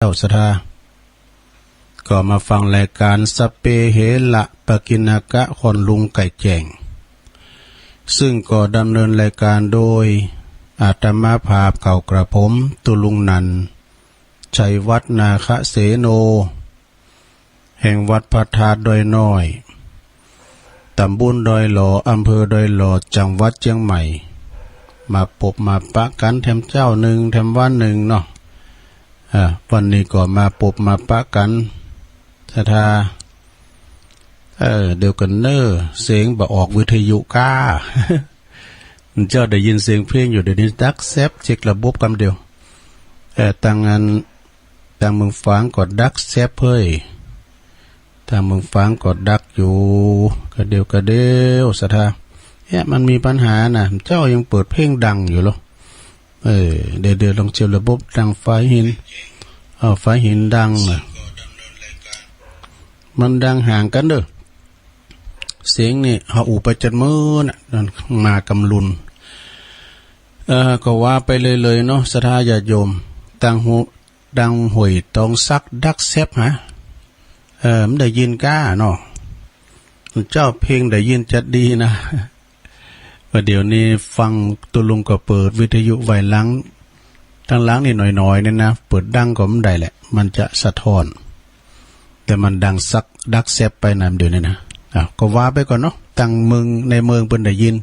เจ้าศรัทธาก็มาฟังรายการสเปเหละปกิณกะคนลุงไก่แจงซึ่งก็ดำเนินรายการโดยอาตมาภาพเก่ากระผมตุลุงนันชัยวัฒนาคเสโนแห่งวัดพระธาตุดอยน้อยตำบลดอยหล่ออำเภอดอยหล่อจังหวัดเชียงใหม่มาพบมาปะกันแถมเจ้าหนึ่งแถมวันหนึ่งเนาะวันนี้ก็มาพบมาปะกันศรัทธาเดี๋ยวกันเนอเสียงบ่ออกวิทยุก้า เจ้าได้ยินเสียงเพลงอยู่เดี๋ยวนี้ดักแซบเช็คระบบกันเดียวต่างงานต่างเมืองฝางก็ดักแซบเฮ้ยต่างเมืองฝางก็ดักอยู่ก็เดียวศรัทธามันมีปัญหานะเจ้ายังเปิดเพลงดังอยู่หรอเดี๋ยวลองเชื่อระบบดังไฟหินไฟหินดังนะมันดังห่างกันเด้อเสียงนี่เขาอูไปจัดมือนะมากำลุนก็ว่าไปเลยเนาะศรัทธาญาติโยมดังห่วยตองซักดักแซบฮะมันได้ยินก้าเนาะเจ้าเพลงได้ยินจัดดีนะว่าเดี๋ยวนี้ฟังตุลุงก็เปิดวิทยุไว้ล้างทั้งล้างนี่หน่อยๆเนี่ยนะเปิดดังก็ไม่ได้แหละมันจะสะท้อนแต่มันดังซักดักแซบไปนำเดี๋ยวนี้นะก็ว่าไปก่อนเนาะตั้งเมืองในเมืองเพิ่นได้ยิน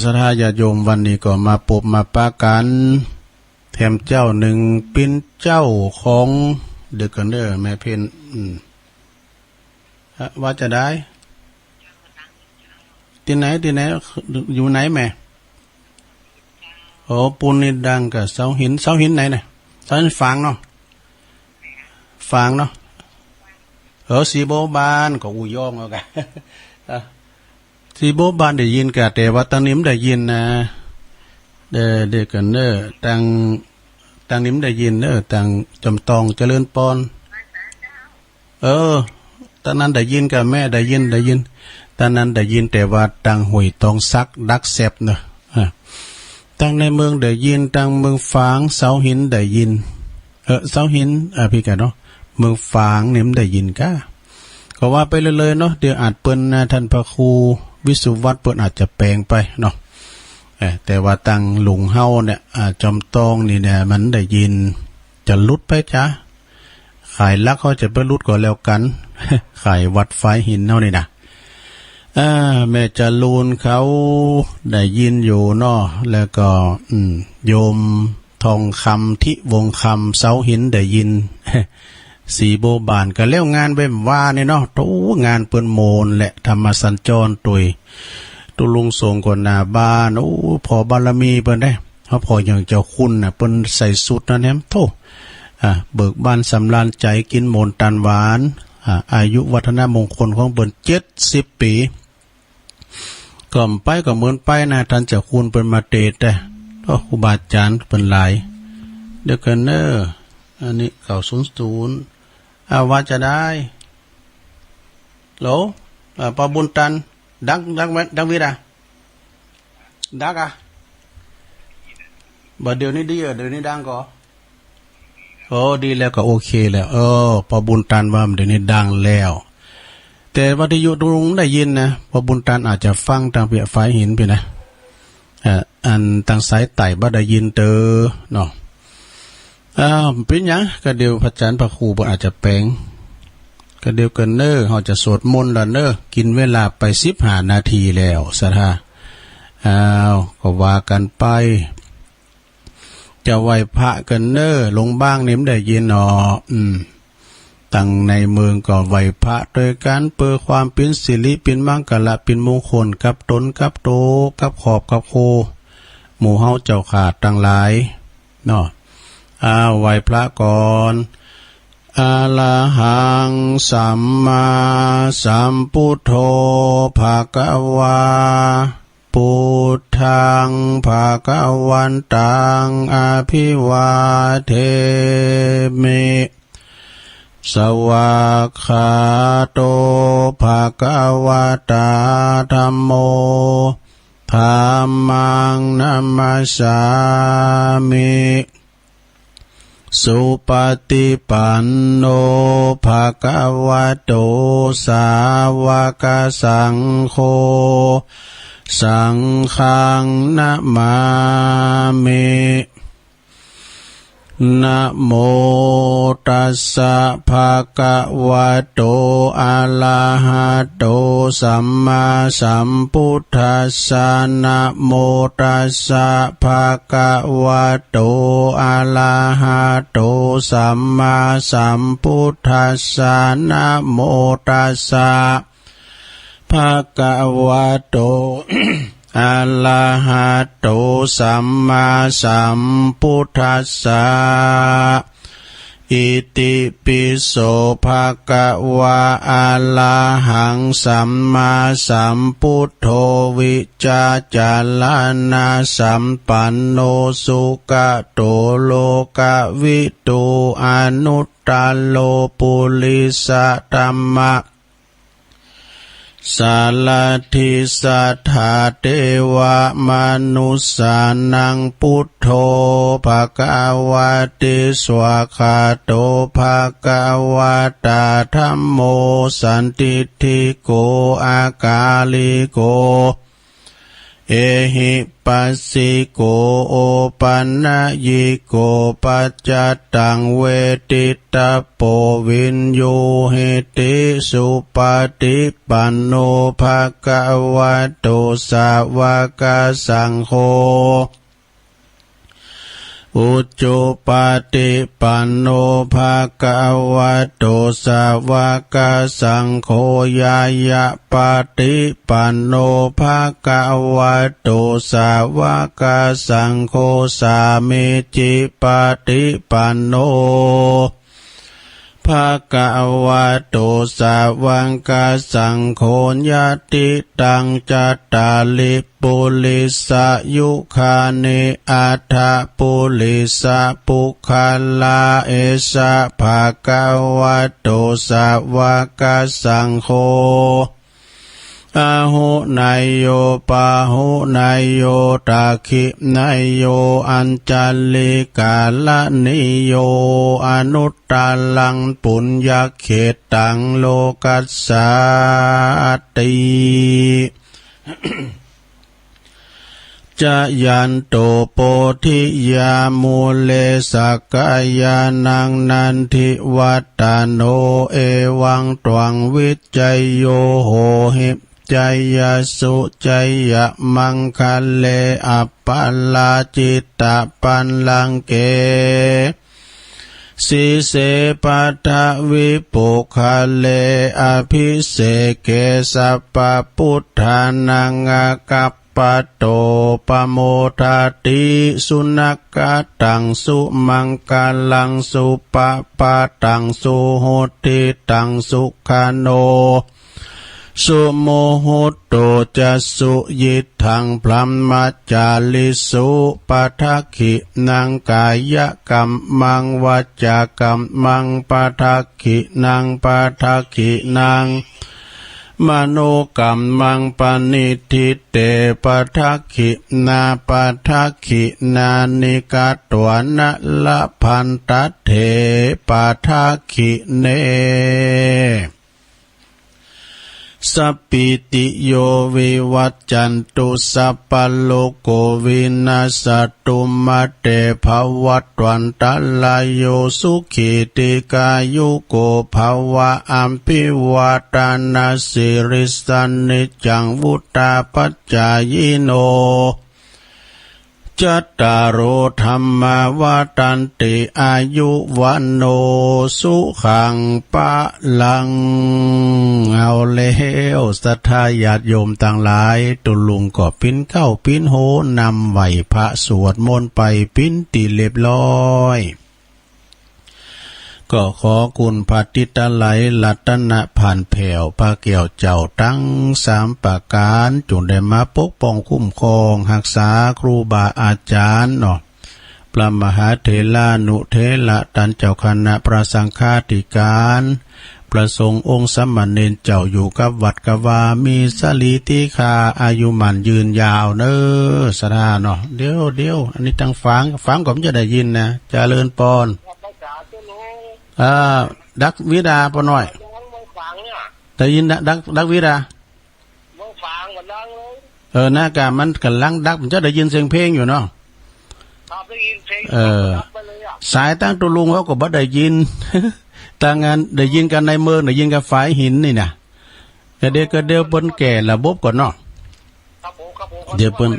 ศรัทธาญาติโยมวันนี้ก็มาพบมาปะกันแถมเจ้าหนึ่งเป็นเจ้าของเด็กกันเด้อแม่เพ็ญว่าจะได้ที่ไหนอยู่ไหนแม่โอ้ปูนนี่ดังกับเสาหินไหนเนี่ยเสาหินฟางเนาะสีโบบานก็อุยอมเอากันสีโบบานได้ยินกะแต่ว่าตอนนี้ไม่ได้ยินนะเด็กกันเด้อตังนี้ไม่ได้ยินเด้อตังจำตองเจริญปอนตอนนั้นได้ยินกับแม่ได้ยินตอนนั้นได้ยินแต่ว่าตังห่วยตองซักดักแซบเนอะตังในเมืองได้ยินตังเมืองฝางเสาหินได้ยินเสาหินพี่กันเนาะเมืองฝางเนี่ยมันได้ยินก็ว่าไปเลยเนาะเดี๋ยวอาจเปิ้นท่านพระครูวิสุวัตเปิ้นอาจจะแปลงไปเนาะแต่ว่าตังหลวงเฮาเนี่ยจอมตองนี่เนี่ยมันได้ยินจะลุดไปจ้ะขายลักเขาจะไปลุดก่อนแล้วกันขายวัดไฟหินเนาะนี่นะแม่จรูนเขาได้ยินอยู่เนาะแล้วก็โยมทองคำทิวงคำเสาหินได้ยินสีโบบานก็แล้วงานเว้มว่าเนี่ยเนาะโตงานเปิ้นโมนแหละธรรมสัญจรตุลุงส่งคนหน้าบ้านพอบารมีเปิ้นได้เขาพออย่างเจ้าคุณน่ะเปิ้นใส่สุดนะแหนมโธเบิกบานสำราญใจกินโมนตันหวานอายุวัฒนมงคลของเปิ้น70 ปีก่อมไปก็เหมือนไปนะท่านเจ้าคุณเปิ้นมาเตดแต่ครูบาอาจารย์เปิ้นหลายเดี๋ยวกันเนออันนี้900ว่าจะได้โหลปะบุญตันดังวิดาดักบ่เดี๋ยวนี้ดีเดี๋ยวนี้ดังก็ดีแล้วก็โอเคแล้วปะบุญตันว่าเดี๋ยวนี้ดังแล้วแต่วิทยุตรงได้ยินนะปะบุญตันอาจจะฟังทางเปียไฟหินไปนะอันทางสายไต่บ่ได้ยินเตอเนาะเป็นหยังก็เดี๋ยวพระอาจารย์พระครูบ่อาจจะแปลงก็เดี๋ยวกันเนอเฮาจะสวดมนต์แล้วเนอกินเวลาไป15 นาทีแล้วศรัทธาก็ว่ากันไปจะไหว้พระกันเนอลงบ้างนี่ไม่ได้ยินหนอตั้งในเมืองก็ไหว้พระโดยการเปิดความเป็นสิริเป็นมังกรเป็นมงคลกับตนกับโตกับขอบกับโคหมู่เฮาเจ้าขาดทั้งหลายเนาะไหว้พระก่อนอะระหังสัมมาสัมพุทโธภะคะวาพุทธังภะคะวันตังอะภิวาเทมิสวากขาโตภะคะวะตาธัมโมธัมมังนัมมัสสามิ ส สุปฏิปันโนภะคะวะโตสาวกสังโฆสังฆังนะมามินะโมตัสสะภะคะวะโตอะระหะโตสัมมาสัมพุทธัสสะนะโมตัสสะภะคะวะโตอะระหะโตสัมมาสัมพุทธัสสะนะโมตัสสะภะคะวะโต อะระหะโตสัมมาสัมพุทธัสสะอิติปิโสภะคะวะอะระหังสัมมาสัมพุทโธวิจาจารณะสัมปันโนสุขโตโลกวิทูอนุตตโลปุริสธัมมะสาลทิสัทธาเทวมนุสสานังพุทโธภควติสวากขาโตภควตาธัมโมสันติทิโกอากาลิโกเอหิปัสสิโกโอปันนะยิโกปัจจตังเวทิตาโปวินโยเหติสุปฏิปันโนภะคะวะโตสาวกสังโฆอุจจุปฏิปันโนภะคะวะโตสาวกสังโฆยายะปฏิปันโนภะคะวะโตสาวกสังโฆสามิจิปฏิปันโนภะคะวะโตสาวกสังโฆญาติตังจัตตาลิปุลิสยุคานิอัฏฐปุลิสปุคลาเอสะภะคะวะโตสาวกสังโฆอาหุนายโยปาหุนายโยตาคินายโยอัญจลิกาลนิโยอนุตตลังปุญญเขตังโลกัสสาติ จะยันโตโปธิยามูเลสักกายานังนันทิวัตตโนเอวังตวังวิจัยโยโหหิจยสุจยมังคะเลอัปปลาจิตตปันลังเกสิเสปัทวิปุคะเลอภิเสเกสัพพพุทธานังกัปปะโตปโมทาติสุนักตังสุมังคลังสุปปะตังสุโหติตังสุขโนสุโมโหโตจะสุยิทังพลัมมัจจาลิสุปัทขินังกายกรรมังวจากรรมังปัทขินังปัทขินังมโนกรรมังปณิทิเตปัทขินาปัทขินานิกาตัวนะละพันตเถปัทขิเนสัพพิติโยวิวัจจันตุสัพพโลกวินาศตุมาเตภวัตวันตะลายโยสุขิติกายุโกภวะอัมพิวาตานาสิริสันนิจังวุตตาปัจจายโนจัตตารโอธรรมวาตันติอายุวันโนสุขังปะลังเอาแล้วศรัทธาญาติโยมต่างหลายตุลุงก็ปิ้นเข้าปิ้นโหนำไหวพระสวดมนต์ไปปิ้นตีเรียบร้อยก็ขอคุณพระติตะไหลรัตนะผ่านแผ่วพระเกี่ยวเจ้าตั้งสามประการจงได้มาปกป้องคุ้มครองรักษาครูบาอาจารย์เนาะพระมหาเถรานุเถระตันเจ้าคณะประสังฆาธิการประสงค์องค์สมณเณรเจ้าอยู่กับวัดกวามีสลีติคาอายุมันยืนยาวเน้อสราเนาะเดี๋ยวอันนี้ตั้งฟังก็ไม่จะได้ยินนะเจริญพร ดักวิดาปหน่อยได้ยินดักวิดาหน้ากามันกำลังดักมันจะได้ยินเสียงเพลงอยู่เนาะสายตั้งตัวลุงเขาก็บ่ได้ยินต่างงานได้ยินกันในเมืองได้ยินกับฝ่ายหินนี่นะก็เดี๋ยวเปิ้นแก่ระบบก่อนเนาะเดี๋ยวเปิ้น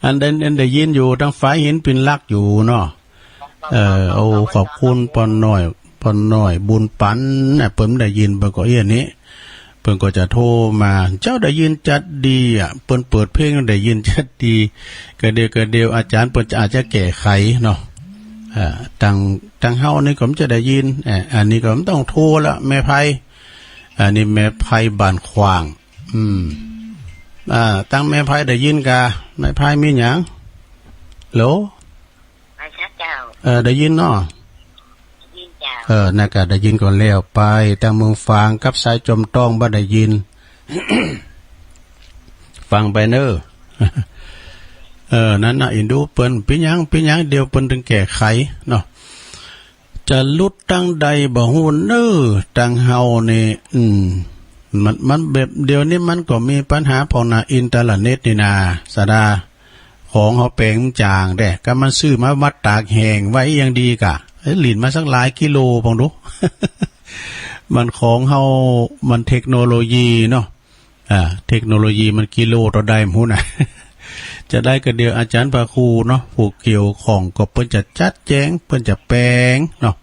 อันได้ยินอยู่ทั้งฝ่ายหินเป็นลักอยู่เนาะโอ้ขอบคุณปอนน้อยบุญปันน่ะเปิ้นได้ยินเปิ้นก็นี้เปิ้นก็จะโทรมาเจ้าได้ยินจัดดีเปิ้นเปิดเพลงได้ยินจัดดีก็เดี๋ยวอาจารย์เปิ้นอาจจะแก้ไขเนาะตั้งเฮานี่ก็จะได้ยินอันนี้ก็ต้องโทรละแม่ไพอันนี้แม่ไพบ้านขวางตั้งแม่ไพได้ยินกะแม่ไพมีหยังโหลได้ยินเนาะน่าก็ได้ยินก่อนแล้วไปตั้งเมืองฟางกับสายจมต้องบ่ได้ยิน ฟังไปเนอะนั่นน่ะอินดูเปิ้นเป็นหยังเดียวเปิ้นถึงแก้ไขเนาะจะลุดตั้งใดบ่ฮู้เน้อตั้งเฮานี่มันแบบเดี๋ยวนี้มันก็มีปัญหาพอนะอินเทอร์เน็ตนี่นาสดาของเฮาแปลงจางแด้ก็มันซื้อมาวัดตากแห้งไว้อย่างดีกะหลินมาสักหลายกิโลพองดู มันของเฮามันเทคโนโลยีเนาะเทคโนโลยีมันกิโลต่อได้หมู่น่ะ จะได้ก็เดียวอาจารย์พระครูเนาะผู้เกี่ยวของก็เพิ่นจะจัดแจงเพิ่นจะแปลงเนาะ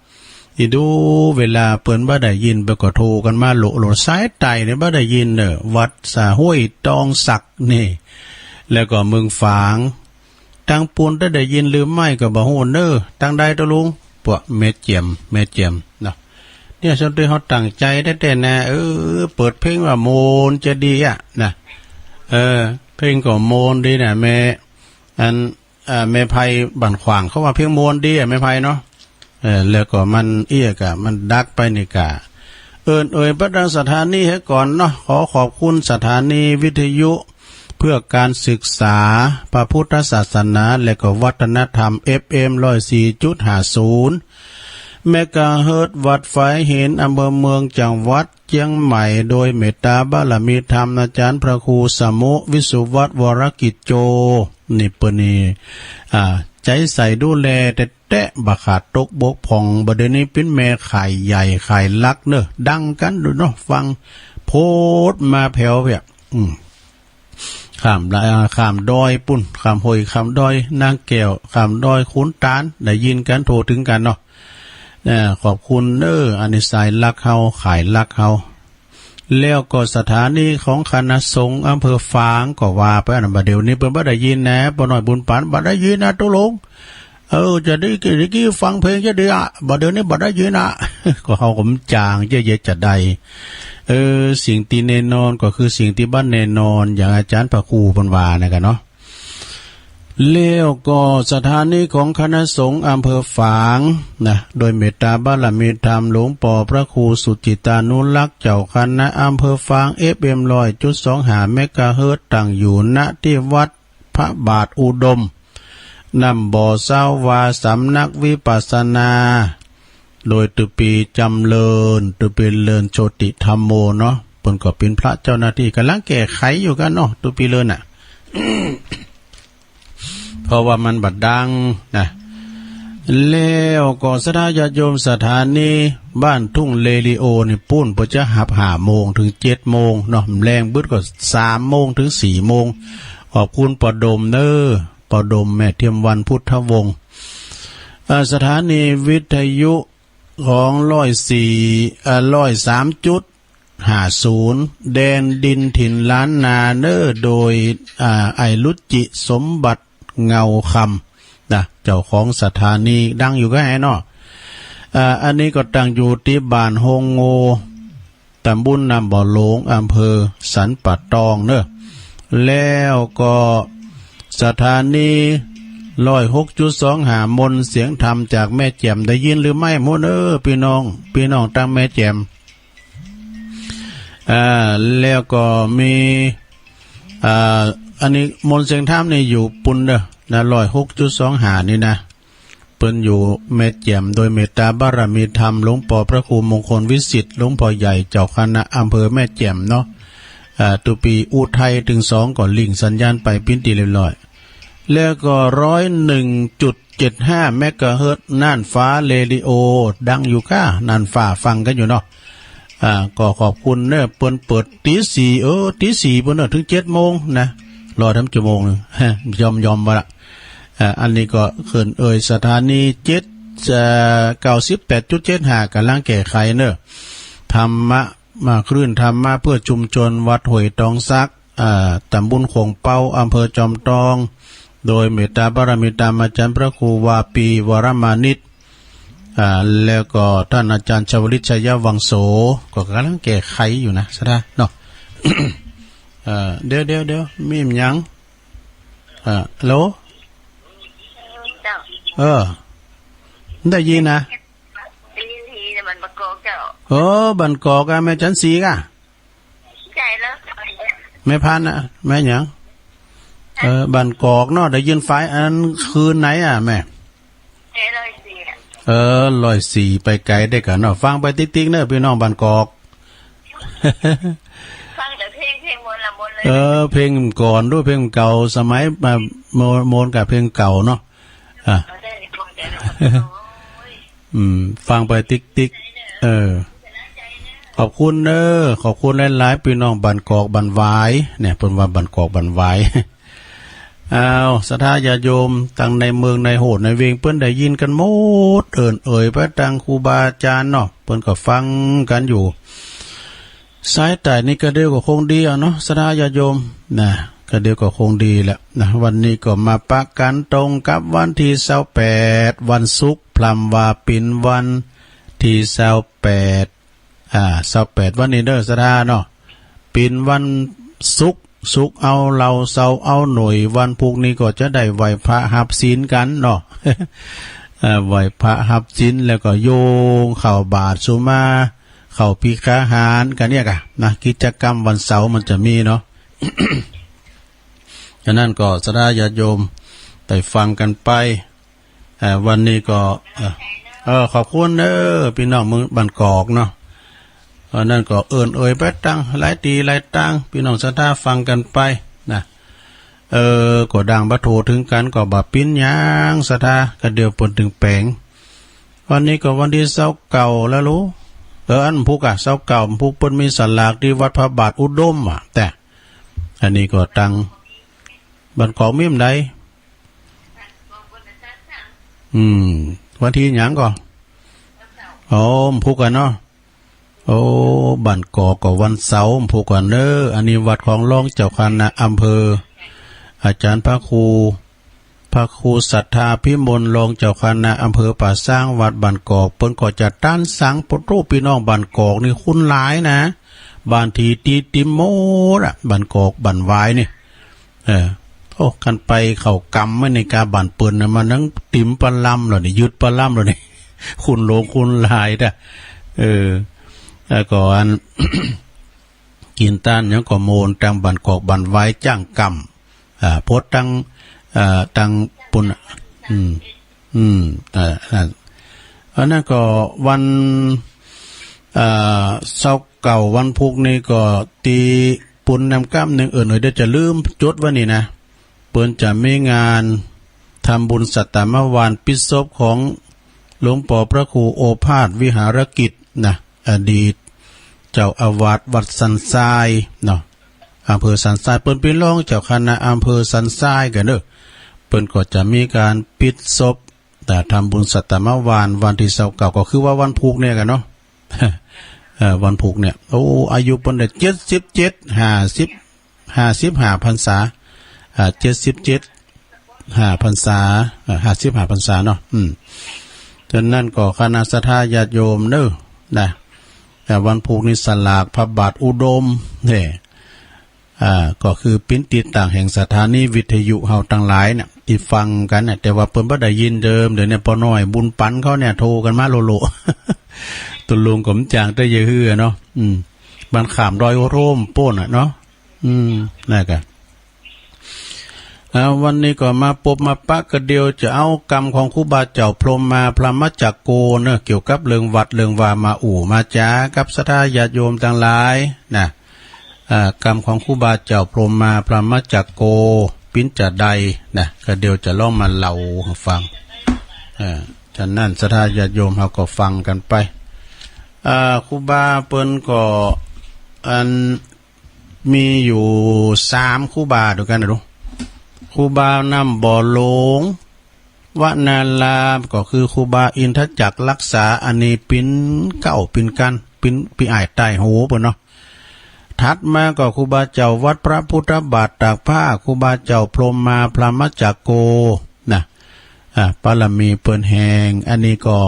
อีดูเวลาเปิ้นบ่ได้ยินไปก็โทรกันมาโหลสายไต่เนี่ยบ่ได้ยินวัดสาห้วยตองสักนี่แล้วก็เมืองฝางตั้งปูนได้ยินหรือไม่ก็บ่ฮู้เด้อตั้งใดตะลุงพวกแม่เจียมเนาะเนี่ยส่วนที่เฮาตั้งใจได้แต่แน่เปิดเพลงว่าโมนจะดีนะเพลงก็โมนดีนะแม่แม่ไพบ้านขวางเขาว่าเพลงโมนดีแม่ไพเนาะแล้วก็มันกะมันดักไปนี่กะประดังสถานีให้ก่อนเนาะขอบคุณสถานีวิทยุเพื่อการศึกษาพระพุทธศาสนาและก็วัฒนธรรม FM 104.50 เมกะเฮิรตซ์วัดไฟเห็นอำเภอเมืองจังหวัดเชียงใหม่โดยเมตตาบารมีธรรมอาจารย์พระครูสมุวิสุวัฒน์วรกิจโจนี่เปิ้นนี่ใจใส่ดูแลแต่บ่ขาดตกบกพร่องบ่เดี๋ยวนี้เป็นแม่ไข่ใหญ่ไข่ลักเนอะดังกันดูเนาะฟังโพดมาแผ่วแบบข้ามดอยปุ่นข้ามห้วยข้ามดอยนางแก้วข้ามดอยขุนตาลได้ยินกันโทรถึงกันเนาะขอบคุณอันนี้สายลักเฮาขายลักเฮาแล้วก็สถานีของคณะสงฆ์อำเภอฝางก็ว่าไปอันบัดเดี๋ยวนี้เพิ่นบ่ได้ยินนะบ่น้อยบุญปานบ่ได้ยินนะตุลงจะได้กี่ฟังเพลงจะดีบ่เดี๋ยวนี้บ่ได้ยินนะก็เฮาก็จางเยอะๆจะได้สิ่งที่แน่นอนก็คือสิ่งที่บ่แน่นอนอย่างอาจารย์พระครูเพิ่นว่านะกันเนาะแล้วก็สถานีของคณะสงฆ์อำเภอฝางนะโดยเมตตาบารมีธรรมหลวงปู่พระครูสุจิตานุรักษ์เจ้าคณะอำเภอฝาง FM 100.25 เมกะเฮิรตซ์ตั้งอยู่ณที่วัดพระบาทอุดมนำบ่อเศร้าวาสำนักวิปัสสนาโดยตุปีจำเริญโชติธรรมโมเนาะเพิ่นก็เป็นพระเจ้าหน้าที่กำลังแก้ไขอยู่กันเนาะตุปีเริญเพราะว่ามันบัดดังนะแล้วก็สถานญาติโยมสถานีบ้านทุ่งเลลิโอนี่ปุ้นบ่จะหับ5 โมงถึง 7 โมงเนาะแรงบึดก็3 โมงถึง 4 โมงขอบคุณปดมปดมแม่เทียมวันพุทธวงศ์สถานีวิทยุของ103.50 แดนดินถิ่นล้านนาโดยไอรุจิสมบัติเงาคำนะเจ้าของสถานีดังอยู่ก็ให้เนาะอันนี้ก็ตั้งอยู่ที่บ้านโฮงโงตำบลนำบ่อหลงอำเภอสันป่าตองแล้วก็สถานี106.25 มนเสียงธรรมจากแม่แจ่มได้ยินหรือไม่มนพี่น้องตั้งแม่แจ่มแล้วก็มีอันนี้มนเสียงธรรมนี่อยู่ปุ่นนะ106.25 นี่นะ ปิ้นอยู่แม่แจ่มโดยเมตตาบารมีธรรมหลวงปู่พระครูมงคลวิสิทธิ์หลวงพ่อใหญ่เจ้าคณะอำเภอแม่แจ่มเนาะตุปีอุทัยถึง2ก่อนลิงสัญญาณไปปิ้นตีเรียบร้อยแล้วก็101.75 เมกะเฮิรตซ์น่านฟ้าเรดิโอดังอยู่ค่ะน่านฟ้าฟังกันอยู่เนาะก็ขอบคุณเนอะเปิดตี 4ตี 4เปิ้นถึง 7 โมงนะรอทำชั่วโมงนึงยอมว่าละอันนี้ก็ขึ้นสถานี98.75 กำลังแก้ไขเนอะธรรมะมาคลื่นธรรมะเพื่อชุมชนวัดห้วยตองซักตำบลโขงเป้าอำเภอจอมทองโดยเมตตาบารมีตามอาจารย์พระครูวาปีวรมานิตแล้วก็ท่านอาจารย์ชวลิตชัยวังโสก็กำลังแก้ไขอยู่นะซะเนาะ เดี๋ยวมีมยังฮัลโหลได้ยินนะได้ยินทีแต่มันประกอบเจ้าบันกอกแม่จันสีกะใช่แล้วแม่พันนะแม่หยังบันกอกเนาะได้ยินไฟอันคืนไหนแม่104ไปไกลได้กันเนาะฟังไปติ๊กๆเนอะพี่น้องบันกอกฟังแต่เพลงมนต์ละมนต์เลยเพลงก่อนด้วยเพลงเก่าสมัยโมนกับเพลงเก่าเนาะฟังไปติ๊กขอบคุณขอบคุณหลายๆพี่น้องบันกอกบันหวายเนี่ยเพิ่นว่าบันกอกบันหวายศรัทธาญาติโยมตั้งในเมืองในโหดในเวียงเพิ่นได้ยินกันหมดไปตั้งครูบาอาจารย์เนาะเพิ่นก็ฟังกันอยู่สายใต้นี่ก็เดียวก็คงดีเนาะศรัทธาญาติโยมนะก็เดียวก็คงดีแหละนะวันนี้ก็มาปะกันตรงกับวันที่28วันศุกร์พลัมวาปินวันที่28วันนี้เด้อศรัทธาเนาะปินวันศุกร์เอาเราเสาเอาหน่วยวันพุกนี้ก็จะได้ไหวพระหับศีลกันเนาะ ไหวพระหับศีลแล้วก็โยงเข้าบาทสุมาเข้าพิฆาหารกันเนี่ยกะนะกิจกรรมวันเสาร์มันจะมีเนาะ ฉะนั้นก็ศรัทธาญาติโยมได้ฟังกันไปวันนี้ก็ขอบคุณพี่น้องเมืองบ้านกอกเนาะนั่นก็ไปตั้งหลายตีหลายตั้งพี่น้องศรัทธาฟังกันไปนะก็ดังบัดโทถึงกันก็บ่ปิ้นหยังศรัทธาก็เดียวเปิ้นถึงแปลงวันนี้ก็วันที่เก่าแล้วรู้อันพุกเก่าพุกเปิ้นมีสลากที่วัดพระบาทอุดมแต่อันนี้ก็ตั้งบ้านกอกมีมใดวันที่หยังก็พุกกันเนาะบ้านกอกก็วันเสาร์ผูกกันอันนี้วัดของรองเจ้าคณะอำเภออาจารย์พระครูศรัทธาพิมลรองเจ้าคณะอำเภอป่าสร้างวัดบ้านกอกเปิ้นก็จะต้านสังปโตพี่น้องบ้านกอกนี่คุ้นหลายนะบ้านทีตีติมโมดบ้านกอกบ้านวายนี่กันไปเข้ากรรมไม่ในกาบ้านเปิ้นน่ะมันทั้งติมปลำแล้วนี่ยึดปลำแล้วนี่คุณโลงคุณหลายเด้อแล้วก็อัน กินต้านยังก็โมนตังบันกอกบันไว้จ้างกรรมโพสตังปุนอันนั้นก็วันเสาร์เก่าวันพุกนี่ก็ตีปุนนำกล้ามหนึ่งเดี๋ยวจะลืมจดว่านี่นะเปิ้นจะมีงานทำบุญสัตตมวานปิศพของหลวงปู่พระครูโอภาสวิหารกิจนะอดีตเจ้าอาวาสวัดสันทรายเนาะอำเภอสันทรายเปิ้นเป็นรองเจ้าคณะอำเภอสันทรายกันเปิ้นก็จะมีการปิดศพแต่ทำบุญสัตตมวานวันที่29ก็คือว่าวันพุกเนี่ยกันเนาะ วันพุกเนี่ยอายุเปิ้นได้55พรรษา75พรรษา55พรรษาเนาะฉะนั้นก็คณะศรัทธาญาติโยมนะแต่วันพุกนี้สลากพระบาทอุดมเนี่ยก็คือปิ้นติดต่างแห่งสถานีวิทยุเฮาทั้งหลายเนี่ยที่ฟังกันเนี่ยแต่ว่าเพิ่นบ่ได้ยินเดิมเดี๋ยวเนี่ยพอน้อยบุญปันเขาเนี่ยโทรกันมาโลตุลุงกมจางได้เยอะฮือเนาะบ้านขามดอยโร่มโป้นเนาะนั่นก็ วันนี้ก็มาปบมาปะกระเดียวจะเอากรรมของครูบาเจ้าพรหมมาพระมัจจโกเนอะเกี่ยวกับเรื่องวัดเรื่องวามามาจ้ากับศรัทธาญาติโยมทั้งหลายนะกรรมของครูบาเจ้าพรหมมาพระมัจจโกปิ้นจะใดนะกระเดียวจะล่องมาเล่าฟังฉะนั้นศรัทธาญาติโยมเขาก็ฟังกันไปครูบาเปิ้นก็มีอยู่3ครูบาด้วยกันนะลูกครูบานำบ่อหลงวนาลามก็คือครูบาอินทจักรรักษาอันนี้ปิ้นเก้าปิ้นกันปิ้นปีอ้ายใต้หูเปิ้นเนาะถัดมาก็ครูบาเจ้าวัดพระพุทธบาทตากผ้าครูบาเจ้าพรหมมาพระมัจจโกนะปารมีเปิ้นแหงอันนี้ก็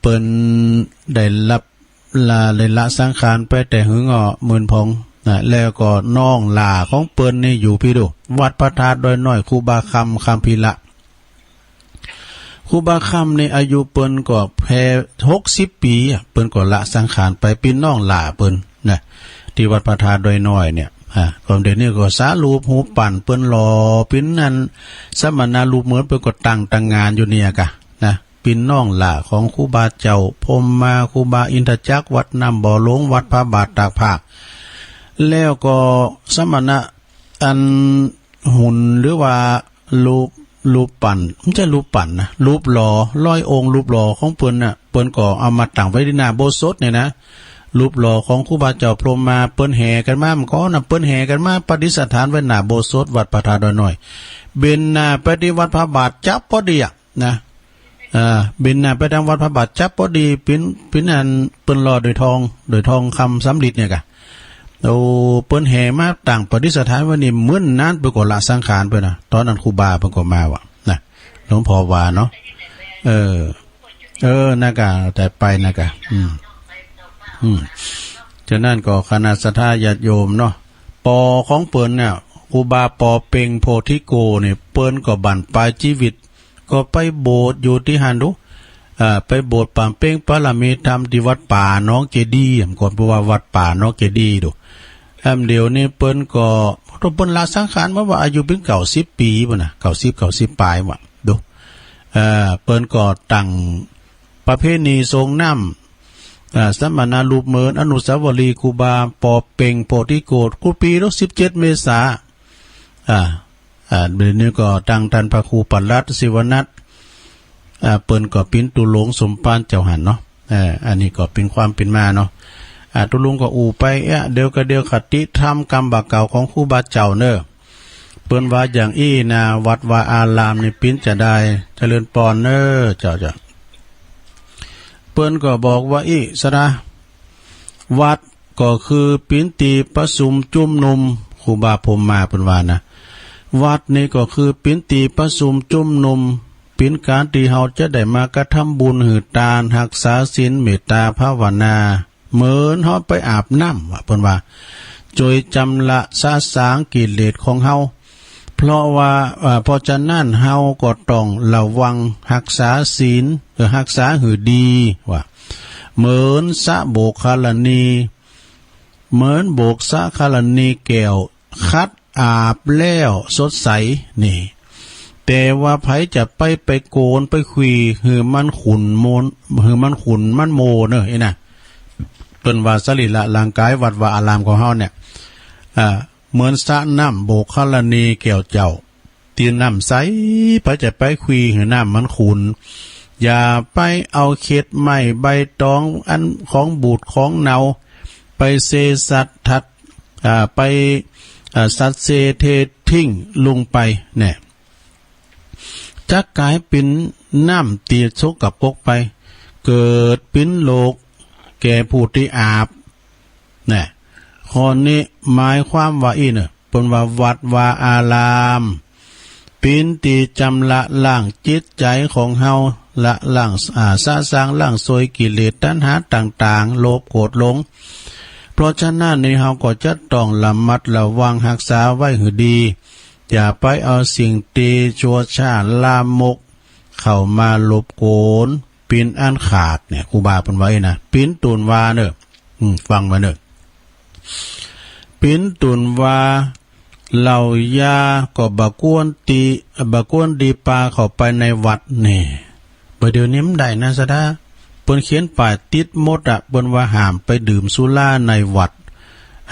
เปิ้นได้รับละสังขารไปแต่หึงหมื่นพงแล้วก็น้องหล่าของเปิ้นนี่อยู่พี่ดูวัดพระธาตุดอยน้อยครูบาคำพีละครูบาคำในอายุเปิ้นก็แพ้60 ปีเปิ้นก็ละสังขารไปเป็นน้องหล่าเปิ้นนะที่วัดพระธาตุดอยน้อยเนี่ยก่อนเดี๋ยวนี้ก็สารูปหูปั่นเปิ้นรอปิ้นนั้นสมณะรูปเหมือนเปิ้นก็ตั้งงานอยู่เนี่ยกะนะปินน้องหล่าของครูบาเจ้าพรหมมาครูบาอินทจักรวัดน้ำบ่อหลวงวัดพระบาทตากผ้าแล้วก็สมณะอันหุ่นหรือว่ารูปปั่นไม่ใช่รูปปั่นนะรูปหล่อร้อยองค์รูปหล่อของเปิ้นน่ะเปิ้นก็เอามาตั้งไว้ที่หน้าโบสถ์เนี่ยนะรูปหล่อของครูบาเจ้าพรหมมาเปิ้นแห่กันมามันก็นำเปิ้นแห่กันมาปฏิสถานไว้หน้าโบสถ์วัดพระธาตุดอยน้อยเบนหน้าไปที่วัดพระบาทจับพอดีนะบินหน้าไปทางวัดพระบาทจับพอดีปิ้นอันเปิ้นหล่อโดยทองคำสำริดเนี่ยกะโอ้เปิ้นแห่มาต่างปฏิสถานวันนี้เหมือนนั้นเปิ้นก็ละสังขารไปนะตอนนั้นครูบาเปิ้นก็มาว่ะนะหลวงพ่อว่าเนาะนะกะแต่ไปนะกะฉะนั้นก็คณะศรัทธาญาติโยมเนาะปอของเปิ้นเนี่ยครูบาปอเป่งโพธิโกเนี่ยเปิ้นก็บั่นปลายชีวิตก็ไปโบสถ์อยู่ที่หันดูไปโบสถ์ป่าเป้งปารมีธรรมที่วัดป่าน้องเจดีย์ก่อนเพราะว่าวัดป่าน้องเจดีย์ดูเดี๋ยวนี้เปิ้นก็เปิ้นละสังขารมาว่าอายุเป็น90 ปีป่ะนะ90ปลายว่ะดูเปิ้นก็ตั้งประเพณีทรงน้ำสมณะรูปเหมือนอนุสาวรีย์ครูบาปอเป่งโพธิโกฏกุปี17 เมษายนเดี๋ยวนี้ก็ตั้งท่านพระครูปัลลัดศิวนัทเปิ้นก็ปิ้นตุลงสมปานเจ้าหันเนาะอันนี้ก็เป็นความเป็นมาเนาะตุลุงก็ไปเดี๋ยวคติธรรมกรรมบาเก่าของครูบาเจ้าเนอะเปิ้นว่าอย่างนะวัดวาอารามนี่ปิ้นจะได้เจริญปอนเนอะเจ้าเปิ้นก็บอกว่าสระวัดก็คือปิ้นตีประสุมจุ่มนุมครูบาพรหมมาเปิ้นว่านะวัดนี่ก็คือปิ้นตีประสุมจุ่มนุมปิ้นการที่เฮาจะได้มากระทำบุญหือตาลรักษาศีลเมตตาภาวนาเหมือนเฮาไปอาบน้ำว่าเพิ่นว่าจอยจำละสะสางกิเลสของเฮาเพราะว่าเพราะฉะนั้นเฮาก็ต้องระวังรักษาศีลรักษาหือดีว่าเหมือนสะโบกคารณีเหมือนโบกสะคารณีแก้วคัดอาบแล้วสดใสนี่แต่ว่าไผจะไปโกนไปคุยหือมันขุนโมนหือมันขุนมันโมเนอะนะเปิ้นว่าสรีระร่างกายวัดวาอารามของเฮาเนี่ยเหมือนสระน้ำโบกคารณีแก้วเจ้าตีน้ำใสไผจะไปคุยหือน้ำมันขุนอย่าไปเอาเข็ดไม้ใบตองอันของบูดของเนาไปเซสัตทัดไปสัตเซเททิ้งลงไปเนี่ยจะกลายเป็นน้ำตีชกกับปกไปเกิดเป็นโลกแก่ผู้ที่อาบเนี่ยข้อนี้หมายความว่าเนี่ยเป็นว่าวัดวาอารามเป็นตีจำละล่างจิตใจของเฮาละล่างสะสางล่างซวยกิเลสตัณหาต่างๆโลภโกรธหลงเพราะฉะนั้นในเฮาก็จะต้องระมัดระวังรักษาไว้ให้ดีอย่าไปเอาสิ่งตีชั่วช้าลามกเข้ามาลบโกนปินอันขาดเนี่ยครูบาเพิ่นไว้นะปินตุนวาเนอะฟังมาเนอะปินตุนวา เหล่ายาก็บะกวนดีปาเข้าไปในวัดนี่ประเดี๋ยวนี้มันได้นะซะดาเปิ้นเขียนป้ายติดหมดอ่ะเปิ้นว่าห้ามไปดื่มสุราในวัด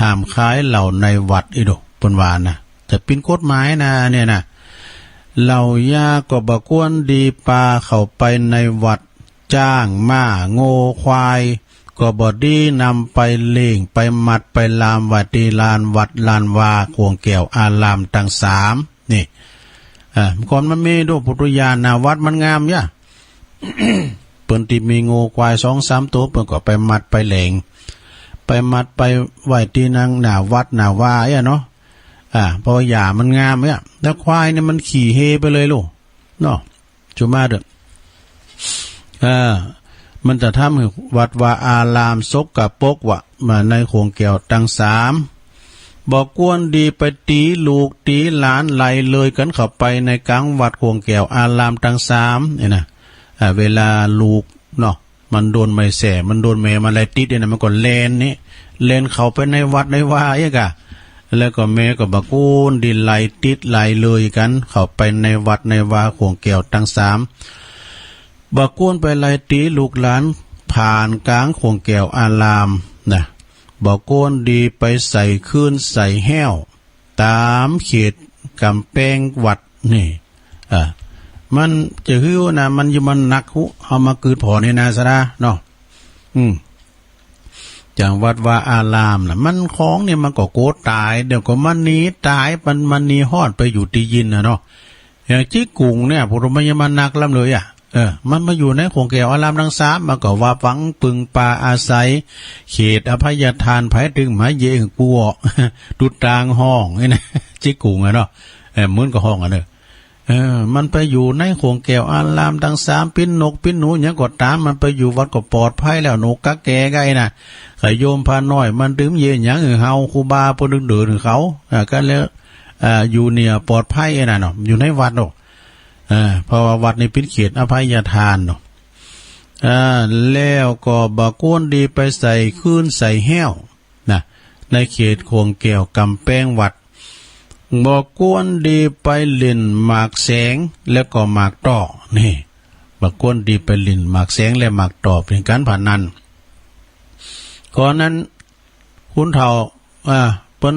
ห้ามขายเหล้าในวัดอีดอกเปิ้นว่านะแต่เป็นกฎหมายนะเนี่ยนะเหล่ายาก็บะกวนดีปาเข้าไปในวัดจ้างม้าโง่ควายก็บอดีนำไปเล่งไปมัดไปลามวัดดีลานวัดลานวาขวงแก้วอารามทั้งสามนี่ก่อนมันมีด้วยพุทธญาณนะวัดมันงามย่ะ เปิ้นที่มีโง่ควาย 2-3 ตัวเปิ้นก็ไปมัดไปเล่งไปมัดไปไว้ที่นางหน้าวัดหน้าวาเนาะเพราะหญ้ามันงามเนี่ยแล้วควายเนี่ยมันขี่เฮไปเลยลูกเนาะจุมาเด้อมันจะทำให้วัดวาอารามซกกับปกวะมาในโขงแก้วทั้งสามบอกกวนดีไปตีลูกตีหลานไหลเลยกันเข้าไปในกลางวัดโขงแก้วอารามทั้งสามเนี่ยนะเวลาลูกเนาะมันโดนไม่แสมันโดนแม่มาไล่ติดเนี่ยนะมันก็เลนนี่เลนเข้าไปในวัดในวาอีกอะแล้วก็แม่ก็บอกกวนดีไหลติดไหลเลยกันเข้าไปในวัดในวาโขงแก้วทั้งสามบักกวนไปไล่ตีลูกหลานผ่านกลางโขงแก้วอารามนะบักกวนดีไปใส่คืนใส่แห้วตามเขตกำแพงวัดนี่มันจะฮื้อนะมันอยู่มันหนักหุเอามากืดพอในนาซะนะเนาะจังวัดว่าอารามน่ะมันของเนี่ยมันก็โกดตายเดี๋ยวก็มันหนีตายมันหนีฮอดไปอยู่ที่ยินนะเนาะอย่างจี้กุงเนี่ยพวกมันยังมันหนักล้ำเลยมันมาอยู่ในโขงแก้วอารามทั้งสามมันก็ว่าฝังปึงปาอาศัยเขตอภัยทานไผถึงหมายเยงปัวดุดตางห้องนี่นะจิกุงเนาะเหมือนกับห้องเด้อมันไปอยู่ในโขงแก้วอารามทั้งสามปิ้นนกปิ้นหนูหยังก็ตามมันไปอยู่วัดก็ปลอดภัยแล้วนกกะแก่ไกน่ะไขโยมพาน้อยมันดื่มเย็นหยังเฮาครูบาปนดึงๆเขาก็แล้วอยู่เนี่ยปลอดภัยน่ะเนาะอยู่ในวัดเนาะเพราะว่าวัดนี้เป็นเขตอภัยทานเนาะแล้วก็บักกวนดีไปใส่คืนใส่แห้วนะในเขตโขงแก้วกำแพงวัดบักกวนดีไปเล่นหมากแสงแล้วก็หมากต่อนี่บักกวนดีไปเล่นหมากแสงและหมากต่อเป็นการพนันก่อนนั้นคุณเฒ่าเปิ้น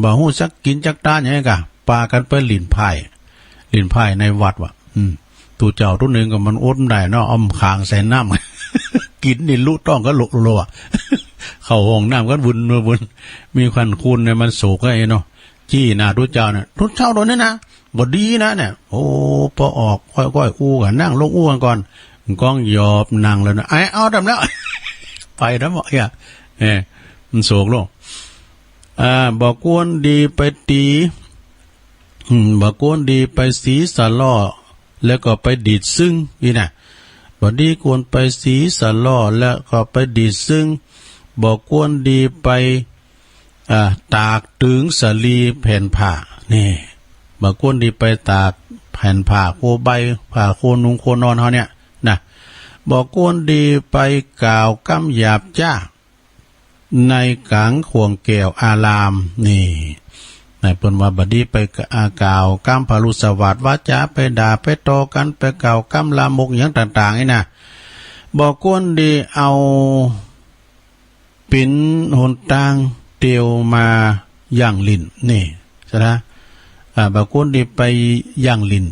บ่ฮู้จักกินจักตานหยังกะปากันไปเล่นไพ่ในวัดว่ะตูเจ้าตัวหนึ่งก็มันอดได้เนาะอ้อมคางใส่น้ำ กินนี่ลุต้องก็ลุรัวเข้าห้องน้ำก็วุ่นมีควันคูนเนี่ยมันโศกไอ้เนาะจี้หน้าตูเจ้าเนี่ยตูเจ้าตัวนี้นะบ่ดีนะเนี่ยโอ้พอออกค่อยๆอู้กันนั่งลงอู้กันก่อนก้องยอบนั่งแล้วนะเอาดำแล้ว ไปแล้วบ่มันโศกลงบอกกวนดีไปตีบักกวนดีไปสีสะล่อแล้วก็ไปดีดซึ่งนี่นะบัดดีกวนไปสีสะล่อแล้วก็ไปดีดซึ่งบอกกวนดีไปตากตึงสลีแผ่นผ้านี่บักกวนดีไปตากแผ่นผ้าโคใบผ้าโคนุงโคนอนเฮาเนี่ยนะบอกกวนดีไปกล่าวกำหยาบจ้าในกลางโขงแก้วอารามนี่ในเปิ้นว่าบัดนี้ไปกล่าวกำพารุสวัสดิ์วาจาไปด่าไปตอกันไปกล่าวกำลามกอย่างต่างๆนี่นะบอกกวนดีเอาปิ่นหนตางเตียวมาย่างลิ้นนี่ใช่นะบอกกวนดีไปย่างลิ้น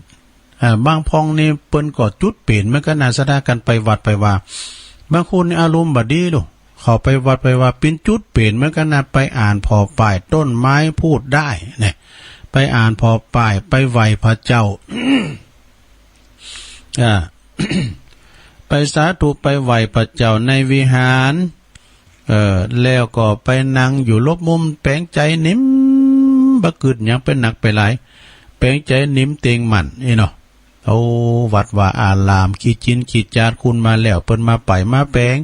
บางพองนี่เปิ้นก็จุดเปลี่ยนมันก็น่าสะดากันไปวัดไปว่าบางคนอารมณ์บัดนี้ดูเขาไปวัดไปว่าเป็นจุดเปลี่ยนเหมือนกันนะไปอ่านพอป้ายต้นไม้พูดได้เนี่ยไปอ่านพอป้ายไปไหวพระเจ้า ไปสาธุไปไหวพระเจ้าในวิหารแล้วก็ไปนั่งอยู่ลบมุมแปลงใจนิ่มบักกึดยังเป็นหนักไปหลายแปลงใจนิ่มเตียงมันเนาะโอ้วัดว่าอารามขี้จินขี้จาดคุณมาแล้วเปิ้นมาไปมาแปลง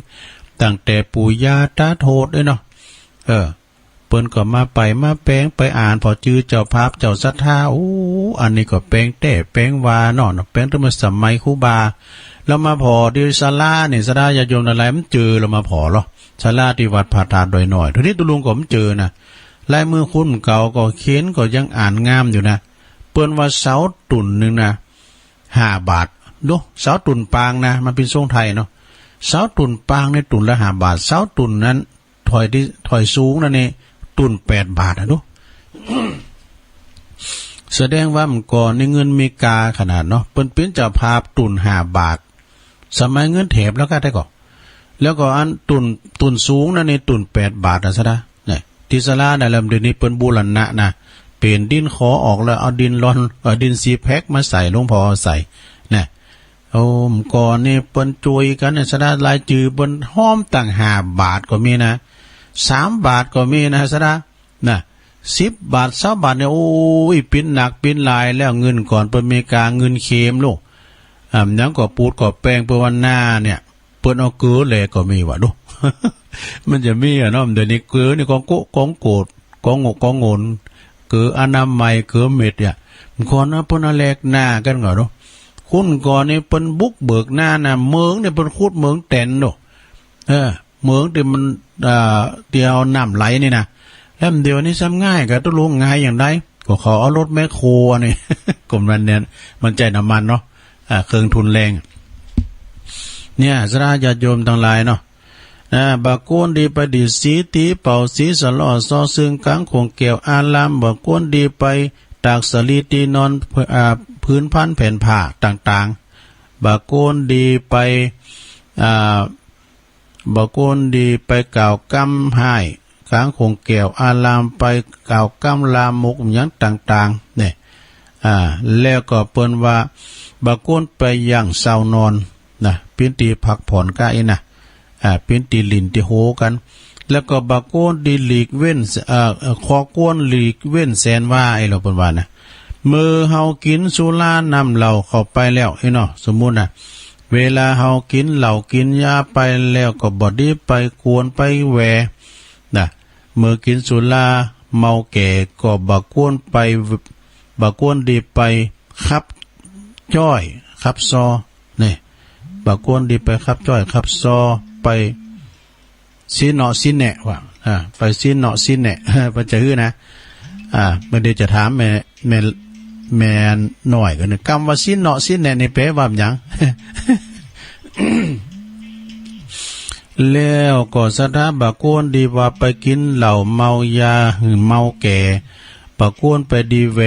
ตั้งแต่ปู่ย่าตาโทษเลยเนาะเปิ้นก็มาไปมาแปลงไปอ่านพอจื้อเจ้าภาพเจ้าศรัทธาโอ้อันนี้ก็แปลงแต่แปลงวาเนาะแปลงตั้งแต่สมัยครูบาแล้วมาพอที่ศาลาเนี่ยศาลาญาโยมอะไรมันเจอเรามาพอหรอศาลาที่วัดผาตาดอยหน่อยทีนี้ตุลุงก็มันเจอนะ ลายมือคุณเก่าก็เขียนก็ยังอ่านงามอยู่นะเปิ้นว่าเสาตุ่นนึงนะ5 บาทดูเสาตุ่นปางนะมันเป็นทรงไทยเนาะเสาตุ่นปางในตุ่นละ5 บาทเสาตุ่นนั้นถอยสูงนั่นนี่ตุ่น8 บาทดู แสดงว่ามันก่อนในเงินมีกาขนาดเนาะเปิ้นเป็นเจ้าภาพตุ่น5 บาทสมัยเงินแถบแล้วก็ได้ก่อแล้วก็อันตุ่นสูงนั่นนี่ตุ่น8 บาทนะซะนะเนี่ยทิศลาในลำเดือนนี้เปิ้นบูรณะนะเปลี่ยนดินขอออกแล้วเอาดินร้อนดินซีแพ็คมาใส่หลวงพ่อใส่เนี่ยโอ้มก่อนนี่เปิ้นจุยกันเนี่ยซะนะลายจือเปิ้นห้อมตั้ง5 บาทก็มีนะ3 บาทก็มีนะซะนะ10 บาท20 บาทเนี่ยโอ้ยปิ้นหนักปิ้นลายแล้วเงินก่อนเปิ้นมีกาเงินเค็มลูกยังก็ปูดก็แป้งเปิ้นวันหน้าเนี่ยเปิ้นเอาเกลือแลก็มีว่ะดู มันจะมีเนาะเดี๋ยวนี้เกลือนี่ของโกของโกดของงกของงนเกลืออนามัยเกลือเม็ดเนี่ยมันก่อนนะเปิ้นเอาแลกหน้ากันก่อนเนาะคุณก่อนนี่เปิ้นบุกเบิกหน้าน่ะเมืองนี่เปิ้นขุดเมืองแตนเนาะเมืองที่มันเดียวน้ำไหลนี่นะแล้วเดี๋ยวนี้ซ้ำง่ายก็ต้องรู้ง่ายอย่างไรก็ขอเอารถแมคโครนี่ กลุ่มนั้นเนี่ยมันใจน้ำมันเนาะเครื่องทุนแรงเนี่ยสราญาติโยมทั้งหลายเนาะบากโกนดีไปดีสีตีเป่าสีสลอซอซึ่งกลางคงเกี่ยวอารามบากโกนดีไปตากสลีตีนอนพื้นพันแผ่นผ้าต่างๆบากโกนดีไปบากโกนดีไปกล่าวกำให้กลางคงเกี่ยวอารามไปกล่าวกำลามกอย่างต่างๆเนี่ยแล้วก็เปิ้นว่าบากโกนไปอย่างเศร้านอนนะปิ้นตีพักผ่อนกะอินะปิ้นตีลินตีโหกันแล้วก็บากโกนดีหลีกเว้นคอกวนหลีกเว้นแสนว่าไอ้เราเปิ้นว่านะมือเฮากินสุรานำเหล้าเข้าไปแล้วไอ้เนาะสมมุตินะเวลาเฮากินเหล้ากินยาไปแล้วก็บ่ดีไปกวนไปแวนะเมื่อกินสุราเมาแก่ก็บากวนไปบากวนดีไปขับจ้อยขับซอนี่บากวนดีไปขับจ้อยขับซอไปซีเนาะซีแหนะว่ะไปซีเนาะซีแหนะมันจะฮื้อนะไม่ได้จะถามแม่หน่อยกันคำว่าซีเนาะซีแหนะนี่แปลว่าหยัง แล้วก็สถาบากวนดีว่าไปกินเหล้าเมายาเมาแก่บากวนไปดีแว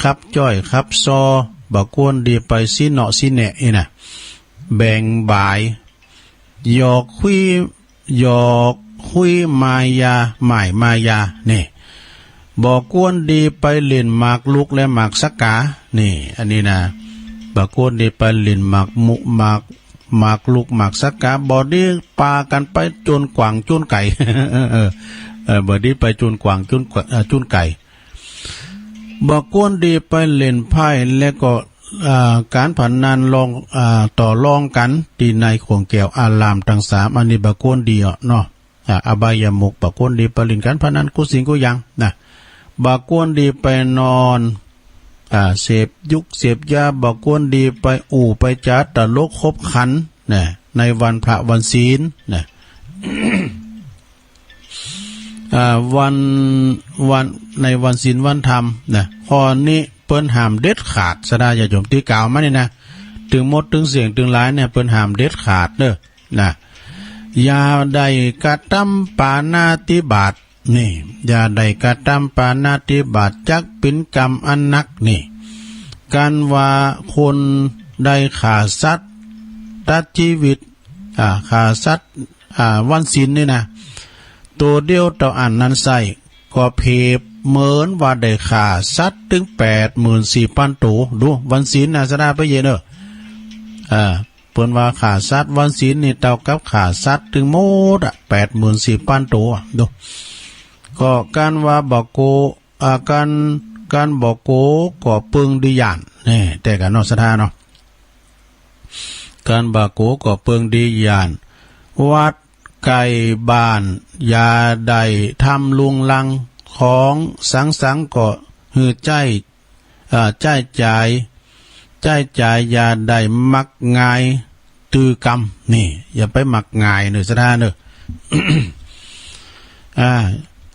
ขับจ้อยขับซอบากวนดีไปซีเนาะซีแหนะนี่นะแบ่งบ่ายหยอกคุยมายาหมายมายานี่บอกกวนดีไปเล่นหมากลุกและหมากสักกานี่อันนี้นะบอกกวนดีไปเล่นหมากมุหมากลุกหมากสักกาบอดี้ปากันไปจนกวางจุนไก่ บอดี้ไปจนกวางจุนไก่บอกกวนดีไปเล่นไพ่และก็การผันนันลองต่อรองกันที่ในขวงแก้วอารามทั้ง3อันนี้บากวนดีเนาะอบายมุกบากวนดีไปเล่นการพนันกุสิงกุยังนะบากวนดีไปนอนเสพยุกเสพยาบากวนดีไปไปจัดตลกคบขันนะในวันพระวันศีลนะ วันในวันศีลวันธรรมนะข้อนี้เปิ้นห้ามเด็ดขาดสดาอย่าโยมที่กล่าวมานี่นะถึงมดถึงเสียงถึงหลายเนี่ยเปิ้นห้ามเด็ดขาดเด้อนะอย่าได้กระทำปานาติบาตนี่อย่าได้กระทำปานาติบาตจักเป็นกรรมอันนักนี่การว่าคนได้ฆ่าสัตว์ตัดชีวิตฆ่าสัตว์วันศีลนี่นะตัวเดียวต่ออันนั้นใส่ก็เพบเหมือนว่าได้ฆ่าสัตว์ถึง 84,000 ตัวดูวันศีลนะสดาไปเยเนอะเปิ้นว่าฆ่าสัตว์วันศีลนี่เท่ากับฆ่าสัตว์ถึงหมด84,000 ตัวดูก็การว่าบอกโกการบอกโกก็ปึงดีย่านนี่แต่กันเนาะสถานเนาะการบอกโกก็ปึงดีย่านวัดไก่บ้านยาใดทำลุงลังของสังก็หือใจจ่ายยาใดมักง่ายตือกรรมนี่อย่าไปมักง่ายเนอะสถานเนอะ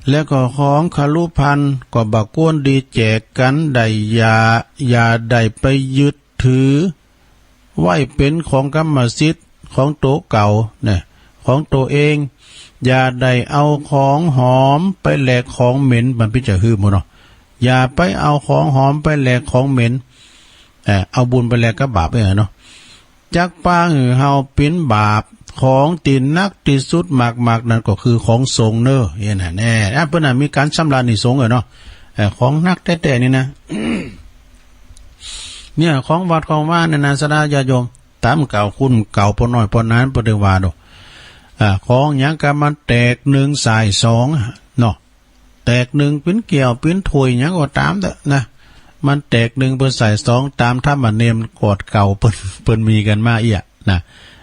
แล้วก็ของคารุพันธ์ก็บักก้วนดีแจกกันได้อย่าได้ไปยึดถือไว้เป็นของกรรมสิทธิ์ของโตเก่าเนี่ยของตัวเองอย่าได้เอาของหอมไปแลกของเหม็นมันพิจารณาหมดเนาะอย่าไปเอาของหอมไปแลกของเหม็นเอาบุญไปแลกกับบาปเนาะจักป้าเฮาเป็นบาปของตีนนักที่สุดมากๆนั่นก็คือของสงฆ์เนอะเห็นแน่เพิ่นน่ะมีการชำระนิสงฆ์เนาะของนักแต่ๆนี่นะ เนี่ยของวัดของว่าเนี่ยนะสดาญาโยมตามเก่าคุณเก่าปอน้อยปอนั้นปอเดวาดของหยังก็มันแตกหนึ่งสายสองเนาะแตกหนึ่งเป็นเกี่ยวเป็นถ้วยหยังก็ตามเด้อนะมันแตกหนึ่งเป็นสายสองตามธรรมเนียมกอดเก่าเปิ้นมีกันมาอีกนะ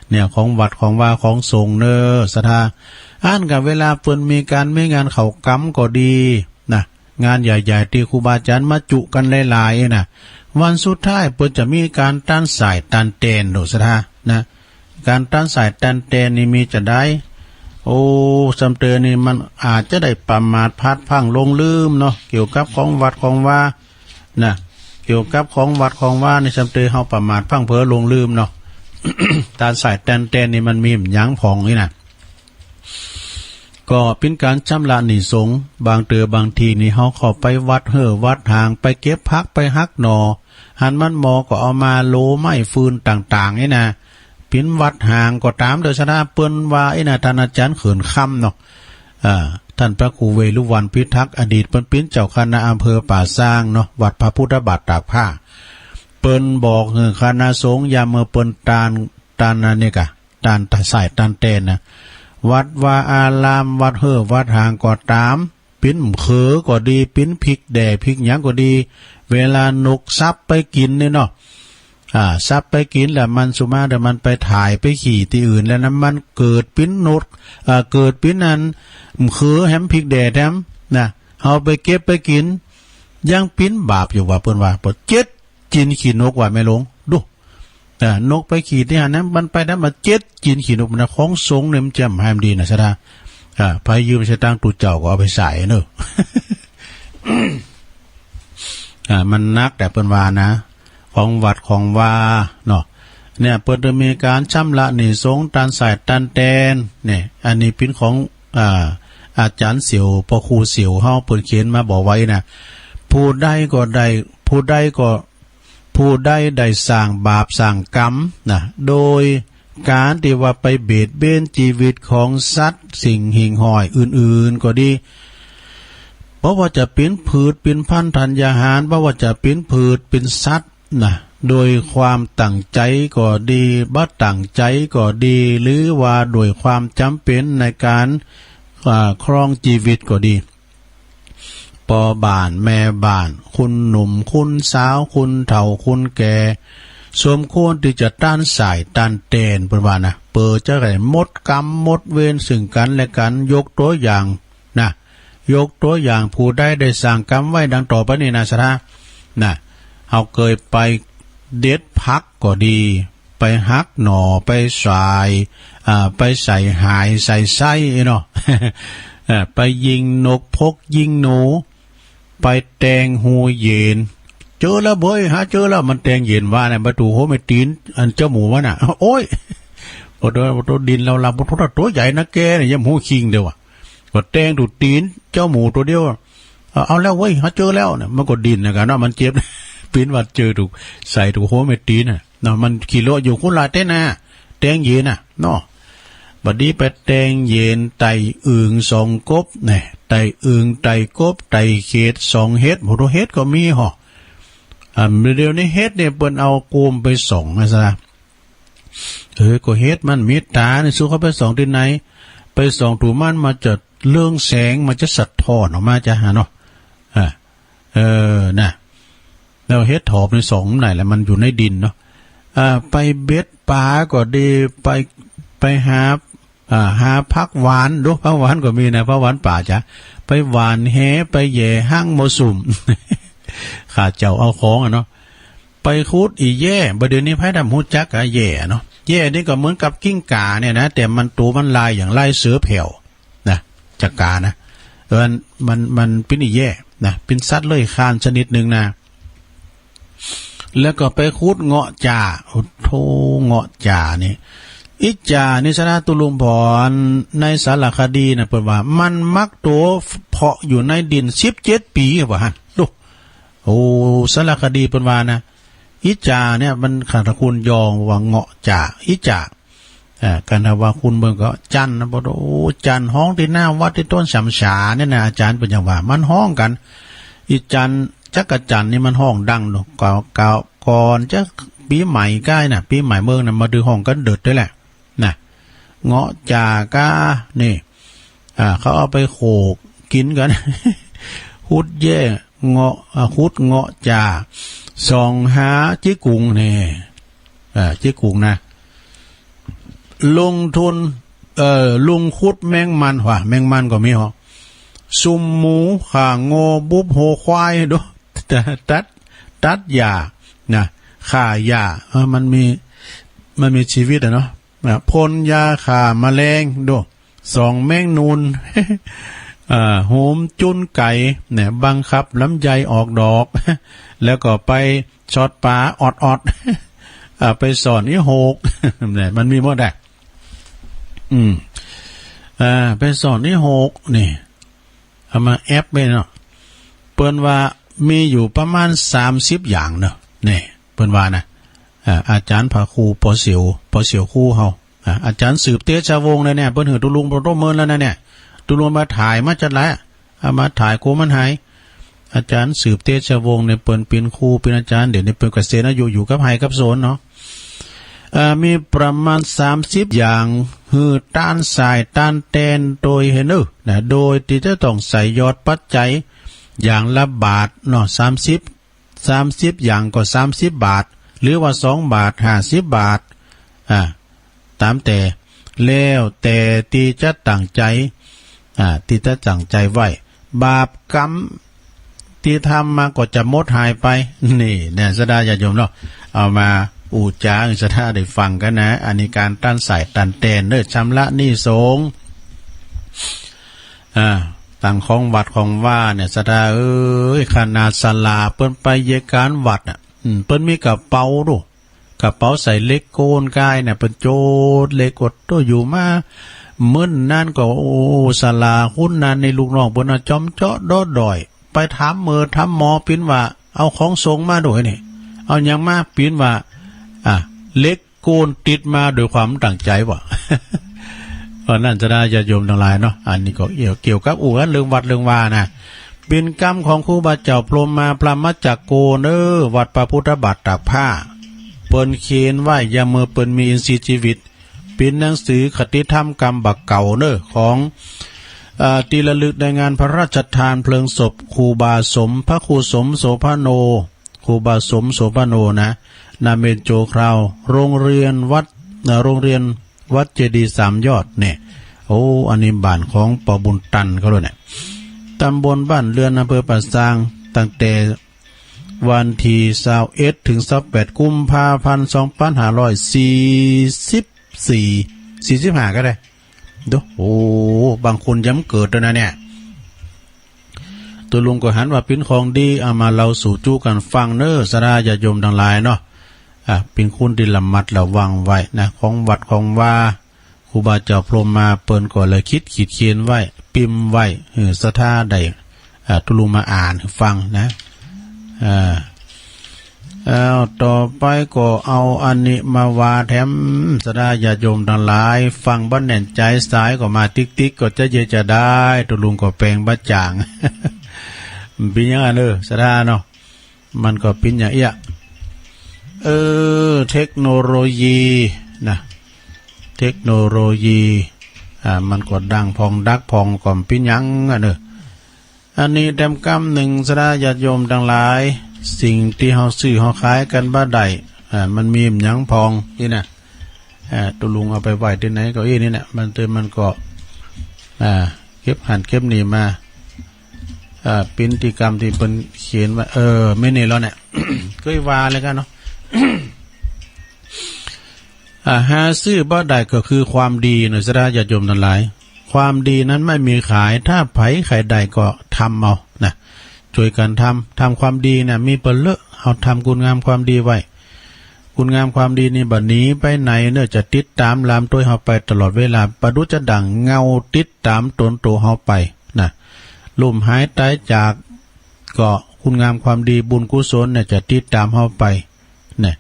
เนี่ยของวัดของว่าของสงฆ์เนอศรัทธาอ่านกับเวลาเปิ้นมีการไม่งานเขากำก็ดีนะงานใหญ่ๆที่ครูบาอาจารย์มาจุกันหลายๆนะวันสุดท้ายเปิ้นจะมีการต้านสายต้านเตนโดศรัทธานะการต้านสายต้านเตนนี่มีจะได้โอ้สำเตือนนี่มันอาจจะได้ประมาทพลาดพลั้งลงลืมเนาะเกี่ยวกับของวัดของว่านะเกี่ยวกับของวัดของว่าในสำเตือนเฮาประมาทพลั้งเผลอลงลืมเนาะ ตาสายแตนนี่มันมีหยังผ่องนี่นะก็เป็นการชำระหนี้สงฆ์บางบางทีนี่เฮาเข้าไปวัดวัดห่างไปเก็บพักไปฮักหนอหันมันหมอก็เอามาโลไม้ฟืนต่างๆนี่นะปินวัดห่างก็ตามโดยชนะเปิ้นว่าไอ้น่ะท่านอาจารย์เขินค่ำเนาะท่านพระครูเวรุวรรณพิทักษ์อดีตเป็นเจ้าคณะอำเภอป่าซางเนาะวัดพระพุทธบาทตากผ้าเปิ้นบอกคณะสงฆ์ยามเมื่อเปิ้นตานนี่กะตานสายตานเตนนะวัดว่าอารามวัดวัดห่างก็ตามปิ้นเขอก็ดีปิ้นพริกแด่พริกหยังก็ดีเวลานกซับไปกินเนี่ยเนาะซับไปกินแล้วมันสุมาเดี๋ยวมันไปถ่ายไปขี่ที่อื่นแล้วนั้นมันเกิดปิ้นนกเกิดปิ้นนั้นเขอแฮมพริกแด่แถมนะเอาไปเก็บไปกินยังปิ้นบาปอยู่ว่าเปิ้นว่าบ่เจ็ดกินขี้นกว่าไม่ลงดูนกไปขี่ที่หันนั้นมันไปนั้นมาเจ็ดกินขี้นกมันของสงเนี่ยมันจำให้มันดีนะซะนะไปยืมใช้ตังตุเจ้าก็เอาไปใส่เนอะ มันนักแต่เปิ้นว่านะของวัดของว่าเนาะเนี่ยเปิ้นจะมีการชำระหนี้สงฆ์ตันสายตันแตนเนี่ยอันนี้เป็นของอาจารย์เสี่ยวพอครูเสี่ยวเฮาเปิ้นเขียนมาบอกไว้นะผู้ใดก็ได้ผู้ใดได้สร้างบาปสร้างกรรมนะโดยการที่ว่าไปเบียดเบียนชีวิตของสัตว์สิ่งหิ่งห้อยอื่นๆก็ดีเพราะว่าจะเป็นพืชเป็นพันธุ์ธัญญาหารเพราะว่าจะเป็นพืชเป็นสัตว์นะโดยความตั้งใจก็ดีบ่ตั้งใจก็ดีหรือว่าโดยความจำเป็นในการครองชีวิตก็ดีปอบ้านแม่บ้านคุณหนุ่มคุณสาวคุณเฒ่าคุณแก่สมควรที่จะต้านสายต้านเตนเป็นว่านะเปิดจะได้หมดกรรมหมดเวรซึ่งกันและกันยกตัวอย่างนะยกตัวอย่างผู้ได้สร้างกรรมไว้ดังต่อไปนี้นะสะนะเอาเคยไปเด็ดพักก็ดีไปฮักหน่อไปสายไปใส่หายใส่ไส้เนาะ ไปยิงนกพกยิงหนูไปแตงหูเย็นเจอแล้วเบ้ยหาเจอแล้วมันแตงเย็นว่าเนี่ยประตูโหไม่ตีนอันเจ้าหมูวะน่ะโอ้ยพอตัวดินเราลำตัวใหญ่นะแกเนี่ยยังหูคิงเดียวอ่ะก็แตงดูตีนเจ้าหมูตัวเดียวเอาแล้วเว้ยหาเจอแล้วเนี่ยมันก็ดินนะกันเนาะมันเจ็บปีนวัดเจอถูกใส่ถูกโหไม่ตีนน่ะเนาะมันกิโลอยู่คนละเต้นน่ะแตงเย็นน่ะเนาะบัดนี้ไปแตงเย็นไตอึ่งสองกบเนี่ยไตอึ่งไตกบไตเขตสองเฮ็ดโหเฮ็ดก็มีห่อเดี๋ยวนี้เฮ็ดเนี่ยเปิ้นเอาโกมไปส่องนะซะก็เฮ็ดมันมีตาเนี่ยสู้เขาไปส่องที่ไหนไปส่องถูมันมาจะเรื่องแสงมันจะสะท้อนออกมาจะหาเนาะน่ะแล้วเฮ็ดถอบในสองไหนแล้วมันอยู่ในดินเนาะไปเบ็ดปลาก็ดีไปหาผักหวานดูผักหวานก็มีนะผักหวานป่าจ้ะไปหวานแหไปแย่ห้างมอสุ่ม ข้าเจ้าเอาของเนาะไปคูดอีแย่ประเดี๋ยวนี้ไผดำฮู้จักอะแย่เนาะแย่นี่ก็เหมือนกับกิ้งก่าเนี่ยนะแต่มันตัวมันลายอย่างลายเสือแผ่วนะจักกานะ มันเป็นอีแย่นะเป็นสัตว์เลื้อยคลานชนิดหนึ่งนะแล้วก็ไปคูดเงาะจ่าโอ้โธเงาะจ่านี่อิจ่านิสนาตุลุมพรในสารคดีนะเปิดว่ามันมักตัวเพาะอยู่ในดิน17 ปีว่าฮะดูโอ้สารคดีเปิดว่านะอิจ่าเนี่ยมันขันคุณยองว่าเงาะจ่าอิจ่ากันว่าคุณเบิ่งก็จันนะบ่โอ้จันห้องที่หน้าวัดที่ต้นสำฉาเนี่ยนะอาจารย์เป็นอย่างว่ามันห้องกันอิจันจักรจันนี่มันห้องดังเนาะก่อนจะปีใหม่ใกล้น่ะปีใหม่เมืองน่ะมาดูห้องกันเดือดด้วยแหละน่ะเงาะจากานี่เขาเอาไปโขกกินกันหุดแย่เงาะหุดเงาะจ่าส่องหาจิกุงนี่จิกุงนะลงทุนลุงคุดแมงมันว่ะแมงมันก็มีหรอซุมหมูข่าโง่บุบโหควายดูตัดหญ้านะข่าหญ้ามันมีชีวิตเนาะพ่นยาข่าแมลงดูสองแมงนูนโหมจุนไก่เนี่ยบังคับลำไยออกดอกแล้วก็ไปช็อตปลาอดไปสอนนี่โหกเนี่ยมันมีหมดแหละไปสอนนี่โหกนี่เอามาแอปไปเนาะเปิ้นว่ามีอยู่ประมาณ30อย่างเนาะนี่เปิ้นว่านะอาจารย์ผาครูปอเสียวครูเฮาอาจารย์สืบเตชะวงศ์เนี่ยเปิ้นหือตุลุงโปรโตเมินแล้วนะเนี่ยตุลุงมาถ่ายมาจัดแล้วเอามาถ่ายโคมันหายอาจารย์สืบเตชะวงศ์เนี่ยเปิ้นเป็นครูเป็นอาจารย์เดี๋ยวนี้เปิ้นเกษียณอายุอยู่กับไห้กับโซนเนาะมีประมาณ30อย่างฮือต้านสายต้านแตนโดยเห็นนะโดยที่จะต้องใส่ยอดปัจจัยอย่างละบาทเนาะ30อย่างก็30 บาทหรือว่า2 บาท50 บาทตามแต่แล้วแต่ที่จะตั้งใจที่จะตั้งใจไว้บาปกรรมที่ทำมาก็จะหมดหายไปนี่เนี่ยสดาญาติโยมเนาะเอามาอูจาสถาได้ฟังกันนะอันนี้การต้านสายต้านแตนชำระหนี้สงฆ์ต่างของวัดของว่าเนี่ยสถาขนาดศาลาเปิ้นไปเยการวัดเปิ้นมีกระเป๋าดูกระเป๋าใส่เล็กโกนกายเนี่ยเปิ้นโจดเล็กกดตัวอยู่มามื้นนั่นก็โอ้ศาลาหุ้นนั้นในลูกน้องเปิ้นจอมเจาะดอยไปถามถามหมอปิ้นว่าเอาของสงมาด้วยนี่เอาหยังมาปิ้นว่าเล็กโกนติดมาโดยความตั้งใจว่ะ เพราะนั่นจะได้ญาติโยมทั้งหลายเนาะอันนี้ก็เกี่ยวกับเรื่องวัดเรื่องวานะเป็นกรรมของครูบาเจ้าพรหมมาพระมัจจโกวัดพระพุทธบาทตากผ้าเปิ้นเขียนไว้อย่าเมื่อเปิ้นมีอินทรีย์ชีวิตเป็นหนังสือคติธรรมกรรมบักเก่าของตีระลึกในงานพระราชทานเพลิงศพครูบาสมพระครูสมโสภโนครูบาสมโสภโนนะนาเมนโจคราวโรงเรียนวัดเจดีย์3 ยอดเนี่ยโอ้อันนี้บ้านของปอบุญตันเขาเลยเนี่ยตำบลบ้านเรือนอำเภอป่าซางตั้งแต่วันที่21ถึง28กุมภาพันธ์45ก็ได้ดูโอ้บางคนย้ำเกิดแล้วนะเนี่ยตัวลุงก็หันว่าเป็นของดีเอามาเราสู่จู้กันฟังสราญาติโยมทั้งหลายเนาะเป็นคุณที่ระมัดระวังไว้นะของวัดของว่าครูบาเจ้าพรหมมาเปิ้นก็เลยขีดเขียนไว้พิมพ์ไว้สถาได้ตุลุงมาอ่านฟังนะต่อไปก็เอาอันนี้มาวาแถมสดาญาติโยมทั้งหลายฟังบ้านแน่นใจสายก็มาติ๊กก็จะเยจะได้ตุลุงก็แปลงบ้าจาง เป็นอย่างนั้นสดาเนาะมันก็เป็นอย่างเอี้ยเทคโนโลยีนะเทคโนโลยีมันก็ดังพองดักพองก่อมเป็นอย่างอันนี้แดมกำหนึ่งสดาญาติโยมทั้งหลายสิ่งที่เฮาซื้อเฮาขายกันบ้าใดมันมีหยังพองนี่นะตุลุงเอาไปไว้ที่ไหนก็นี่นะมันก็เก็บหันเก็บหนีมาเป็นกิจกรรมที่เป็นเขียนว่าไม่นี่แล้วเนี่ย ก็ว่าเลยกันเนาะ หาซื้อบ้าใดก็คือความดีหน่อยสดาญาติโยมทั้งหลาย ความดีนั้นไม่มีขายถ้าไผใครใดก็ทำเอานะช่วยกันทำความดีนะมีเปเลอะเอาทำคุณงามความดีไว้คุณงามความดีนี่บัดนี้ไปไหนเนื่อจะติดตามลามตัวเฮาไปตลอดเวลาประดุจจะดังเงาติดตามตนตัวเฮาไปนะลุ่มหายตายจากก็คุณงามความดีบุญกุศลเนี่ยจะติดตามเฮาไปเนี่ย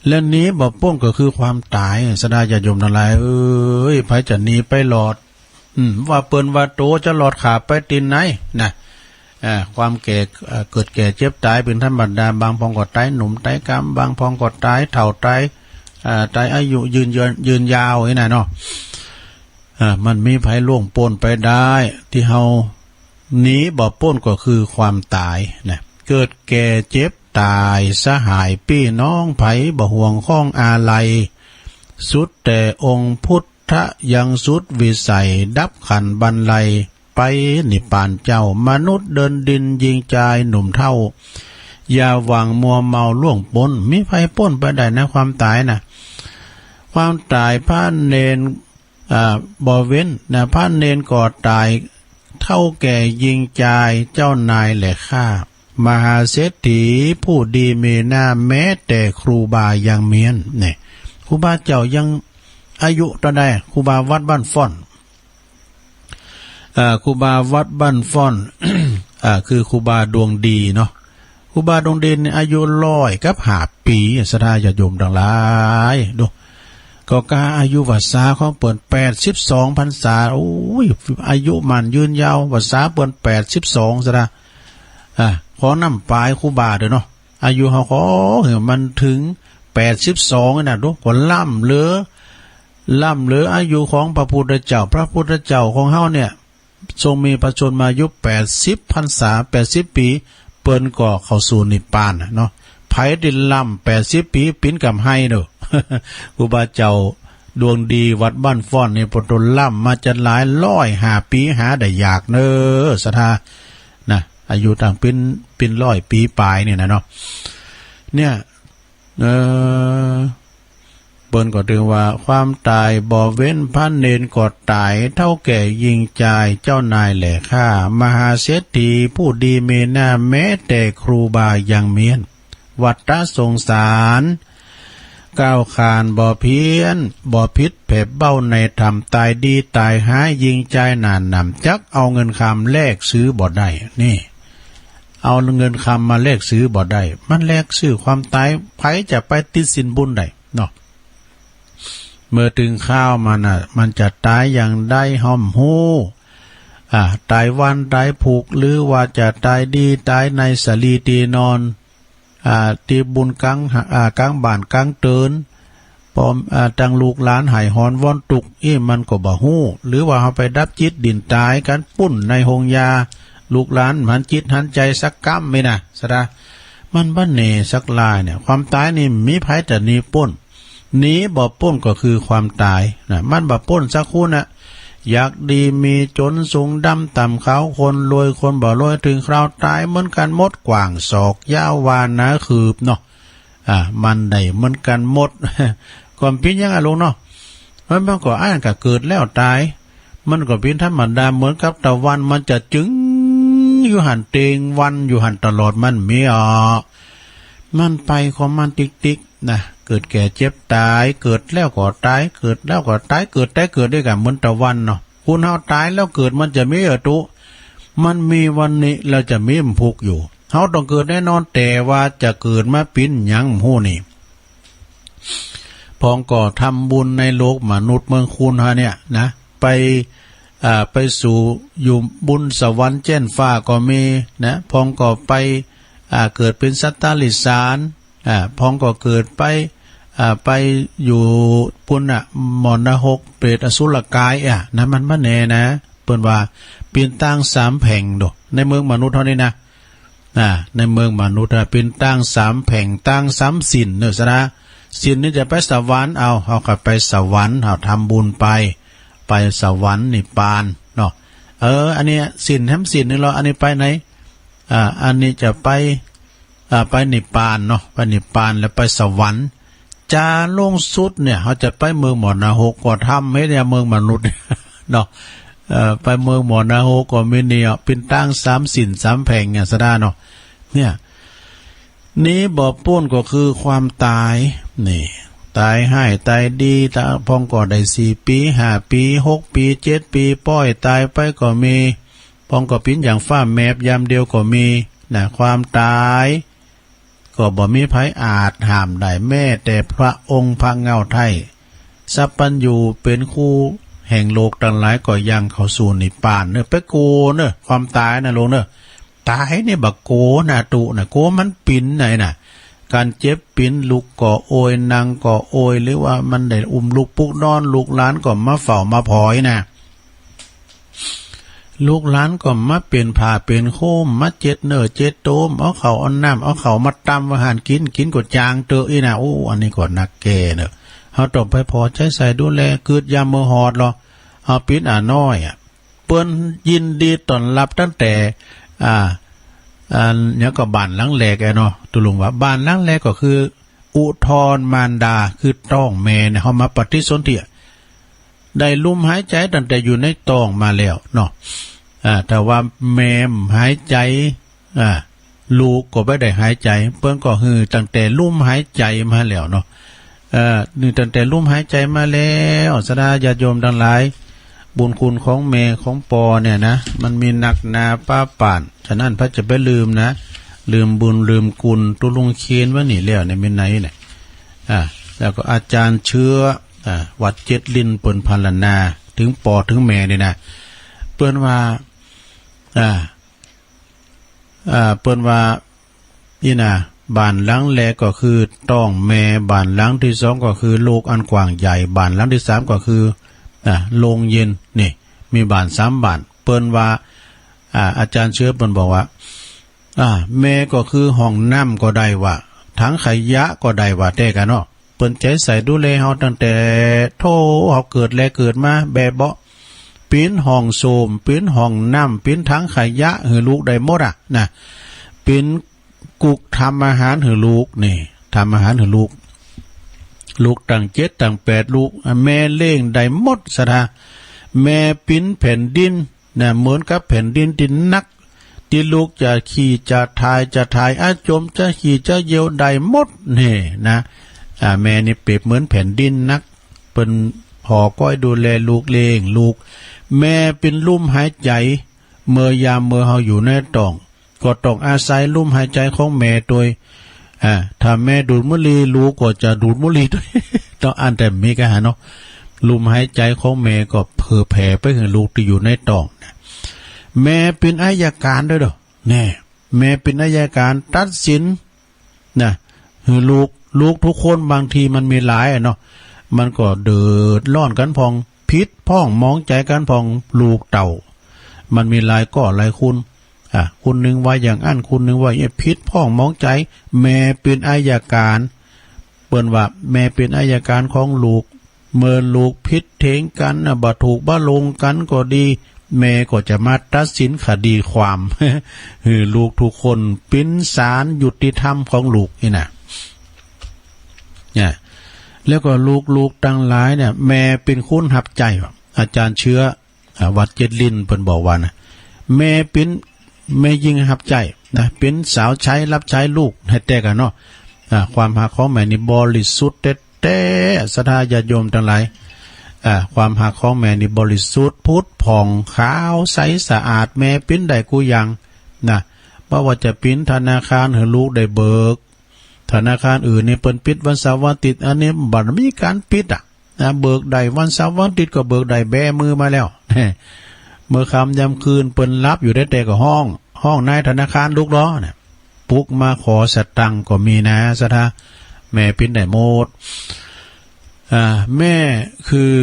เรื่องนี้บ่ป้องก็คือความตายสดาญาติโยมทั้งหลายเอ้ยไผจะหนีไปหลอดว่าเปิ้นว่าโตจะหลอดขาไปตีนไหนนะความแก่เกิดแก่เจ็บตายเป็นธรรมดาบางพองก็ตายหนุ่มตายกำบางพองก็ตายเฒ่าตายตายอายุยืนยาวนี่น่ะเนาะมันมีภัยล่วงพ้นไปได้ที่เฮาหนีบ่พ้นก็คือความตายนะเกิดแก่เจ็บตายสหายพี่น้องไผบ่ห่วงข้องอาลัยสุดแต่องค์พุทธยังสุดวิสัยดับขันบรรลัยไปนิพพานเจ้ามนุษย์เดินดินยิงใจหนุ่มเท่าอย่าหวังมัวเมาล่วงพ้นมีภัยพ้นไปได้นะความตายนะความตายพระเนนบ่เว้นนะพระเนนก่อตายเท่าแก่ยิงใจเจ้านายแหละข้ามหาเศรษฐีผู้ดีมีหน้าแม้แต่ครูบายังเมียนเนี่ยครูบาเจ้ายังอายุตอนใดครูบาวัดบ้านฟ้อนครูบาวัดบ้านฟ้อน คือครูบาดวงดีเนาะครูบาดวงดีอายุ100กับ5ปีสดาญาติโยมทั้งหลายดูก็กาอายุวัดสาของเปิ่น82พรรษาโอ้ยอายุมันยืนยาววัดสาเปิ่น82ซะนะขอนำปลายครูบาเด้อเนาะอายุเฮาขอมันถึง82น่ะดูก็ล่ำเหลืออายุของพระพุทธเจ้าของเฮาเนี่ยทรงมีประชนมายุ80พรรษา80ปีเปิ้นก็เข้าสู่นิพพานเนาะไผดินล่ำ80ปีปิ้นกำให้เด้อ ครูบาเจ้าดวงดีวัดบ้านฟ้อนนี่ปตนล่ำมาจะหลาย105ปีหาได้ยากเน้อศรัทธานะอายุต่างเป็น100ปีปลายเนี่ยนะเนาะเนี่ยเปิ้นก็ถึงว่าความตายบ่เว้นพระเนนก็ตายเท่าแก่ยิงใจเจ้านายแหละข้ามหาเศรษฐีผู้ดีมีหน้าแม้แต่ครูบายังเมียนวัฏฏะสงสารก้าวขานบ่เพี้ยนบ่พิษเผ็บเบ้าในธรรมตายดีตายหายยิงใจนานนำจักเอาเงินคำแลกซื้อบ่ได้นี่เอาเงินคำมาแลกซื้อบ่ได้มันแลกซื้อความตายไผจะไปติดสินบุญได้เนาะเมื่อถึงข้าวมันจะตายอย่างได้ห่อมหูตายวันตายผูกหรือว่าจะตายดีตายในสลีตีนอนตีบุญกลางบ้านกลางเตือนปอมตังลูกหลานหายหอนว่อนตุกมันก็บ่ฮู้หรือว่าเฮาไปดับจิตดินตายกันปุ้นในหงยาลูกหลานหันจิตหันใจสักกำไม่นะสระมันบ้านเนสักลายเนี่ยความตายนี่มีภัยแต่หนีป้นหนีบ่ป้นก็คือความตายนะมันบ่ป้นสักคู่นะอยากดีมีจนสูงดำต่ำขาวคนรวยคนบ่รวยถึงคราวตายเหมือนกันหมดกว่างศอกยาววานนะคืบเนาะมันได้เหมือนกันหมด ความพิยังอะลุงเนาะมันก็อ่านก็เกิดแล้วตายมันก็เป็นธรรมดาเหมือนกับตะวันมันจะจึงอยู่หันเตงวันอยู่หันตลอดมันมีมันไปของมันติ๊กๆนะเกิดแก่เจ็บตายเกิดแล้วก็ตายเกิดแล้วก็ตายเกิดได้เกิดด้วยกันเหมือนตะวันเนาะคุณเฮาตายแล้วเกิดมันจะมีตุมันมีวันนี้เราจะมีมพุกอยู่เฮาต้องเกิดแน่นอนแต่ว่าจะเกิดมาปิ้นหยังฮู้นี่พองก็ทำบุญในโลกมนุษย์เมืองคุณฮะเนี่ยนะไปสู่อยู่บุญสวรรค์เจ้นฟ้าก็มีนะพองก็ไปเกิดเป็นสัตตลิสารพองก็เกิดไปอยู่ปุ่นมรณหกเปรตอสุรกายนะมันบ่แน่นะเปิ้นว่าเป็นตั้ง3แผ่งโดในเมืองมนุษย์เท่านี้นะในเมืองมนุษย์เป็นตั้ง3แผ่งตั้ง3ศีลเด้อซะนะศีลนี่จะไปสวรรค์เฮาก็ไปสวรรค์เฮาทำบุญไปสวรรค์นิพพานเนาะอันนี้ศีลแถมศีลนี่เราอันนี้ไปไหนอันนี้จะไปนิพพานเนาะไปนิพพานแล้วไปสวรรค์จาลงสุดเนี่ยเขาจะไปเมืองมรณหกก็ทำให้เนี่ยเมืองมนุษย์เนาะ ไปเมืองหมอนาโฮก็มีเนี่ยเป็นตั้ง3สิน3แผงเนี่ยสะดาเนาะเนี่ยนี้บ่ป้นก็คือความตายนี่ตายให้ตายดีตาพองก็ได้4ปี5ปี6ปี7ปีป้อยตายไปก็มีพองก็ปิ้นอย่างฟ้าแมบยามเดียวก็มีนะความตายก็บ่มีไผอาจห้ามได้แม้แต่พระองค์พระเงาไทยสัพพัญญูเป็นคู่แห่งโลกทั้งหลายก็ยังเข้าสู่นิพพานเนอะไปโกเนอะความตายนะลงเนอะตายเนี่ยบักโกนะตุนะโกมันปิ่นไหนน่ะการเจ็บปิ่นลูกก็โอยนางก็โอยหรือว่ามันได้อุ้มลูกปุกนอนลูกหลานก็มาเฝ้ามาพอยนะลูกหลานก็มาเป็นผ่าเป็นโคมมาเจ็ดเนอเจ็ดโตมเอาเขาเอาน้ำเอาเขามาตำอาหารกินก็จางเตออีนะโอ้อันนี้ก็นักแก่เนอะเขาต้องไปพอใจใส่ดูแลเกิดยามมือหอดหรอเอาปิดน้อยเปิ้นยินดีต้อนรับตั้งแต่เนี่ยก็บ้านหลังแรกเนาะตุลุงว่าบ้านหลังแรกก็คืออุทรมารดาคือต้องแม่เนี่ยเขามาปฏิสนธิได้ลุ่มหายใจตั้งแต่อยู่ในท้องมาแล้วเนาะแต่ว่าแม่หายใจลูกก็ไม่ได้หายใจเปิ้นก็คือตั้งแต่ลุ่มหายใจมาแล้วเนาะนี่ตั้งแต่ลุ่มหายใจมาแล้วสดาญาติโยมทั้งหลายบุญคุณของแม่ของปอเนี่ยนะมันมีหนักหนาป้าป่านฉะนั้นพระจะไปลืมนะลืมบุญลืมกุลตุลุงเคียนว่านี่แล้วเนี่ยเป็นไหนเนี่ยแล้วก็อาจารย์เชื้อวัดเจ็ดลินเปิ้นพารณาถึงปอถึงแม่เนี่ยนะเปิ้นว่าเปิ้นว่านี่นะบ้านหลังแรกก็คือต้องแม่บ้านหลังที่2ก็คือโลกอันกว้างใหญ่บ้านหลังที่3ก็คือโรงเย็นนี่มีบ้าน3บ้านเปิ้นว่าอาจารย์เชื้อเปิ้นบอกว่าแม่ก็คือห้องน้ำก็ได้ว่าถังขยะก็ได้ว่าแต่กันเนาะเปิ้นใจใส่ดูแลเฮาตั้งแต่โธ่เฮาเกิดและเกิดมาแบบเบาะปิ้นห้องโสมปิ้นห้องน้ำปิ้นถังขยะให้ลูกได้หมดนะปิ้นกุกทำอาหารให้ลูกนี่ทำอาหารให้ลูกตั้ง7ตั้ง8ลูกแม่เลี้ยงได้หมดสะทาแม่ปิ้นแผ่นดินนะเหมือนกับแผ่นดินที่นักที่ลูกจะขี่จะถ่ายอาจมจะขี่จะเยียวได้หมดนี่นะแม่นี่เปรียบเหมือนแผ่นดินนักเป็นห่อก้อยดูแลลูกเลี้ยงลูกแม่เป็นลุ่มหายใจเมื่อยามเมื่อเฮาอยู่ในท้องก็ต้องอาศัยลุ่มหายใจของแม่โดยถ้าแม่ดูดมุลีลูกก็จะดูดมุลีด้วย ต้องอ่านแต่มีกันเนาะลุ่มหายใจของแม่ก็เผยแผ่ไปถึงลูกที่อยู่ในท้องแม่เป็นอัยการด้วยเด้อแน่แม่เป็นอัยการตัดสินนะลูกทุกคนบางทีมันมีหลายเนาะมันก็เดือดร้อนกันพองพิษพ้องมองใจกันพองลูกเต่ามันมีหลายก็หลายคุณคุณนึงว่าอย่างอั้นคุณนึงว่าพิษพ้องมองใจแม่เป็นอัยการเปิ้นว่าแม่เป็นอัยการของลูกเมื่อลูกพิษเถงกันบ่ถูกบ่ลงกันก็ดีแม่ก็จะมาตัดสินคดีความ ลูกทุกคนเป็นศาลยุติธรรมของลูกนี่นะเนี่ยแล้วก็ลูกตั้งหลายเนี่ยแม่เป็นคุณหับใจอาจารย์เชื้อวัดเจ็ดลินเพิ่นบอกว่านะแม่เป็นแม่ยิงหับใจนะเป็นสาวใช้รับใช้ลูกให้แต่กันเนาะความหักของแม่นี่บริสุทธิ์แต่ศรัทธาญาติโยมทั้งหลายความหักของแม่นี่บริสุทธิ์พุทธผ่องขาวใสสะอาดแม่ปิ้นได้กูยังนะเพราะว่าจะปิ้นธนาคารให้ลูกได้เบิกธนาคารอื่นนี่เปิ้นปิดวันเสาร์วันอาทิตย์อันนี้บัดมีการปิดนะเบิกได้วันเสาร์วันอาทิตย์ก็เบิกได้แบมือมาแล้วเมื่อค่ำยามคืนเปิ้นรับอยู่ได้แต่ก็ห้องนายธนาคารลูกล้อเนี่ยปุกมาขอสตังค์ก็มีนะสะทาแม่ปิ้นได้หมดแม่คือ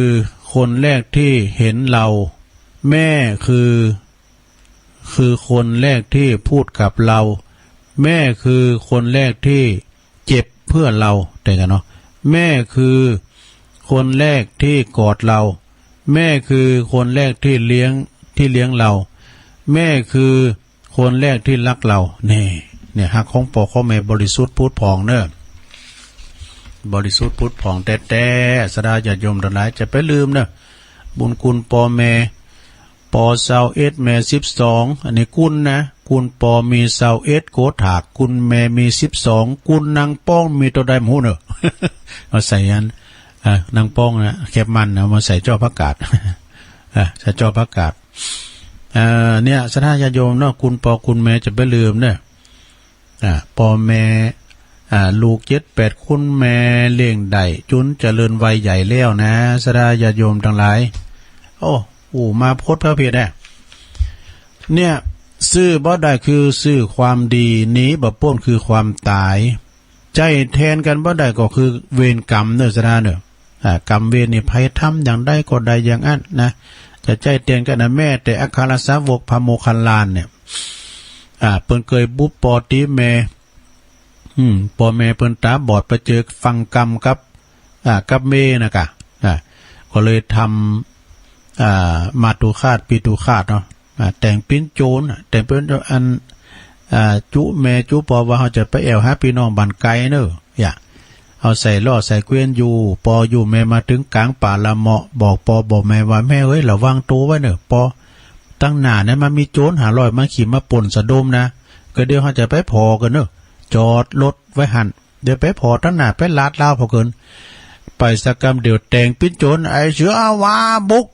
คนแรกที่เห็นเราแม่คือคนแรกที่พูดกับเราแม่คือคนแรกที่เจ็บเพื่อเราแต่กันเนาะแม่คือคนแรกที่กอดเราแม่คือคนแรกที่เลี้ยงเราแม่คือคนแรกที่รักเราเนี่ยฮักของปอของแม่บริสุทธิ์พุทธผ่องเนอะบริสุทธิ์พุทธผ่องแต่สดาญาติโยมทั้งหลายจะไปลืมเนอะบุญคุณพ่อแม่ ปอ21แม่12อันนี้กุลนะกุลปอมี21โกถากกุลแม่มี12กุลนางป้องมีตัวใดหมู่เนอะ เอาใส่อันนางป้องนะแคบมันเอามาใส่จ่อผักกาด ใส่จ่อผักกาดเนี่ยสถานญาติโยมเนาะกุลปอกุลแม่จะไปลืมเนี่ยปอแม่ลูก7-8คุณแม่เลี้ยงได้จุนเจริญวัยใหญ่แล้วนะสถานญาติโยมทั้งหลายโอ้มาโพสต์พระเพทเนี่ยซื้อบ่ได้คือซื้อความดีหนีบ่พ้นคือความตายใจแทนกันบ่ได้ก็คือเวรกรรมเด้อสถานเด้อกรรมเวรนี่ไผทำอย่างใดก็ได้อย่างนั้นนะจะใจแทนกันนะแม่แต่อัคคารสาวกพระโมคคัลลานเนี่ยเพิ่นเคยบุปปอติแม่พ่อแม่เพิ่นตาบอดไปเจอฟังกรรมกับเมนะกะก็เลยทำมาตุคาตปีตุคาตเนาะแต่งปิ้นโจรแต่งเป็นอันจุแม่จุปอว่าเขาจะไปแอวหาพี่น้องบ้านไกลเนอะเอาใส่ล่อใส่เกวียนอยู่ปออยู่แม่มาถึงกลางป่าละเมาะบอกปอบอกแม่ว่าแม่เอ้ยระวังตัวไว้เนอะปอตั้งหน้านั้นมันมีโจร500มาขี่มาป่นสะดมนะก็เดี๋ยวเขาจะไปพอกันเนอะจอดรถไว้หันเดี๋ยวไปพอตั้งหน้าไปลาดเล่าพอเกินไปสักกรรมเดี๋ยวแต่งปิ้นโจรไอ้เสือวาบุก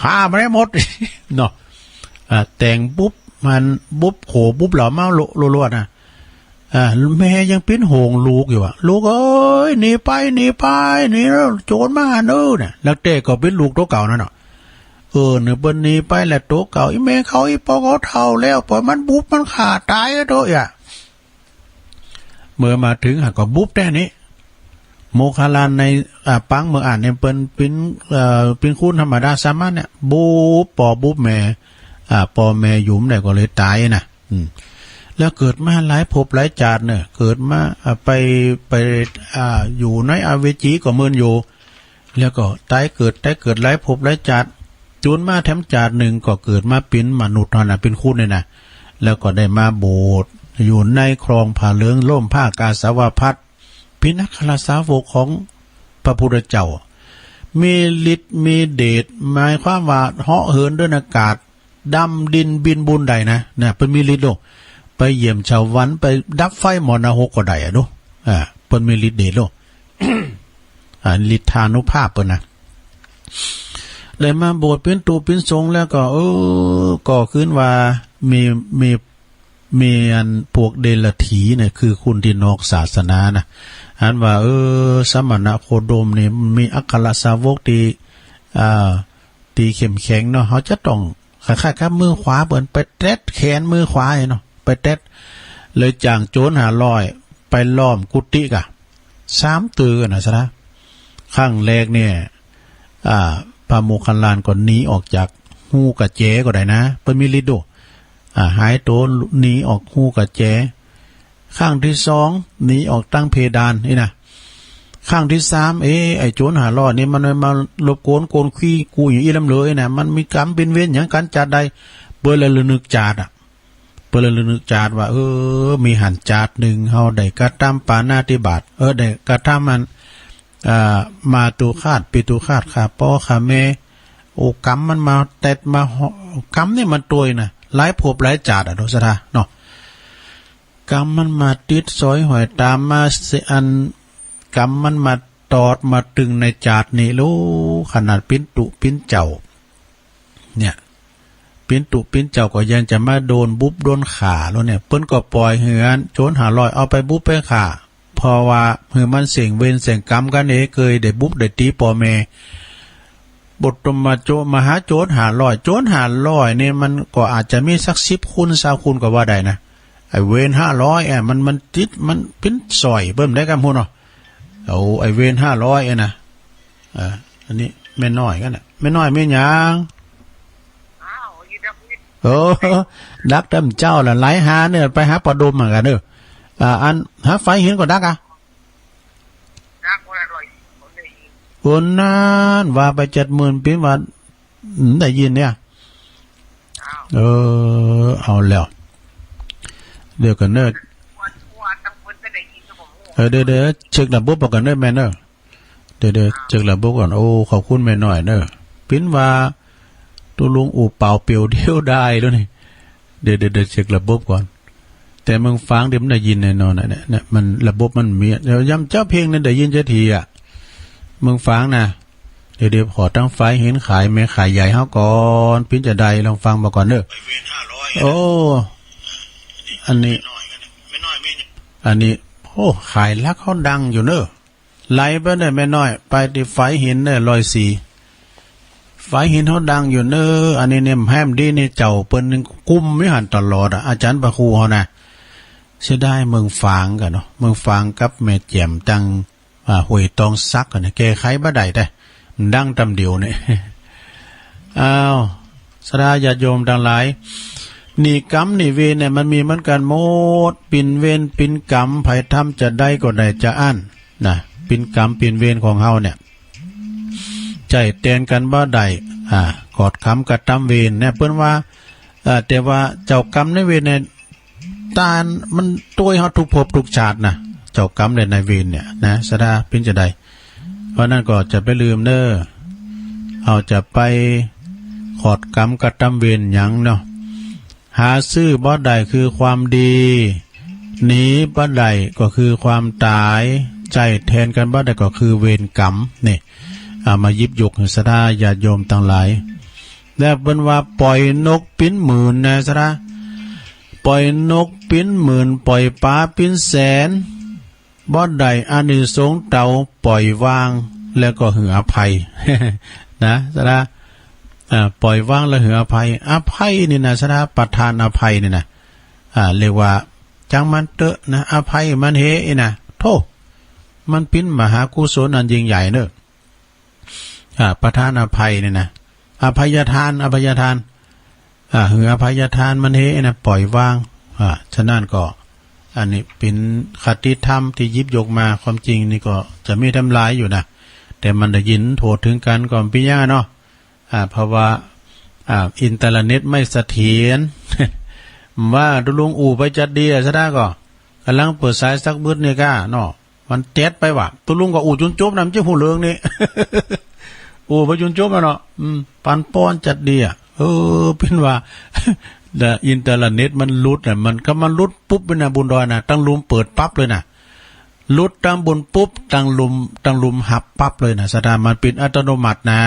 ฆ่ามันได้หมด เนาะแต่งปุ๊บมันปุ๊บโหปุ๊บเหล่ามาลวดๆนะแม่ยังปิ้นโหงลูกอยู่อ่ะลูกเอ้ยหนีไปหนีโจรมาเนอะเนี่ยแล้วเต้ก็เป็นลูกตัวเก่านั่นเนาะเนี่ยเบิ้ลหนีไปแหละตัวเก่าไอ้แม่เขาไอ้ปอเขาเท่าแล้วปล่อยมันปุ๊บมันขาดตายแล้วตัวอ่ะเมื่อมาถึงก็ปุ๊บแค่นี้โมคคัลลานในปังเมื่ออ่านเนี่ยเป็นคุณธรรมดาสามัญเนี่ยบูบปอบูบแม่ปอแม่หยุมเนี่ยก็เลยตายนะแล้วเกิดมาหลายภพหลายชาติเนี่ยเกิดมาไปอยู่ในอเวจีก็เมินอยู่แล้วก็ตายเกิดหลายภพหลายชาติจนมาแถมชาติหนึ่งก็เกิดมาเป็นมนุษย์นะเป็นคุณเนี่ยนะแล้วก็ได้มาโบสถ์อยู่ในคลองผาเหลืองล่มผ้ากาสาวพัดพินักขลาสาวกของพระพุทธเจ้ามีฤทธิ์มีเดชหมายความว่าเหาะเหินด้วยอากาศดำดินบินบุญใดนะเป็นมีฤทธิ์โลไปเยี่ยมชาววันไปดับไฟมรณะหกก็ได้ดูเป็นมีฤทธิ์เดชโล ฤทธานุภาพเปิ้นนะเลยมาโบสถ์เป็นตูเป็นทรงแล้วก็ก็ขึ้นว่ามีอันพวกเดลถีเนี่ยคือคุณที่นอกศาสนานะอันว่าสมณะโคดมเนี่ยมีอัคคลสาวกตีเข้มแข็งเนาะเขาจะต้องคล้ายๆกับมือขวาเปิ้นไปเตะแขนมือขวาเนาะไปเตะเลยจ้างโจร500ไปล้อมกุฏิกะ3ตื่นนะซะนะครั้งแรกเนี่ยพระโมคคัลลานก็หนีออกจากหูกะแจก็ได้นะเปิ้นมีฤทธิ์หายตัวหนีออกหูกะแจข้างที่2หนีออกตั้งเพดานนี่นะข้างที่3ไอ้โจร500นี่มันมารบกวนโกนขี้กูอย่างอีลำเลยนะมันมีกรรมเป็นเวรหยังกันจัดใดเปิ้นเลยนึกจาดเปิ้นเลยนึกจาดว่ามีหันจาดนึงเฮาได้กระทำปาณาติบาตได้กระทำมันมาตุคาตปิตุคาตค่ะพ่อค่ะแม่กรรมมันมาแตดมากรรมนี่มันตัวนะหลายภพหลายชาติโดสทาเนาะกรรมมันมาติดซอยหอยตามมาอันกรรมมันมาตอดมาตึงในจาดนี่รู้ขนาดปิ้นตุปิ้นเจ้าเนี่ยปิ้นตุปิ้นเจ้าก็ยังจะมาโดนบุบโดนขาแล้วเนี่ยเปิ้นก็ปล่อยเหือนโจร500เอาไปบุบไปขาเพราะว่าเหือมันเสี่ยงเวรเสี่ยงกรรมกันเคยได้บุบได้ตีพ่อแม่บทตมาโจมหาโจร500โจร500เนี่ยมันก็อาจจะมีสัก10คูณ20คูณก็ว่าได้นะไอ้เวร500มันติดมันเป็นซอยเบิ่มได้กันพุ่นเนาะเอาไอ้เวร500นะอันนี้แม่น้อยกันน่ะแม่น้อยแม่หยังดักตำเจ้าล่ะหลายหาเนี่ยไปหาปลาดมเหมือนกันเด้ออันหาไฟเห็นก็ดักคนนั้นว่าไป70,000ปีว่าได้ยินเนี่ยเอาแล้วเดี๋ยวกันเนอะเดี๋ยวเช็คระบบกันเนอะแม่เนอะเดี๋ยวเช็คระบบก่อนขอบคุณแม่หน่อยเนอะ ปิ้นว่าตุลุงอู่เป่าเปียวเดียวได้แล้วนี่เดี๋ยวเช็คระบบก่อนแต่มึงฟังเดี๋ยวมันได้ยินแน่นอนน่ะเนี่ยมันระบบมันมีเดี๋ยวย้ำเจ้าเพลงนั้นได้ยินจะทีอ่ะมึงฟังนะเดี๋ยวขอตั้งไฟเห็นขายแม่ขายใหญ่เฮาก่อนปิ้นจะได้ลองฟังมาก่อนเด้อโอ้อันนี้อันนี้โอ้ขายลักเขาดังอยู่เนอะไหลไปได้แม่น้อยไปที่ไฟหินเนี่ย104ไฟหินเขาดังอยู่เนอะอันนี้เนี่ยแฮมดีเนี่ยเจ้าเปิ้นกุ้มไม่หันตลอดอ่ะอาจารย์ประครูเขานะเสียดายเมืองฟางกันเนาะเมืองฟางกับแม่แจ่มตังหวยตองซักกันเนี่ยแกไขบ่ได้ได้ดังตำเดียวเนี่ยอ้าวสดาญาติโยมทั้งหลายนี่กรรมนี่เวรเนี่ยมันมีเหมือนกันหมดปิ่นเวรปิ่นกรรมไผทำจะได้ก็ได้จะอั้นนะปิ่นกรรมปิ่นเวรของเฮาเนี่ยใจเตียนกันบ่ได้กอดคำกระทำเวรเนี่ยเพิ่นว่าแต่ว่าเจ้ากรรมในเวรเนี่ยตามันตัวเฮาทุกภพทุกชาตินะเจ้ากรรมในเวรเนี่ยนะสดาปิ่นจะได้เพราะนั้นก็จะไปลืมเด้อเอาจะไปขอดกรรมกระทำเวรหยังเนาะหาซื้อบ่ได้คือความดีหนีบ่ได้ก็คือความตายใจแทนกันบ่ได้ก็คือเวรกรรมนี่มายิบยกสดาญาติโยมทั้งหลายแล้วเพิ่นว่าปล่อยนกปิ้นหมื่นนะสดาปล่อยนกปิ้นหมื่นปล่อยปลาปิ้นแสนบ่ได้อานิสงส์เต่าปล่อยวางแล้วก็หืออภัย นะสดาปล่อยวางและหืออภัยอภัยนี่นะสดาประทานอภัยนี่นะเรียกว่าจังมันเตอะนะอภัยมันเฮนะโธ่มันเป็นมหากุศลอันยิ่งใหญ่เนอะประทานอภัยนี่นะอภัยทานหืออภัยทานมันเฮนะปล่อยวางฉะนั้นก็อันนี้เป็นคติธรรมที่ยิบยกมาความจริงนี่ก็จะไม่ทำลายอยู่นะแต่มันได้ยินโทษถึงกันก่อนพี่ย่าเนาะเพราะว่าอินเทอร์เน็ตไม่เสถียร ว่าตุลุงอู่ไปจัดดีซะได้ก็กำลังเปิดสายสักบึดเนี่ยก้าเนาะมันเต็ดไปว่ะตุลุงก็อู่จุนจุบนำเจ้าผู้เลืองนี่ อู่ไปจุนจุบเนาะปันป้อนจัดดีเป็นว่า แต่อินเทอร์เน็ตมันลุดมันก็มันลุดปุ๊บเป็นนะบุญดอยนะตั้งลุมเปิดปั๊บเลยนะลุดตั้งบนปุ๊บตั้งลุมหับปั๊บเลยนะสถานมันเป็นอัตโนมัตินะ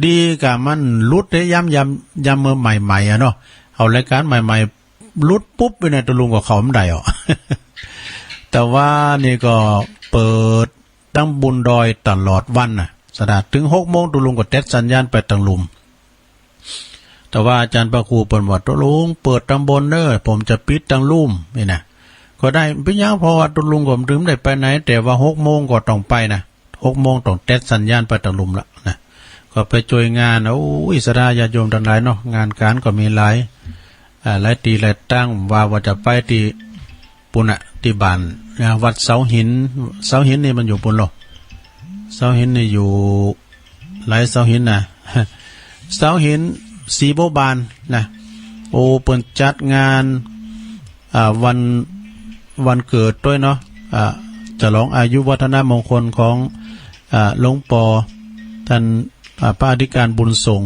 ดีกับมันลุดได้ย้ำเมื่อใหม่ๆเนาะเอารายการใหม่ๆลุดปุ๊บไปในตัวลุงกับเขาไม่ได้หรอ แต่ว่านี่ก็เปิดตั้งบุญดอยตลอดวันน่ะสถานถึง6 โมงตัวลุงก็เต็ดสัญญาณไปตั้งลุมแต่ว่าอาจารย์พระครูเปิดว่าตัวลุงเปิดตำบลเด้อผมจะปิดตั้งลุ่มนี่นะก็ได้พี่ย่างเพราะว่าตัวลุงผมถึงได้ไปไหนแต่ว่า6 โมงก็ต้องไปนะ6 โมงต้องเต็ดสัญญาณไปตั้งลุมละนะก็ไปช่วยงานอิสระญาติโยมทั้งหลายเนาะงานการก็มีหลายตีหลายตั้งว่าจะไปที่ปุณะที่บ้านวัดเสาหินนี่มันอยู่ปุณโลเสาหินนี่อยู่หลายเสาหินนะ เสาหินสีโบบานนะเปิดจัดงานวันเกิดด้วยเนาะจะร้องอายุวัฒนมงคลของหลวงปอท่านพระอธิการบุญส่ง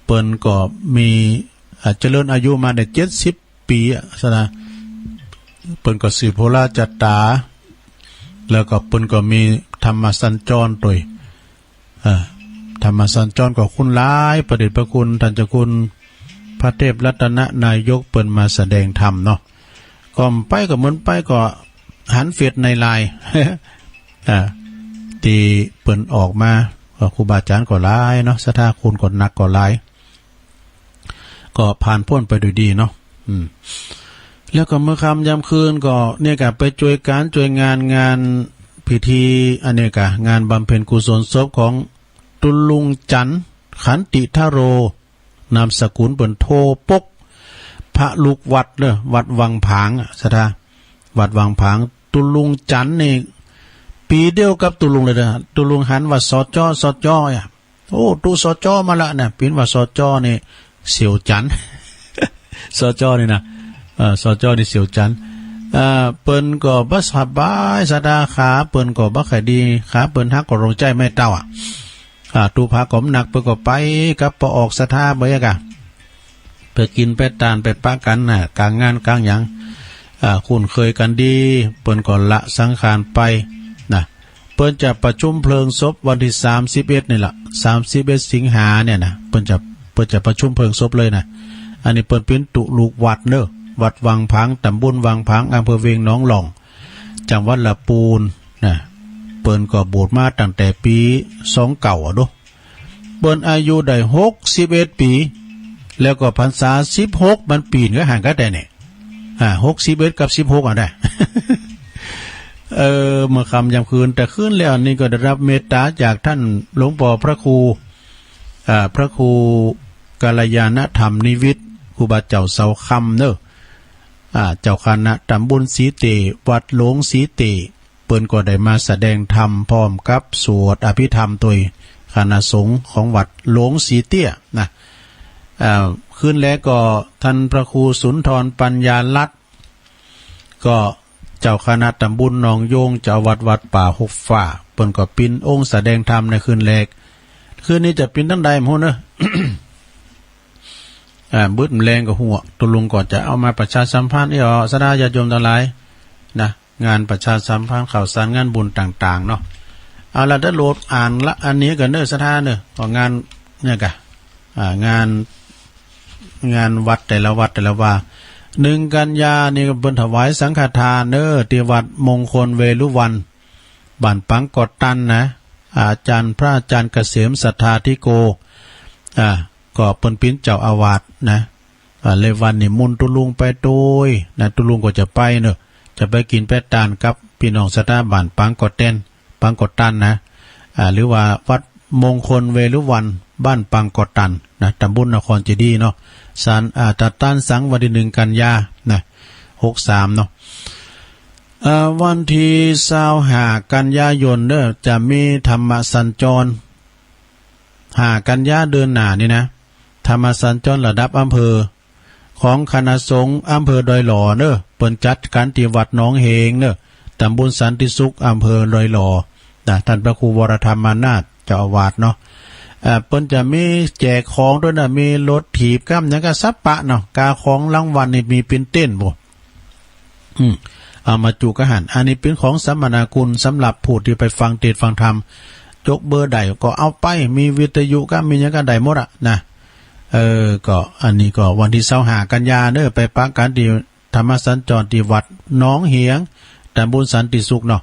เปิ้นก็มีเจริญอายุมาได้70 ปีซะนะเปิ้นก็สืบโหราจัตตาแล้วก็เปิ้นก็มีธรรมสัญจรด้วยธรรมสัญจรก็คุณหลายประเดชพระคุณท่านเจ้าคุณพระเทพรัตนนายกเปิ้นมาแสดงธรรมเนาะก็ไปก็เหมือนไปก็หันเฟซในไลน์ ที่เปิ้นออกมาครูบาอาจารย์ก็หลายเนาะศรัทธาคุณก็หนักก็หลายก็ผ่านพ้นไปด้วยดีเนาะแล้วก็เมื่อค่ำยามคืนก็เนี่ยก็ไปช่วยงานพิธีอันนี้ก็งานบำเพ็ญกุศลศพของตุลุงจันทร์ขันติทโรนามสกุลเปิ้นโทปกพระลูกวัดเด้อวัดวังผางศรัทธาวัดวังผางตุลุงจันทร์นี่ปีเดียวกับตุลุงเลยนะตุลุงหันว่าสจอ่ะตุสจมาละนะปีนว่าสจนี่เสี่ยวจัน สจนี่นะสจนี่เสี่ยวจันเปิ้นก็บ่สบายสดาขาเปิ้นก็บ่ค่อยดีขาเปิ้นฮักก็ลงใจไม่เต้า ตูพากอมหนักเปิ้นก็ไปกับปออกสถาบ่ยะกะไปกินไปตานไปปะกันน่ะกลางงานกลางหยังคุ้นเคยกันดีเปิ้นก็ละสังขารไปนะเปิ้นจะประชุมเพลิงศพวันที่31นี่ล่ะ31สิงหาเนี่ยนะเปิ้นจะประชุมเพลิงศพเลยนะอันนี้เปิ้นเป็นตุลูกวัดเด้อวัดวังพังตำบลวังพังอำเภอเวียงหนองหล่องจังหวัดลำพูนนะเปิ้นก็บวชมาตั้งแต่ปี29อ่ะดูเปิ้นอายุได้61ปีแล้วก็พรรษา16มันปีนก็ห่างกันได้เนี่ย61กับ16อ่ะได้ เมื่อค่ำยามคืนแต่คืนแล้วนี่ก็ได้รับเมตตาจากท่านหลวงพ่อพระครูพระครูกัลยาณธรรมนิวิทย์ครูบาเจ้าเสาคำเนอะเจ้าคณะตำบลสีเตวัดหลวงสีเตเปิ้นก็ได้มาแสดงธรรมพร้อมกับสวดอภิธรรมโดยคณะสงฆ์ของวัดหลวงสีเตี้ยนะคืนแล้วก็ท่านพระครูสุนทรปัญญาลัตน์ก็เจ้าคณะตำบลหนองโยงเจ้าวัดป่าหกฝ่าเปิ้นก็ปิ้นองค์แสดงธรรมในคืนแรกคืนนี้จะปิ้นทั้งใดหมดเนอะ บึ้ดแรงกับหัวตุลุงก่อนจะเอามาประชาสัมพันธ์สดาญาติโยมทั้งหลายนะงานประชาสัมพันธ์ข่าวสารงานบุญต่างๆเนาะเอาละได้โหลดอ่านละอันนี้กันเนอะสถานเนอะของงานเนี่ยกะงานวัดแต่ละวัดแต่ละว่า1 กันยานี่ก็เพิ่นถวายสังฆทานเนอะที่วัดมงคลเวรุวันบ้านปังกอดตันนะพระอาจารย์เกษมศรัทธาธิโกก็เปิ้นเป็นเจ้าอาวาสนะเลยวันนี้มุนตุลุงไปโดยนะตุลุงก็จะไปเนอะจะไปกินแปะตานกับพี่น้องศรัทธาบ้านปังกอดตันนะหรือว่าวัดมงคลเวรุวันบ้านปังกอดตันนะตำบลนครเจดีย์เนาะสารตัดต้านสังวันที่1 กันยานะ63เนาะวันที่25 กันยายนเด้อจะมีธรรมสัญจร5 กันยาเดือนหน้านี่นะธรรมสัญจรระดับอำเภอของคณะสงฆ์อำเภอดอยหล่อเด้อเปิ้นจัดการที่วัดหนองเฮงเด้อตำบลสันติสุขอำเภอดอยหล่อท่านพระครูวรธรรมานาถเจ้าอาวาสเนาะเปิ้นจะมีแจกของด้วยนะมีรถถีบกั้มอย่างก็ซับปะเนาะกาของรางวัลนี่มีเป็นเต้นบ่เอามาจุกหันอันนี้เป็นของสัมมนาคุณสำหรับผู้ที่ไปฟังเทศน์ฟังธรรมจกเบอร์ใดก็เอาไปมีวิทยุก็มีหยังก็ได้หมดอ่ะนะก็อันนี้ก็วันที่25 กันยาเด้อไปปักกันที่ธรรมสัญจรที่วัดหนองเหียงตำบลสันติสุขเนาะ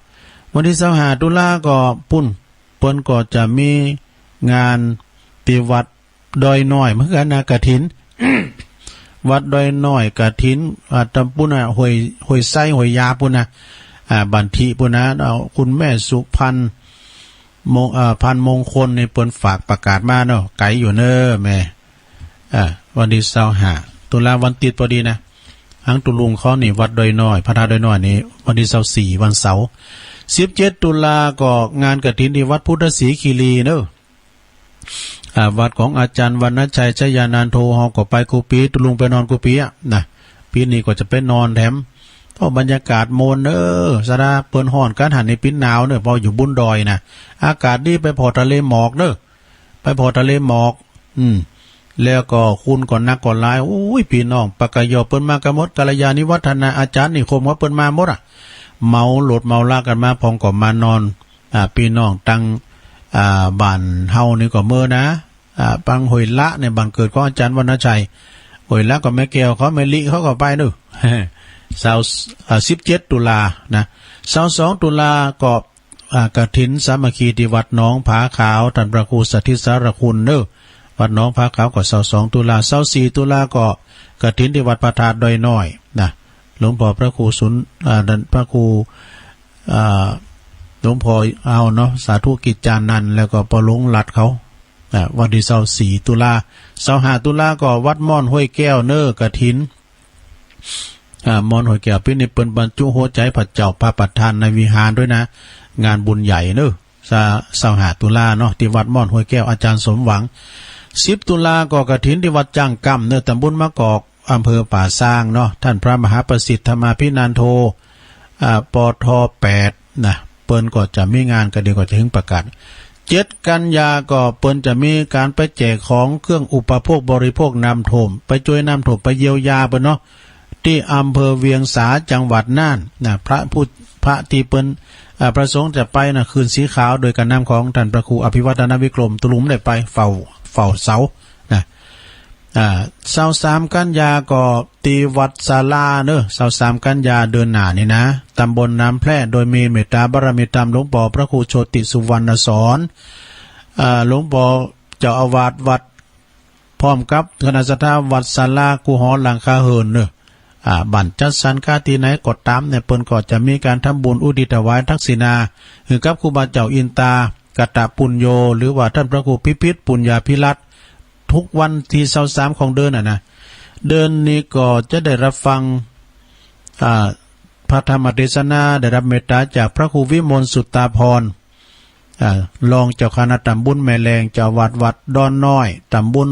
วันที่25 ตุลาก็เปิ้นก็จะมีงานที่วัดดอยน้อยเหมือนกันนะกฐิน วัดดอยน้อยกฐินตำบลห้วยไส้ห้วยยาปุ่นนะบันทิปุ่นนะคุณแม่สุพันพันมงคลในเปิ้นฝากประกาศมาเนาะไกลอยู่เน้อแม่วันที่25 ตุลาวันติดพอดีนะทั้งตุลุงเขานี่วัดดอยน้อยพระธาตุดอยน้อยนี่วันที่24 วันเสาร์17 ตุลาก็งานกฐินที่วัดพุทธศรีคีรีเนาะวัดของอาจารย์วรรณชัยชยานันโทเฮาก็ไปกูปีตุลุงไปนอนกูปีนะปีนี้ก็จะไปนอนแถมเพราะบรรยากาศโมนสดาเปิ้นฮ้อนกันหันในปิ้นหนาวเนอะพออยู่บุญดอยนะอากาศดีไปพอทะเลหมอกเนอะไปพอทะเลหมอกแล้วก็คุณก่อนนักก่อนหลายโอ้ยพี่น้องปากกยอเปิ้นมากระมดกัลยาณิวัฒนาอาจารย์นี่คมว่าเปิ้นมาหมดเมาโหลดเมาลากกันมาพองก็มานอนพี่น้องตั้งบ้านเฮานี่ก็เมื่อนะปังหอยละเนี่ยบังเกิดของอาจารย์วรรณชัยหอยละก็แม่แก้วเขาแม่ลิเขาก็ไปเด้อ17 ตุลานะ22 ตุลาก็กฐินสามัคคีที่วัดหนองผาขาวท่านพระครูสถิตสารคุณเด้อวัดหนองผาขาวก็22 ตุลา24 ตุลาก็กฐินที่วัดพระธาตุดอยน้อยนะหลวงพ่อพระครูพระครูหลวงพ่อเอาเนาะสาธุกิจจานันท์แล้วก็ปลงหลัดเขาวันที่24 ตุลา25 ตุลาก็วัดม่อนห้วยแก้วเนอกฐินม่อนห้วยแก้วเป็นนี่เปิ้นบรรจุหัวใจพระเจ้าพระประธานในวิหารด้วยนะงานบุญใหญ่เนอะ25 ตุลาเนาะที่วัดม่อนห้วยแก้วอาจารย์สมหวัง10 ตุลาก็กฐินที่วัดจ้างกำเนอะตำบลมะกอกอำเภอป่าซางเนาะท่านพระมหาประสิทธิ์ธรรมาภินันโทปท8นะเปิ้นก็จะมีงานก็เดี๋ยวก็จะถึงประกาศ 7 กันยาก็เปิ้นจะมีการไปแจกของเครื่องอุปโภคบริโภคน้ำท่วมไปช่วยน้ำท่วมไปเยียวยาเปิ้นเนาะที่อำเภอเวียงสาจังหวัดน่านนะพระที่เปิ้นประสงค์จะไปนะคืนสีขาวโดยการนำของท่านพระครูอภิวัฒนวิกรมตุลุมได้ไปเฝ้าเสานะ23 กันยาก็ตีวัดศาลาเนอะ23 กันยาเดือนหน้านี่นะตำบลน้ำแพร่โดยมีเมตตาบารมีธรรมหลวงพ่อพระครูโชติสุวรรณสอนหลวงพ่อเจ้าอาวาสวัดพร้อมกับคณะสัตยาวัดศาลากูหอหลังคาเฮินเนอะบั่นจัดสรรค่าที่ไหนกดตามเนี่ยเปิ้นก็จะมีการทำบุญอุทิศถวายทักษิณาคือกับครูบาเจ้าอินตากตปุญโยหรือว่าท่านพระครูพิพิธปุญญาภิรัตน์ทุกวันที่23ของเดือนนะเดือนนี้ก็จะได้รับฟังพระธรรมเทศนาได้รับเมตตาจากพระครูวิมลสุตตาพรรองเจ้าคณะตำบลแม่แรงเจ้าวัดดอนน้อยตำบล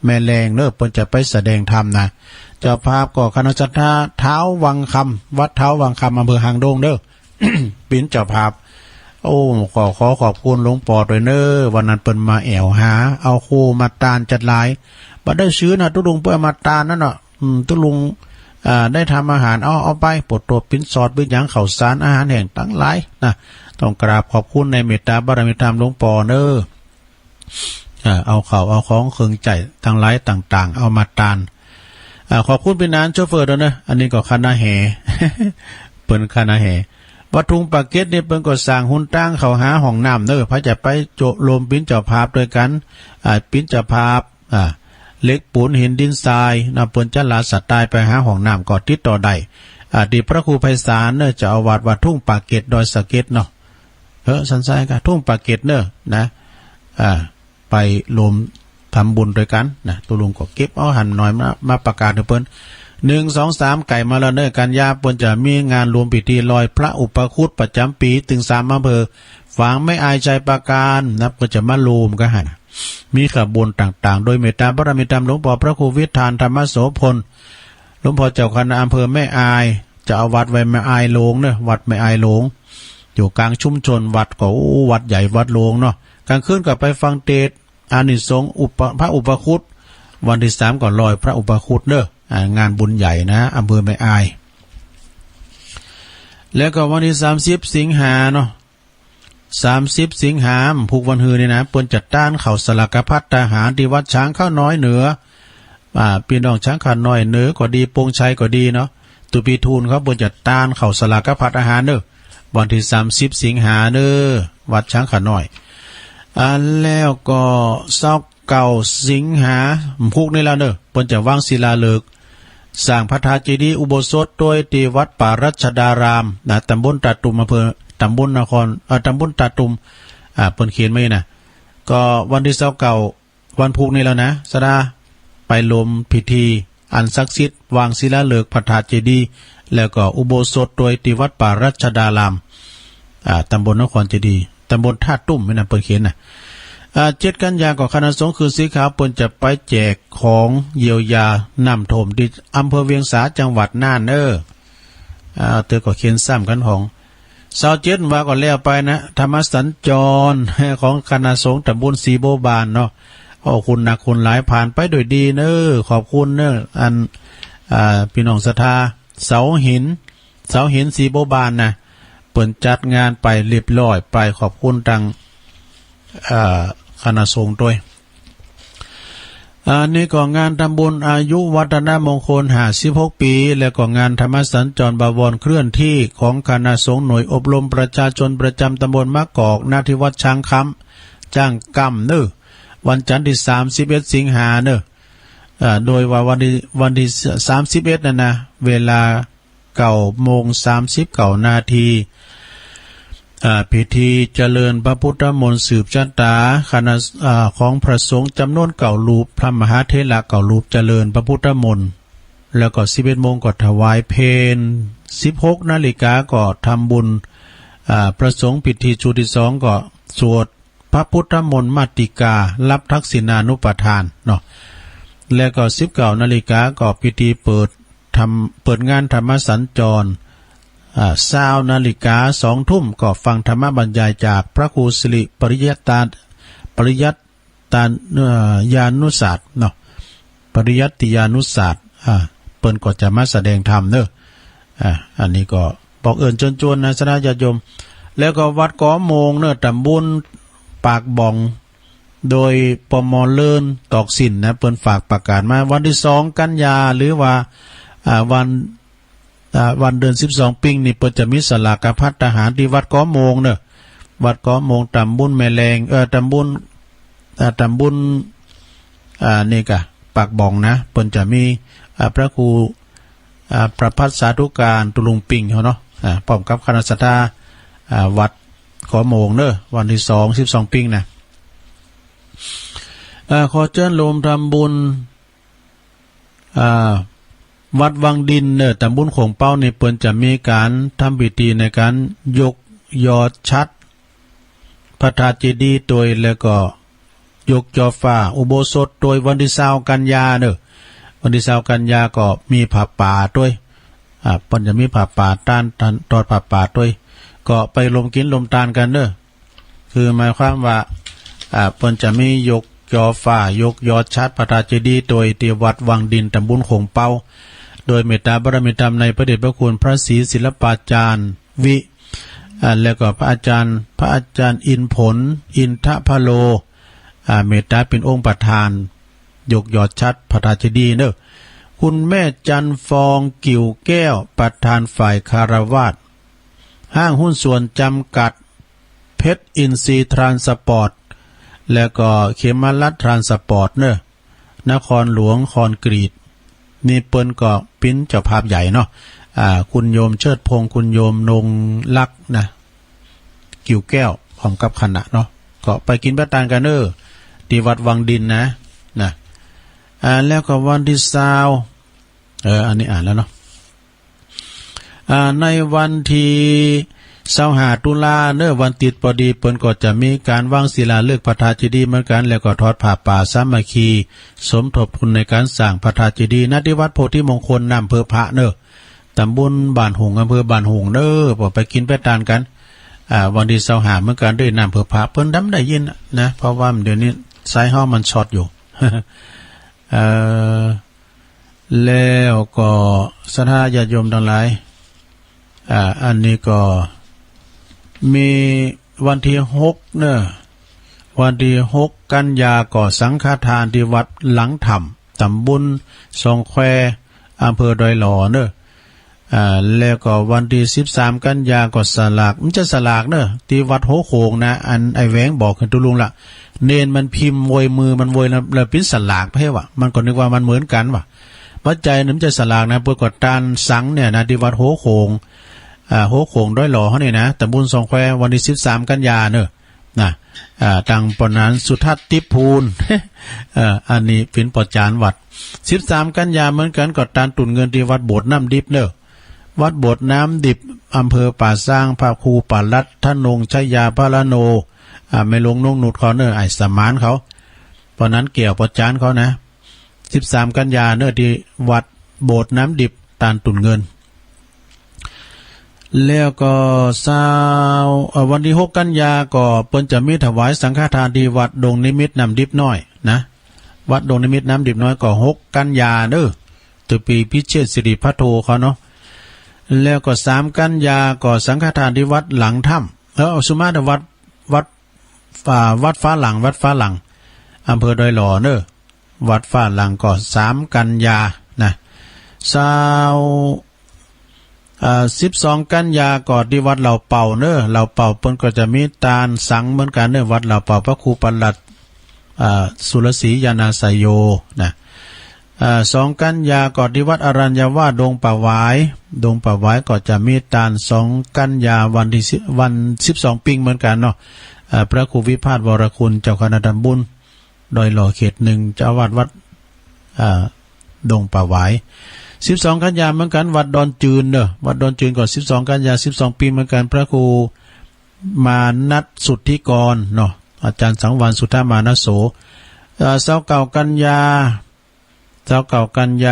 แม่แรงเนอะเพิ่นจะไปแสดงธรรมนะเจ้าภาพก็คณะสัตยาเท้าวังคำวัดเท้าวังคำอำเภอหางดงเด้อ เป็นเจ้าภาพโอ้ขอขอบคุณหลวงปู่ด้วยเนอวันนั้นเปิ้นมาแอวหาเอาโคมาตานจัดหลายบ่ได้ซื้อนะตุลุงเปิ้นมาตานนั่นเนาะตุลุงได้ทำอาหารเอาไปปดตัวปิ้นซอดปิ้นหยังข้าวสารอาหารแห้งทั้งหลายนะต้องกราบขอบคุณในเมตตาบารมีธรรมหลวงปู่เนอเอาข้าวเอาของเครื่องใจทั้งหลายต่างๆเอามาตานขอบคุณพี่นานโชเฟอร์ด้วยนะอันนี้ก็คณะแห่ เปิ้นคณะแห่วัดทุงปากเก็ตนี่เปิ้นก็สร้างหุ่นตั้งเข้าหาห้องน้ำเด้อพระจะไปโจโลมปิ้นเจ้าภาพด้วยกันปิ้นเจ้าภาพเล็กปูนหินดินทรายนะเปิ้นจะลาสัตว์ตายไปหาห้องน้ำก็ติดต่อได้ดีพระครูไพศาลเด้อเจ้าอาวาสวัดทุ่งปากเก็ตดอยสะเก็ดเนาะสันทรายก็ทุ่งปากเก็ตเด้อนะไปรวมทำบุญด้วยกันนะตุลุงก็เก็บเอาหันหน่อยมาประกาศให้เปิ้น1 2 3ไก่มาแล้วเนอกันยาเปิ้นจะมีงานรวมพิธีลอยพระอุปคุตประจำปีถึง3อำเภอฝางไม่อายใจประการนะเปิ้นจะมารวมกันหั่นมีขบวนต่างๆโดยเมตตาบารมีธรรมหลวงพ่อพระครูวิธานธรรมโสพลหลวงพ่อเจ้าคณะอำเภอแม่อายจะเอาวัดไว้แม่อายโลงเนอะวัดแม่อายโลงอยู่กลางชุมชนวัดก็วัดใหญ่วัดโลงเนาะกลางคืนก็ไปฟังเทศน์อานิสงส์พระอุปคุตวันที่3ก็ลอยพระอุปคุตเนอะงานบุญใหญ่นะอำเภอแม่อายแล้วก็วันที่30 สิงหาเนาะ30 สิงหาผูกวันฮือนี่นะเปิ้นจัดต้านเข้าสลักพัฒทหารที่วัดช้างข้าวน้อยเหนือพี่น้องช้างข้าวน้อยเหนือก็ดีปงชัยก็ดีเนาะตุปีทูลเขาเปิ้นจัดต้านเข้าสลักพัฒทหารเด้อวันที่30 สิงหาเด้อวัดช้างข้าวน้อยแล้วก็29 สิงหาพุกนี่แล้วเนอะเปิ้นจะวางศิลาฤกษ์สร้างพระธาตุเจดีย์อุโบสถโดยที่วัดป่ารัชดารามนะตำบลตาตุมอำเภอตำบลนครตำบลตาตุมเปิ้นเขียนไว้นะก็วันที่29วันพุกนี่แล้วนะสดาไปลมพิธีอันศักดิ์สิทธิ์วางศิลาฤกษ์พระธาตุเจดีย์แล้วก็อุโบสถโดยที่วัดป่ารัชดารามตำบลนครเจดีย์ตำบลท่าตุ้มไม่น่ะเปิ้นเขียนนะ7 กันยาก็คณะสงฆ์คืนสีขาวเปิ้นจะไปแจกของเยียวยาน้ำท่วมที่อำเภอเวียงสาจังหวัดน่านเเตอก็เขียนซ้ำกันของ27ว่าก็แล้วไปนะธรรมสัญจรของคณะสงฆ์ตำบลสีโบบานเนาะคุณหนักคุณหลายผ่านไปโดยดีเนอขอบคุณเนออันพี่น้องศรัทธาเสาหินสีโบบานนะเปิ้นจัดงานไปเรียบร้อยไปขอบคุณทางคณะสงฆ์ด้วยนี่ก็งานทำบุญอายุวัฒนมงคล56 ปีแล้วก็งานธรรมสัญจรบวรเคลื่อนที่ของคณะสงฆ์หน่วยอบรมประชาชนประจำตำบลมะกอกณที่วัดช้างคำจ้างกำเนอวันจันทร์ที่31 สิงหาเนอโดยว่าวันที่31นะเวลา9:39 นาทีพิธีเจริญพระพุทธมนต์สืบชะตาคณะของพระสงฆ์จำนวน9 รูปพระมหาเถระ9 รูปเจริญพระพุทธมนต์แล้วก็11 โมงก็ถวายเพล16 นาฬิกาก็ทำบุญพระสงฆ์พิธีจุดที่2ก็สวดพระพุทธมนต์มาติการับทักษิณานุปทานเนาะแล้วก็19 นาฬิกาก็พิธีเปิดงานธรรมสัญจร 20 นาฬิกา 2 ทุ่มก็ฟังธรรมบรรยายจากพระครูสิริปริยัตญานุศาสตร์เนาะปริยัติญานุศาสตร์เปิ้นก็จะมาแสดงธรรมเด้ออันนี้ก็บอกเอิ้นจวนๆนะสนะญาติโยมแล้วก็วัดกอโมงเนอะตำบลปากบ่องโดยปมเลินตอกสินนะเปิ้นฝากประกาศมาวันที่2กันยาหรือว่าวันเดือน12ปิงนี่เปิ้นจะมีสลากพัฒทหารที่วัดกอโมงเนอะวัดกอโมงตำบลแม่แรงตำบลนี่กะปากบ่องนะเปิ้นจะมีพระครูประภัสสาธุการตุลุงปิงเฮาเนาะพร้อมกับคณะสัตยาวัดขอโมงเนอะวันที่12ปิงนะขอเชิญโลมทำบุญวัดวังดินเนอะตำบลโขงเป้าในเปิ้นจะมีการทำพิธีในการยกยอชัดพระธาตุเจดีย์โดยแล้วก็ยกจอฟ้าอุโบสถโดยวันที่20กันยาเนอะวันที่20กันยาก็มีผ้าป่าด้วยเปิ้นจะมีผ้าป่าต้านตอดผ้าป่าด้วยก็ไปลมกินลมตาลกันเนอะคือหมายความว่าเปิ้นจะมียกจอฟ้ายกยอดชัดพระธาตุเจดีย์โดยที่วัดวังดินตำบลโขงเป้าโดยเมตตาบารมีธรรมในพระเดชพระคุณพระศรีศิลปาจารย์วิแล้วก็พระอาจารย์อินผลอินทพโลเมตตาเป็นองค์ประธานยกยอดชัดพระธาตุเจดีย์เนอะคุณแม่จันฟองกิ่วแก้วประธานฝ่ายคารวาสห้างหุ้นส่วนจำกัดเพชรอินทรีย์ทรานสปอร์ตแล้วก็เขมรัตน์ทรานสปอร์ตเนอะนครหลวงคอนกรีตนี่เปิ้นก็ปิ้นเจ้าภาพใหญ่เนาะคุณโยมเชิดพงศ์คุณโยมนงลักษ์นะกิ่วแก้วพร้อมกับคณะเนาะก็ไปกินแบตตานกันเนอะที่วัดวังดินนะแล้วก็วันที่20อันนี้อ่านแล้วเนาะในวันที่25ตุลาเนอะวันติดพอดีเปิ้นก็จะมีการวางศิลาฤกษ์พระธาตุเจดีย์เหมือนกันแล้วก็ทอดผ้าป่าสามัคคีสมทบทุนในการสร้างพระธาตุเจดีย์ณที่วัดโพธิมงคลอำเภอพระเนอะตำบลบ้านหงอำเภอบ้านหงเนอะไปกินไปทานกันวันที่25เหมือนกันด้วยอำเภอพระเปิ้นได้ยินนะเพราะว่าเดี๋ยวนี้สายฮ้อมันช็อตอยู่ แล้วก็ศรัทธาญาติโยมทั้งหลายอันนี้ก็มีวันที่6เนอะวันที่6กันยาก็สังฆทานที่วัดหลังถ้ำตำบลสองแควอำเภอดอยหล่อเนอะแล้วก็วันที่13กันยาก็สลากมันจะสลากเนอะที่วัดโหโขงนะอันไอแหวงบอกขึ้นตุลุงละเนนมันพิมพ์โวยมือมันโวยแล้วปิ้นสลากเพ่วะมันก็นึกว่ามันเหมือนกันวะปัจจัยนั้นจะสลากนะเพื่อกดตานสังเนี่ยนะที่วัดโหโขงโหโขงด้อยหล่อเขาเนี่ยนะตำบลสองแคววันที่13กันยาเนอะนะตังปนนั้นสุทัศน์ทิพพูน อันนี้เป็นปอจานวัด13กันยาเหมือนกันกดตานตุนเงินที่วัดโบสถ์น้ำดิบเนอะวัดโบสถ์น้ำดิบอำเภอป่าสร้างพระครูป่าลัดท่านนงชัยยาพระละโนไม่ลงนงนุดเขาเนอะไอสมานเขาเพราะนั้นเกี่ยวปอจานเขานะ13กันยาเนอะที่วัดโบสถ์น้ำดิบตานตุนเงินแล้วก็วันที่6กันยาก็เปิ้นจะมีถวายสังฆทานที่วัดดงนิมิตน้ำดิบน้อยนะวัดดงนิมิตน้ำดิบน้อยก็6กันยาเด้อตุปีพิเชษฐ์สิริพัทโทเขาเนาะแล้วก็3กันยาก็สังฆทานที่วัดหลังถ้ำสุมาตวัดฟ้าหลังอำเภอดอยหล่อเด้อวัดฟ้าหลังก็3กันยานะ12กันยาก่อนที่วัดเหล่าเป่าเนอะเหล่าเป่าเปิ้นก็จะมีตาลสังเหมือนกันเนอะวัดเหล่าเป่าพระครูปลัดสุรศรียานาสยโยนะ2กันยาก่อนที่วัดอรัญญาวาสดงป่าหวายก็จะมีตาล2กันยาวัน12ปิงเหมือนกันเนาะพระครูวิพาทวรคุณเจ้าคณะตำบลดอยหล่อเขต1เจ้าอาวาสวัดดงป่าหวาย12กันยาเหมือนกันวัดดอนจืนเนอะวัดดอนจืนก่อน12กันยา12ปีเหมือนกันพระครูมานัทสุทธิกรเนาะอาจารย์สังวรสุทธามานโส29กันย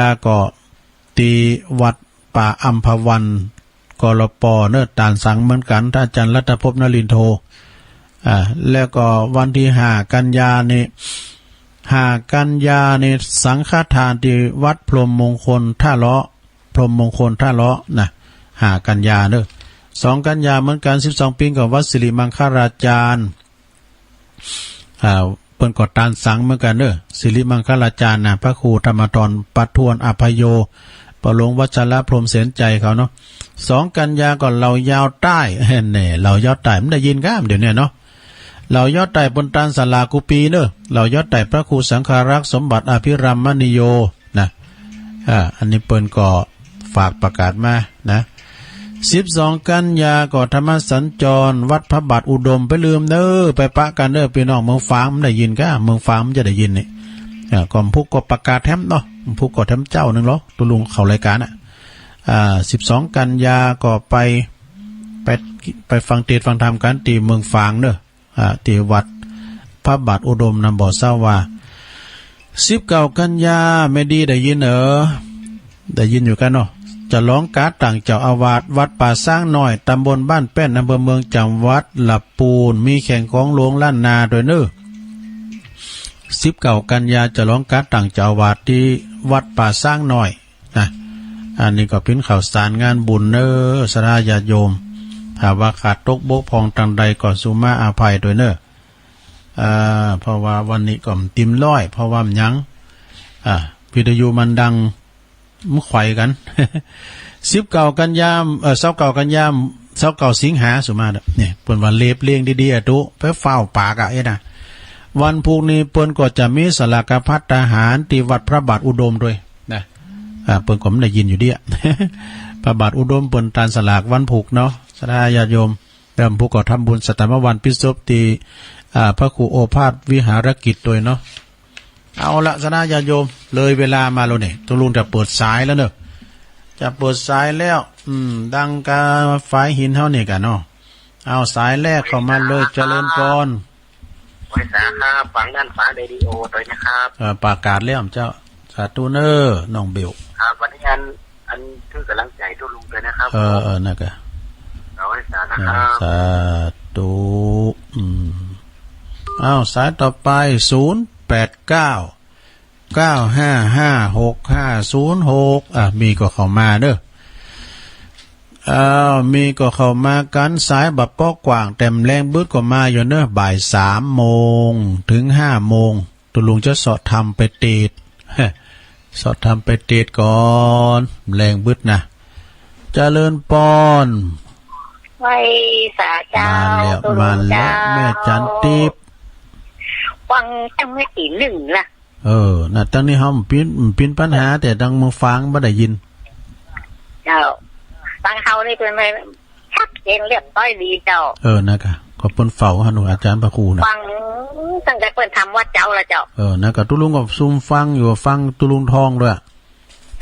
าก็ตีวัดป่าอัมพวัน กลป.เนอะตานสังเหมือนกันท่านอาจารย์รัตภพนรินทร์โทแล้วก็วันที่5 กันยานี่5 กันยานี่สังฆทานที่วัดพรหมมงคลท่าเลาะพรหมมงคลท่าเลาะนะ5 กันยาเนอะ2 กันยาเหมือนกัน12 ปีกับวัดสิริมังคราจารย์เปิ้นก็ตานสังเหมือนกันเด้อสิริมังคลาจารย์นะพระครูธรรมธรปัทวนอภัยโยปหลวงวัชระพรหมเสนใจเขาเนาะ2 กันยาก่อนเรายาวใต้แน่เรายาวใต้มันได้ยินกันเดี๋ยวนี้เนาะเรายอดใต้บนตานศาลากุปีเนอะเรายอดใต้พระครูสังฆารักษ์สมบัติอภิรัมมณีโยนะอันนี้เปิ้นก็ฝากประกาศมานะ12 กันยาก็ธรรมสัญจรวัดพระบาทอุดมไปลืมเด้อไปปะกันเด้อพี่น้องเมืองฟ้ามันได้ยินก็เมืองฟ้ามันจะได้ยินนี่ก่อนพุกก็ประกาศแถมเนาะพุกก็แถมเจ้านึงเหรอตุลุงเข้ารายการ12 กันยาก็ไปฟังเทศน์ฟังธรรมกันที่เมืองฝางเด้อที่วัดพระบาทอุดมนำบ่อเศร้าว่า19 กันยาไม่ดีได้ยินได้ยินอยู่กันเนาะจะร้องการ์ดต่างเจ้าอาวาสวัดป่าสร้างน้อยตำบลบ้านแป้นอำเภอเมืองจังหวัดลำพูนมีแข่งของหลวงล้านนาโดยเน้อ19 กันยาจะร้องการ์ดต่างเจ้าอาวาสที่วัดป่าสร้างน้อยนะอันนี้ก็เป็นข่าวสารงานบุญเน้อสราญาติโยมหากว่าขาดตกบกพร่องทางใดก็สุมาอาภัยโดยเน้อเพราะว่าวันนี้ก็ติมร้อยเพราะว่ามันยังวิทยุมันดังมุขไขกัน19 กันยาม29 กันยาม29 สิงหาสุมาเนี่ยเปิ้นว่าเล็บเลี้ยงดีๆตุไปเฝ้าปากนะวันพรุ่งนี้เปิ้นก็จะมีสลากพัฒทหารที่วัดพระบาทอุดมด้วยนะเปิ้นก็ไม่ได้ยินอยู่เดีย พระบาทอุดมเปิ้นตานสลากวันพุกเนาะสาญาติโยมเริ่มผู้ก็ทำบุญสตมวันพิศพที่พระครูโอภาสวิหารกิจด้วยเนาะเอาละสนาญาติโยมเลยเวลามาแล้วเนี่ยตุลุงจะเปิดสายแล้วเนอะจะเปิดสายแล้วดังกาไฟหินเท่านี่กันเนาะเอาสายแรกเข้ามาเลยเจริญพรไว้สาครับฟังด้านฟ้าเรดิโอโดยนะครับประกาศแล้วเจ้าสาธุเนอร์น้องเบลครับวันนี้อันคือกำลังใจตุลุงเลยนะครับนะกะเอาไว้สานะครับสาธุเอาสายต่อไป089 9556506มีก็เข้ามาเด้อมีก็เข้ามากันสายบับป้อกว่างเต็มแรงบึ้ดก็มาอยู่เนอะบ่าย3 โมงถึง5 โมงตุลุงจะสอดทำไปติดสอดทำไปติดก่อนแรงบึ้ดนะเจริญปอนไว้สาเจ้ามาแล้วแม่จันทิพย์ฟังตั้งไม่ตี 1ล่ะน่ะตั้งนี้เฮาปิ้นปัญหาแต่ดังมึงฟังบ่ได้ยินเจ้าฟังเฮานี่เป็นชัดเจนเรียบร้อยดีเจ้านะคะก็เปิ้นเฝ้าหาหนูอาจารย์พระครูน่ะฟังตั้งแต่เปิ้นทำวัดเจ้าละเจ้านะก็ตุลุงก็ซุ่มฟังอยู่ฟังตุลุงทองด้วย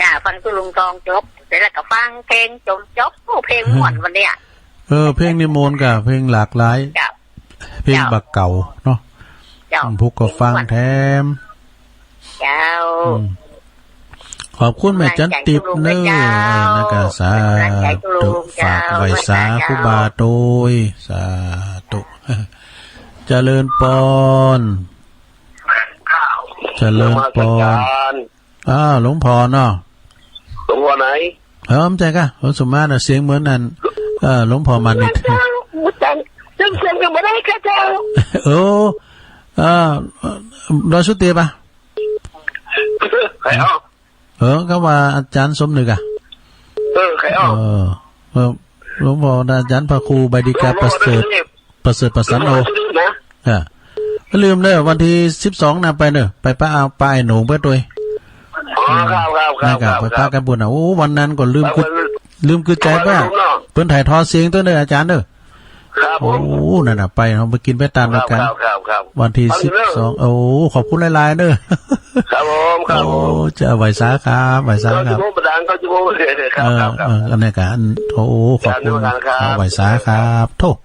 จ้าฟังตุลุงทองจบเสร็จแล้วก็ฟังเพลงจบเพลงม่วนวันเนี้ยเพลงนิมนต์กับเพลงหลากหลายเพลงบักเก่าเนาะพวกก็ฟังแถมขอบคุณแม่จันติบเนอนะกะสาธุฝากไว้สาธุบาโตยสาธุเจริญปอนเจริญปอนหลวงพ่อเนาะหลวงพ่อไหนใจกะหลวงสมมาตรเสียงเหมือนนั้นหลวงพ่อมานิดเสียงกันบ่ได้ค่ะเจ้าดอยสุเตียป่ะใครก็ว่าอาจารย์สมนึกใครหลวงพ่ออาจารย์พระครูใบดิกาประเสริฐประสันโอลืมเด้อวันที่12น่ะไปเด้อไปป้าเอาป้ายหนูไปด้วยครับไปป้ากันบุญโอ้วันนั้นก็ลืมคือใจป่ะเพิ่นถ่ายทอดเสียงตัวเด้ออาจารย์เด้อโอ้นั่นน่ะไปเราไปกินไปตามกันวันที่12โอ้ขอบคุณหลายๆเด้อครับผมครับจะไหวสาครับไหวสาครับอันนี้กันโอ้ขอบคุณไหวสาครับโทษ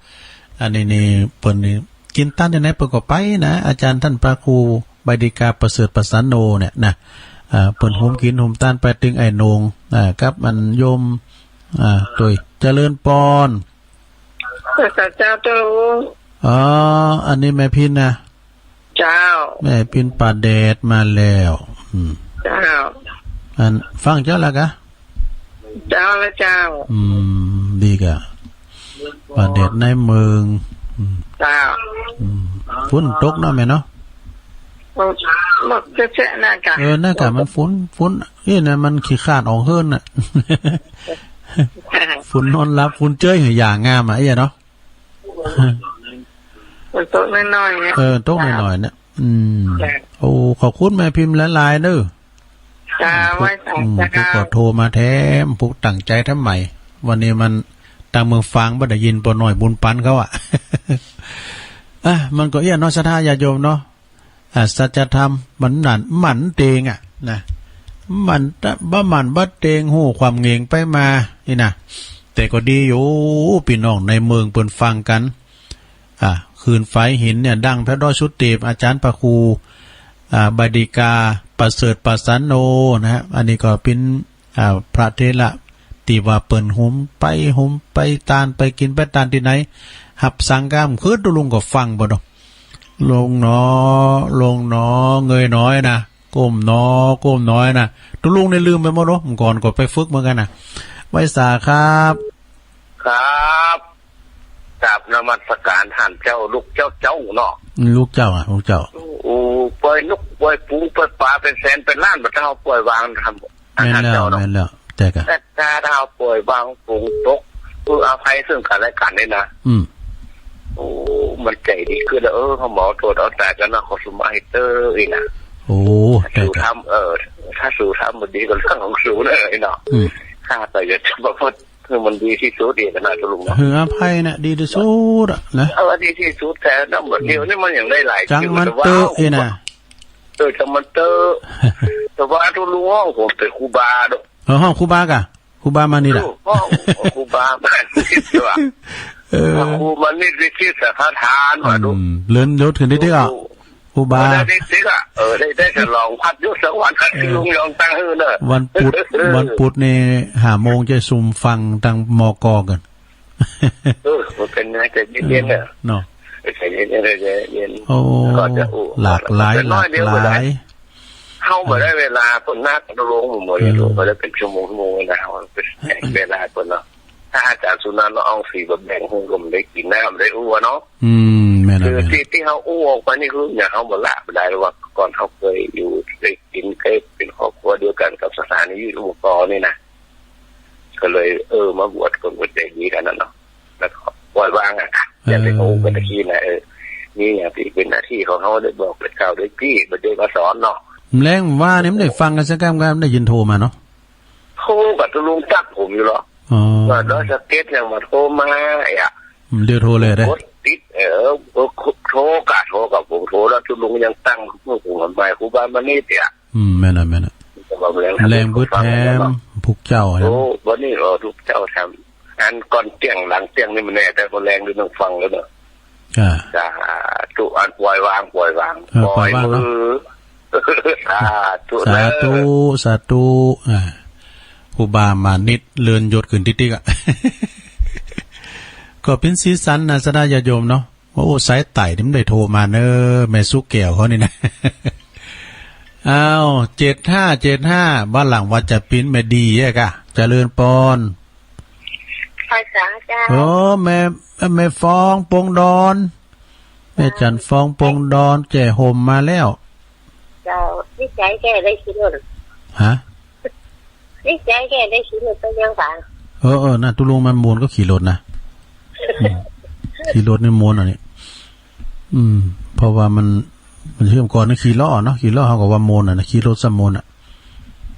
อันนี้เปิ้นนี่กินตั้นที่ไหนเปิ้นก็ไปนะอาจารย์ท่านพระครูใบดิกาประเสริฐประสันโนเนี่ยนะเปิ้นโฮมกินโฮมตั้นไปถึงไอ้นงกับมันโยมโดยเจ จริญปอนเจ้าตัวลุงอ๋ออันนี้แม่พินนะเจ้าแม่พินป่าแดดมาแล้วเจ้าอันฟังเจ้าละกะเจ้าละเจ้าดีกะป่าแดดในเมืองเจ้าฝนตกเนาะแม่เนาะหมดจะแช่หน้ากากหน้ากากมันฝนนี่นะมันขี้ขาดออกเฮิรนน่ะฝนนอนรับฝนเจ้ยอย่างงามอ่ะไอ้เนาะโต๊ะน้อยๆโต๊ะน้อยๆเนี่ยโอ้ขอบคุณแม่พิมพ์หลายๆเด้อจ้าไว้ใส่จ้าพวกก็โทรมาแถมพวกตั้งใจทำใหม่วันนี้มันต่างเมืองฟังบ่ได้ยินปอหน่อยบุญปันเขาอ่ะมันก็เนาะศรัทธาญาติโยมเนาะสัจธรรมมันนั่นมันเตงอ่ะนะมันบ่เตงฮู้ความเงงไปมานี่นะแต่ก็ดีอยู่พี่น้องในเมืองเปิ้นฟังกันคืนไฟหินเนี่ยดังพระดอยชุดเตบอาจารย์พระครูบดิกาประเสริฐประสันโนนะฮะอันนี้ก็เป็นพระเทระที่ว่าเปิ้นหุมไปตานไปกินไปตานที่ไหนหับสังกามคือตุลุงก็ฟังบ่ดอกลงหนอเงยน้อยนะก้มน้อยนะตุลุงได้ลืมไปหมดเนาะก่อนก็ไปฝึกเหมือนกันนะไว้สาครับกราบนมัสการท่านเจ้าลูกเจ้าเนาะลูกเจ้าลูกเจ้าปล่อยนกปล่อยปูปล่อยปลาเป็นแสนเป็นล้านบ่เท่าปล่อยวางทำท่านเจ้าเนาะแม่นแล้วแต่ก็ถ้าเท่าปล่อยวางปูตกคืออภัยซึ่งกันและกันนี่นะมันใจดีขึ้นแล้วเขาหมอตรวจเอาแต่กันนะเขาสมัยเตอร์อีกนะสู่ทำถ้าสู่ทำมันดีกว่าเรื่องของสู่เลยเนาะข้าแต่จะบอกว่าคือมันดีที่สุดเองนะจุลุงเนาะอภัยน่ะดีที่สุดอ่ะนะดีที่สุดแต่น้ำมันเดียวนี่มันอย่างได้หลายจังมันเตอเองนะจังมันเตอแต่ว่าจุลุงห้องผมเป็นครูบาด้วยห้องครูบากะครูบามานี่แหละห้องครูบาบ้านที่ตัวครูมันนี่ที่สถานมาดูเลื่อนรถขึ้นได้อ่ะครูบาได้สิอ่ะได้ฉลองพัดยุสักวันที่ลุงยองตั้งฮือเนอะวันพุธนี่5 โมงจะซุ่มฟังทางมก.กันมันเป็นไงจะเย็นเนี่ยเนาะใจเย็นโอ้หลากหลายเข้ามาได้เวลาคนนักลงหมดเลยก็จะเป็นชั่วโมงนะเป็นเวลาคนเนาะถ้าอาจารย์สุนันท์เอาสีแบบแบ่งหุ้นก็ไม่ได้กินน้ำได้อ้วนเนาะคือที่เขาอ้วกไปนี่คืออย่างเขาหมดละไม่ได้หรอกก่อนเขาเคยอยู่ได้กินเคยเป็นครอบครัวเดียวกันกับสถานียุทธปกรณ์นี่นะก็เลยมาบวชคนบวชใจดีกันนั่นเนาะแล้วก็ปล่อยวางอ่ะอย่างที่เขาเป็นที่นะนี่อย่างที่เป็นหน้าที่ของเขาได้บอกได้กล่าวได้พี่มาได้มาสอนเนาะแรงว่าเนี่ยไม่ได้ฟังกันสักครั้งได้ยินโทรมาเนาะโทรกับตุลุงจักผมอยู่หรอว่าเราจะเทศอย่างมาโทรมาเดี๋ยวโทรเลยได้ติดโทรกับผมโทรแล้วตุลุงยังตั้งเมื่อผมทำไมครูบามานี่เตี่ยแม่น่ะแรงบุญแถมผูกเจ้าวันนี้ทุกเจ้าทำอันก่อนเตียงหลังเตียงนี่มันแน่แต่คนแรงดูต้องฟังแล้วเนอะจุอันปล่อยวางปล่อยมือสาธุครูบามานิดเลือนยศขึ้นติ๊กอ่ะก็เป็นสีสันนะสดาญาโยมเนาะว่าโอ้สายไต่ที่มันได้โทรมาเนอะแม่สุกแก้วเขานี่นะอ้าว75บ้านหลังวัดจะปิ้นแม่ดีแยกะเจริญปอนภาษาเจ้าโอ้แม่ฟองปงดอนแม่จันฟองปงดอนแก่ห่มมาแล้วเจ้านี่ใจแกได้คิดหรือฮะนี่ใจแกได้ขี่รถไปยังบ้านน่ะตุลุงมันมูลก็ขี่รถนะขี่รถในมูลอันนี้เพราะว่ามันเชื่อมก่อนนี่ขี่ล้อเนาะขี่ล้อเขาก็ว่ามูลนะขี่รถสมูล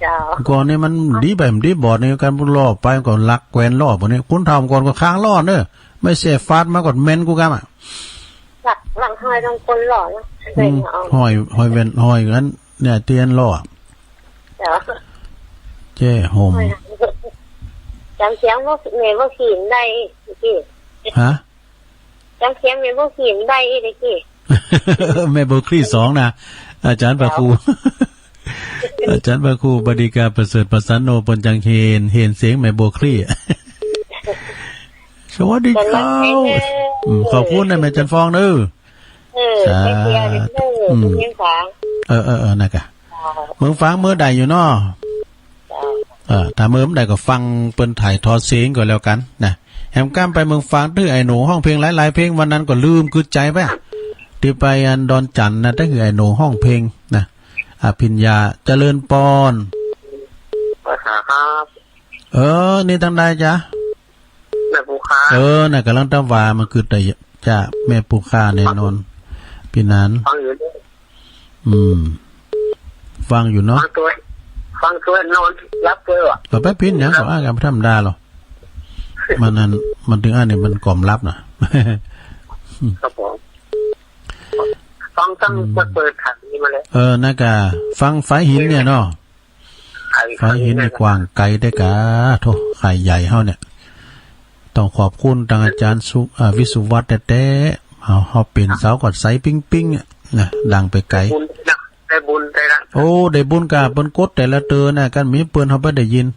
จ้าก่อนนี่มันดีแบบดีบอดในการพุ่งล้อไปก่อนลักแกวนล้อพวกนี้คุณทำก่อนก็ค้างล้อเนอะไม่เสียฟาดมาก่อนเมนกูกะอ่ะหลังหอยต้องคนล้อนะหอยเว้นหอยงั้นเนี่ยเตียนล้อเจ้โฮมจำเสียงว่าเมย์ว่าขีนได้กี่ฮะจำเสียงเมย์ว่าขีนได้กี่แม่โบคลี่2นะอาจารย์พระครูอาจารย์พระครูบดิกาประเสริฐประสันโนปนจังเฮนเสียงแม่โบคลี่ สวัสดีเจ้าขอบคุณนะแม่จันฟองเด้อไม่เพียนิดนึงเมืองฝางน่ะกะเมืองฝางเมื่อใดอยู่เนาะถ้าเมื่อใดก็ฟังเปิ้นถ่ายทอดเสียงก็แล้วกันนะแหมก้ามไปเมืองฝางตื้อไอ้หนูห้องเพลงหลายๆเพลงวันนั้นก็ลืมคือใจไปที่ไปอันดอนจันนะนั่นคือไอ้หนูห้องเพลงนะอภิญญาเจริญปอนครับนี่ทางใดจ๊ะแม่ปูคาน่ะกำลังตะว่ามันคือแต่จ้ะแม่ปูคาแน่นอนพี่นั้นฟังอยู่ฟังอยู่เนาะฟังตัวนอนรับตัวก็ไปพินเนี่ยก็อ้างกันธรรมดาหรอมันนั้นมันถึงอันนี้มันกล่อมรับนะครับผมฟังตั้งเปิดขันนี้มาเลยน่ากะฟังไฟหินเนี่ยเนาะไฟหินในกว้างไกลได้กะโธ่ไข่ใหญ่เฮาเนี่ยต้องขอบคุณทางอาจารย์วิสุวัฒน์แท้ๆเฮาเป็นสาวกอดใสปิ้งๆนะดังไปไกลได้บุญได้ละโอ้ได้บุญกะเปิ้นกดแต่ละเตือน่ะกันมีเปิ้นเฮาบ่ได้ยิน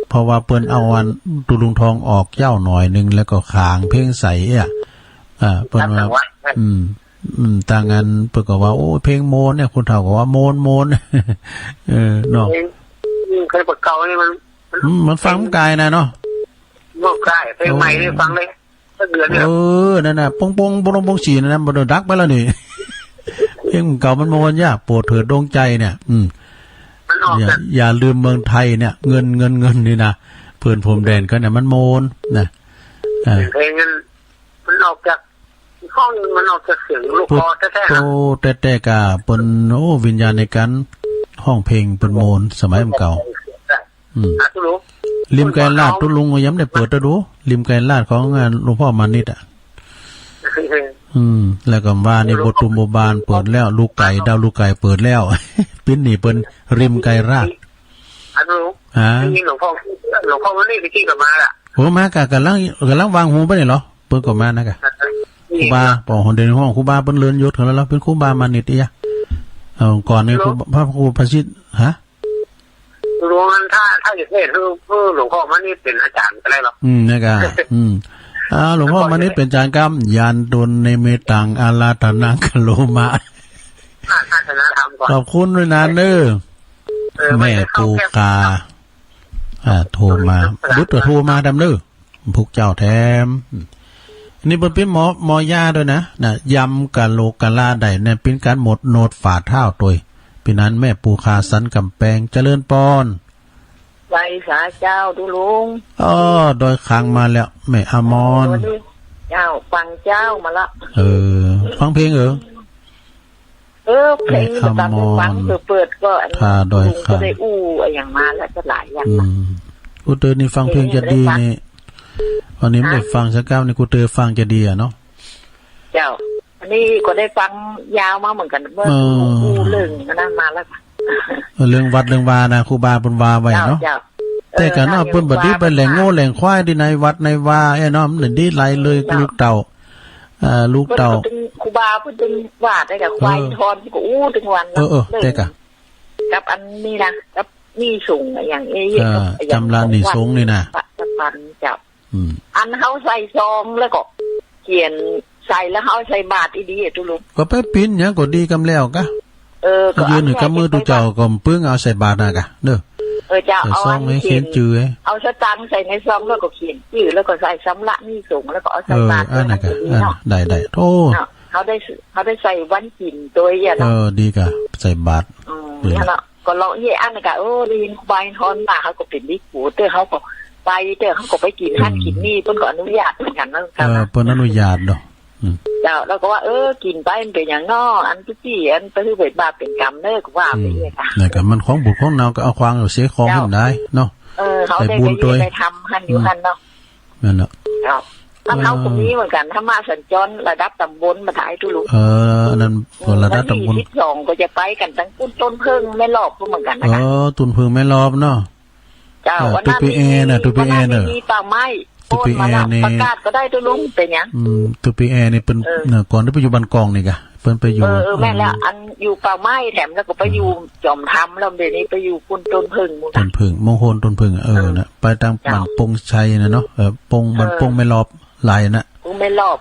เพราะว่าเปิ้นเอาอันตุลุงทองออกเจ้าหน่อยนึงแล้วก็ขางเพลงใสเปิ้นว่าต่างกันเปิ้นก็ว่าโอ้เพลงโมนเนี่ยคนเฒ่าก็ว่าโมนเนาะเคยเปิดเก่านี่มันฟังกายนะเนาะบ่กายเพลงใหม่นี่ฟังเลยเดือนเนี่ยนั่นน่ะปงๆบงๆสีนั่นน่ะบ่ได้ดักไปแล้วนี่เพลงเก่ามันโมนยากโปรดเถิดดวงใจเนี่ยอย่าลืมเมืองไทยเนี่ยเงินนี่นะเพื่อนผมแดนก็เนี่ยมันโมนนะเพลงมันออกจากห้องมันออกจากเสียงลูกคอแท้ๆโตแต่กะเปิ้นวิญญาณในการห้องเพลงเปิ้นโมนสมัยเก่าริมไกลลาดตุลุงก็ย้ำได้เปิดตะดูริมไกลลาดของงานหลวงพ่อมานิดแล้วก็ว่าในบทตุมบานเปิดแล้วลูกไก่ดาวลูกไก่เปิดแล้วปิ้นนี่เปิ้นริมไก่ราดนี่หลวงพ่อวันนี้ไปที่กับมาล่ะโหมากะกำลังวางหูไปนี่เหรอเปิ้นก็มานะกะครูบาปอหอนเดินห้องครูบาเปิ้นเลื่อนยศของแล้วเป็นครูบามานิดอีหก่อนนี่พระครูประสิทธิ์หลวงถ้าอย่างนี้คือหลวงพ่อมานี่เป็นอาจารย์อะไรหรอนะกะหลวงพ่อมานี่เป็นอาจารย์กรรมยานตนในเมตังอาลาธนังคโลมาขอบคุณด้วยนะเด้อแม่ปูกาโทรมาบุตรโทรมาดำเด้อพวกเจ้าแถมนี่เป็นหมอยาด้วยนะยำกะโลกะลาได้เนี่ยเป็นการหมดโนดฝ่าเท้าตัวปีนั้นแม่ปูคาสันกำแพงเจริญปอนไปสาเจ้าดูลุงโดยค้างมาแล้วแม่อมรเจ้าฟังเจ้ามาละฟังเพลงเพลงนี้ตามฟังเปิดก็โดยก็ได้อย่างมาแล้วก็หลายอย่างกูเตือนนี่ฟังเพลงจะดีนี่วันนี้ไม่ได้ฟังสักก้าวนี่กูเตือนฟังจะดีเนาะเจ้าอันนี้ก็ได้ฟังยาวมาเหมือนกันเมื่อเรื่องนั้นมาแล้วเรื่องวัดเรื่องวานะครูบาบนวาไว้เนาะแต่กันเนาะเพิ่นบัดนี้ไปแหล่งโง่แหล่งควายที่ในวัดในวาเนาะมันดีไหลเลยลูกเต่าครูบาเพิ่นเป็นวาดได้กับควายทอนก็ถึงวันแต่กะกับอันนี้นะกับนี่สูงอย่างจำลานนี่สูงนี่นะปันจับอันเฮาใส่ซองแล้วก็เขียนใส่แล้วเฮาใส่บาตรดีๆตุลุงก็ไปปิ้นเนี่ยก็ดีกำแล้วกะก็ยืนหนึ่งกับมือตุเจ้าก็ปึ้งเอาใส่บาตรนะกะเด้อจะเอาซองให้เขียนจื่อเอาสตางค์ใส่ในซองแล้วก็เขียนชื่อแล้วก็ใส่สำละนี่สูงแล้วก็เอาใส่บาตรนั่นกะได้โธ่เขาได้ใส่วันกินตัวอย่างดีกะใส่บาตรนี่เนาะก็เราอันนั้นกะได้ยินครูบาทอนมาเขาก็เป็นดิกูเตอร์เขาก็ไปเขาก็ไปกินท่านกินนี่เพิ่นก็อนุญาตเหมือนกันนั่นเพิ่นอนุญาตดอกแล้วก็ว่ากินไปมันเป็นอย่างน้ออันที่อันไปคือเป็นบาปเป็นกรรมเด้อก็ว่าไปเลยค่ะนี่ก็มันของบุญของเราก็เอาควางเอาเสียของขึ้นได้เนาะเขาได้บุญตัวได้ทำหันอยู่หันเนาะนั่นแหละถ้าเขาตรงนี้เหมือนกันถ้ามาสัญจรระดับตำบลมาถ่ายทุลุนั่นระดับตำบลที่2ก็จะไปกันทั้งต้นเพิ่งไม่รอบเหมือนกันนะคะต้นเพิ่งไม่รอบเนาะเจ้าวันนั้นมีป่าไม้ตุปีแอนี่ประกาศก็ได้ตุลุงเป็นยังตุปีแอนี่เป็นก่อนที่ปัจจุบันกองนี่กะ เพิ่นไปอยู่แม่แล้วอันอยู่ป่าไม้แถมแล้วก็ไปอยู่จอมทำแล้วเดี๋ยวนี้ไปอยู่คุณต้นพึ่งต้นพึ่งมงคลต้นพึ่งนะไปทางบ้านปงชัยนะเนาะปงบ้านปงไม่รอบหลายนะปงไม่รอบ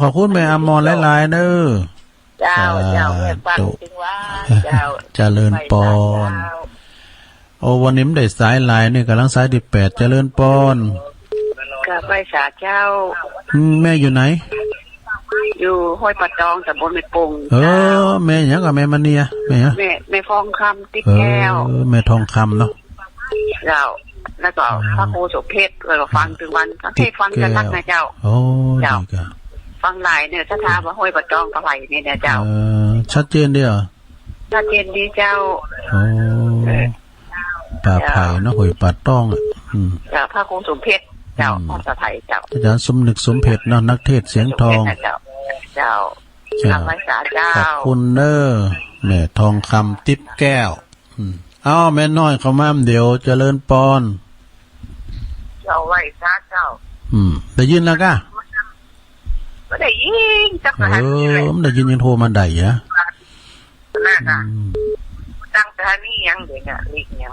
ขอบคุณแม่อมรหลายๆเด้อเจ้าแม่ฟังถึงว่าเจ้าเจริญปอนโอ้วันนี้มันได้สายหลายนี่กำลังสาย18เจริญปอนกับไปสาเจ้าแม่อยู่ไหนอยู่ห้วยปะตองตำบลแม่ปงแม่หยังกับแม่มณีแม่ทองคำติ๊กแก้วแม่ทองคำเนาะเจ้าแล้วก็พระโคโสเพชรแล้วก็ฟังถึงวันเทศฟังกันนักนะเจ้าเจ้าฟังหลายเนี่ยถ้าถามว่าห้วยปะตองเท่าไหร่เนี่ยเจ้าชัดเจนดีเหรอชัดเจนดีเจ้าป่าไผ่เนาะห้วยปะตองเจ้าพระโคโสเพชรเจ้าภาษาไทยเจ้าอาจารย์สมนึกสมเพชรเนาะนักเทศเสียงทองเจ้าทำภาษาเจ้าขอบคุณเด้อแม่ทองคำติ๊บแก้วแม่น้อยเขามาเดี๋ยวเจริญปอนเจ้าไหวซาเจ้าได้ยินแล้วก็ไม่ได้ยินจักรหันไม่ได้ยินยังโทรมาได้ยะน่าค่ะตั้งแต่นี่ยังเด็กอ่ะลิกเนี่ย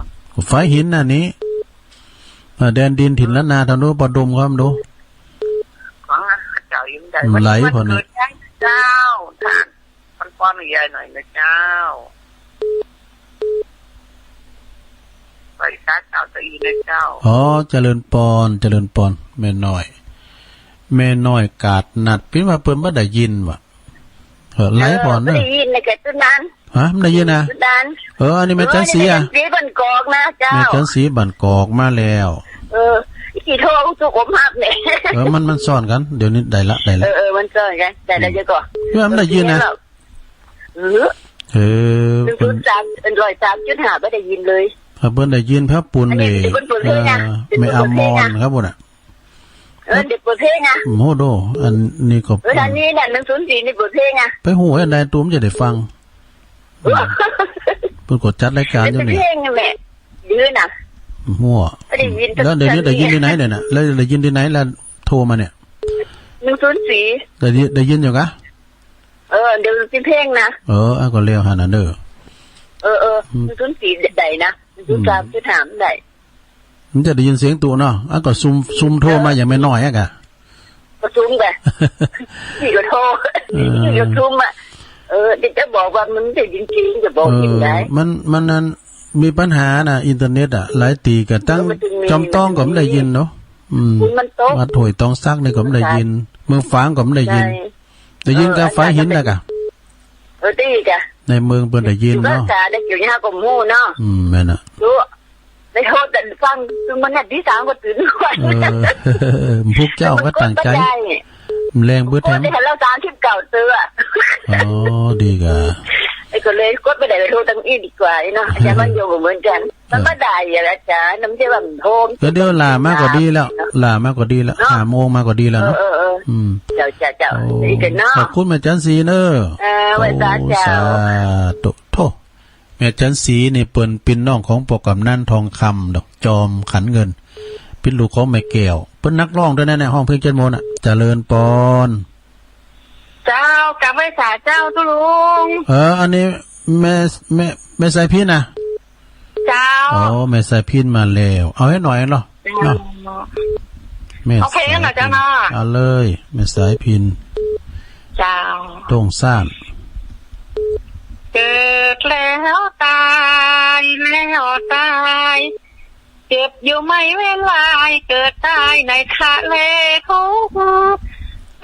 ไฟหินน่ะนี้แดนดินถิ่นล้านนาทางโน้นปอดมครับดูของเจ้ายิ้มใจไหลพอนี่เจ้าท่านมันป้อนใหญ่หน่อยนะเจ้าไปซาเจ้าตะอีนะเจ้าเจริญปอนแม่น้อยกาดนัดพี่มาเปิ้นบ่ได้ยินว่ะไหลพอเด้อได้ยินในกะตุนั้นไม่ได้ยินนะอันนี้แม่จันสีสีบันกอกนะเจ้าแม่จันสีบันกอกมาแล้วกี่โทรสุกภาพเนี่ยมันซ่อนกันเดี๋ยวนี้ได้ละมันซ่อนกันได้แล้วจะก่อนไม่ได้ยินนะ103เป็น103.5ไม่ได้ยินเลยเพิ่นได้ยินพระปุ่นนี่ไม่อมรครับพุ่นน่ะเด็กเปิดเพลงอ่ะโมโดอันนี้ก็อันนี้น่ะ104นี่เปิดเพลงอ่ะไปหูอันใดตุ้มจะได้ฟังเพิ่นกดจัดรายการอยู่นี่เพลงแม่ยืนน่ะมั่วแล้วเดี๋ยวนี้ได้ยินที่ไหนเนี่ยนะแล้วได้ยินที่ไหนแล้วโทรมาเนี่ย104ได้ยินอยู่กะเดี๋ยวสิเพลงนะก็เร็วหานั่นเด้อ104ได้นะ103.5ได้มันจะได้ยินเสียงตัวเนาะก็ซุ่มโทรมาอย่างไม่น้อยอ่ะกะก็ซุ่มแบบนี่ก็โทรนี่ก็ซุ่มอ่ะเดี๋ยวจะบอกว่ามันจะจริงๆจะบอกจริงได้มันนั้นมีปัญหาน่ะอินเทอร์เน็ตอ่ะหลายตีก็ตั้งจำต้องก็ไม่ได้ยินเนาะมาถอยต้องซักนี่ก็ไม่ได้ยินเมืองฟ้างก็ไม่ได้ยินกับไฟหินน่ะกะตีกะในเมืองเพิ่นได้ยินเนาะภาษาได้เกี่ยวหน้ากับหมู่เนาะแม่น่ะในโทษแต่ฟังคือมันน่ะที่3ก็ตื่นก่อนพวกเจ้าก็ตั้งใจแรงเบิดแท้ได้แล้ว39ตัวดีกะไอ้ก็เลยกดไปได้โทรตั้งอีดีกว่าเนาะอาจารย์มันอยู่เหมือนกันมันบ่ได้อ่ะอาจารย์น้ำใจว่าโทรเดี๋ยวลามากกว่าดีแล้ว5 โมงมากกว่าดีแล้วเนาะเจ้าดีกันเนาะขอบคุณแม่จันสีเด้อไว้สาเจ้าโทแม่จันสีนี่เปิ้นเป็นน้องของปกำนันทองคำดอกจอมขันเงินเป็นลูกของแม่แก้วเปิ้นนักร้องด้วยนะในห้องเพลงเจริญมนต์เจริญปอนเจ้ากลับไว้สาเจ้าตุลุงอันนี้แม่สายพินนะเจ้าแม่สายพินมาแล้วเอาให้หน่อยเนาะโอเคนะเจ้าเนาะเอาเลยแม่สายพินเจ้าตรงซ่านเกิดแล้วตายแล้วตายเจ็บอยู่ไม่เว้นลายเกิดตายในทะเลทุก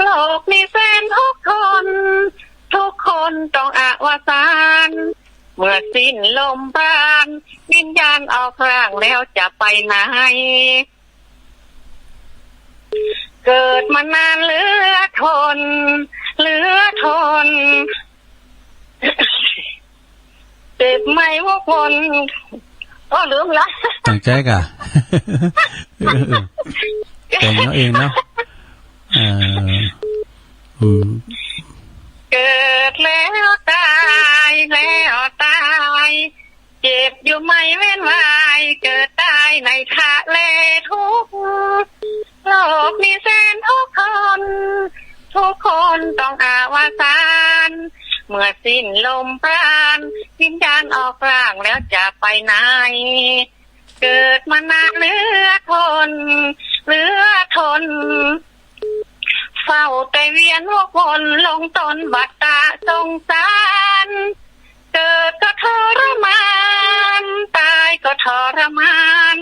โลกนี้แสนทุกคนต้องอวสานเมื่อสิ้นลมปราณวิญญาณออกร่างแล้วจะไปไหนเกิดมานานเหลือทนเจ็บไม่วกวนลืมละตั้งใจกะแต่งเองเนาะเกิดแล้วตายเจ็บอยู่ไม่เว้นวายเกิดตายในทะเลทุกโลกนี้แสนทุกคน ทุกคนต้องอาวสานเมื่อสิ้นลมปราณวิญญาณออกร่างแล้วจะไปไหนเกิดมานานเหลือทนเฝ้าแต่เวียนวกวนลงตนบัตตาสงสารเกิดก็ทรมานตายก็ทรมาน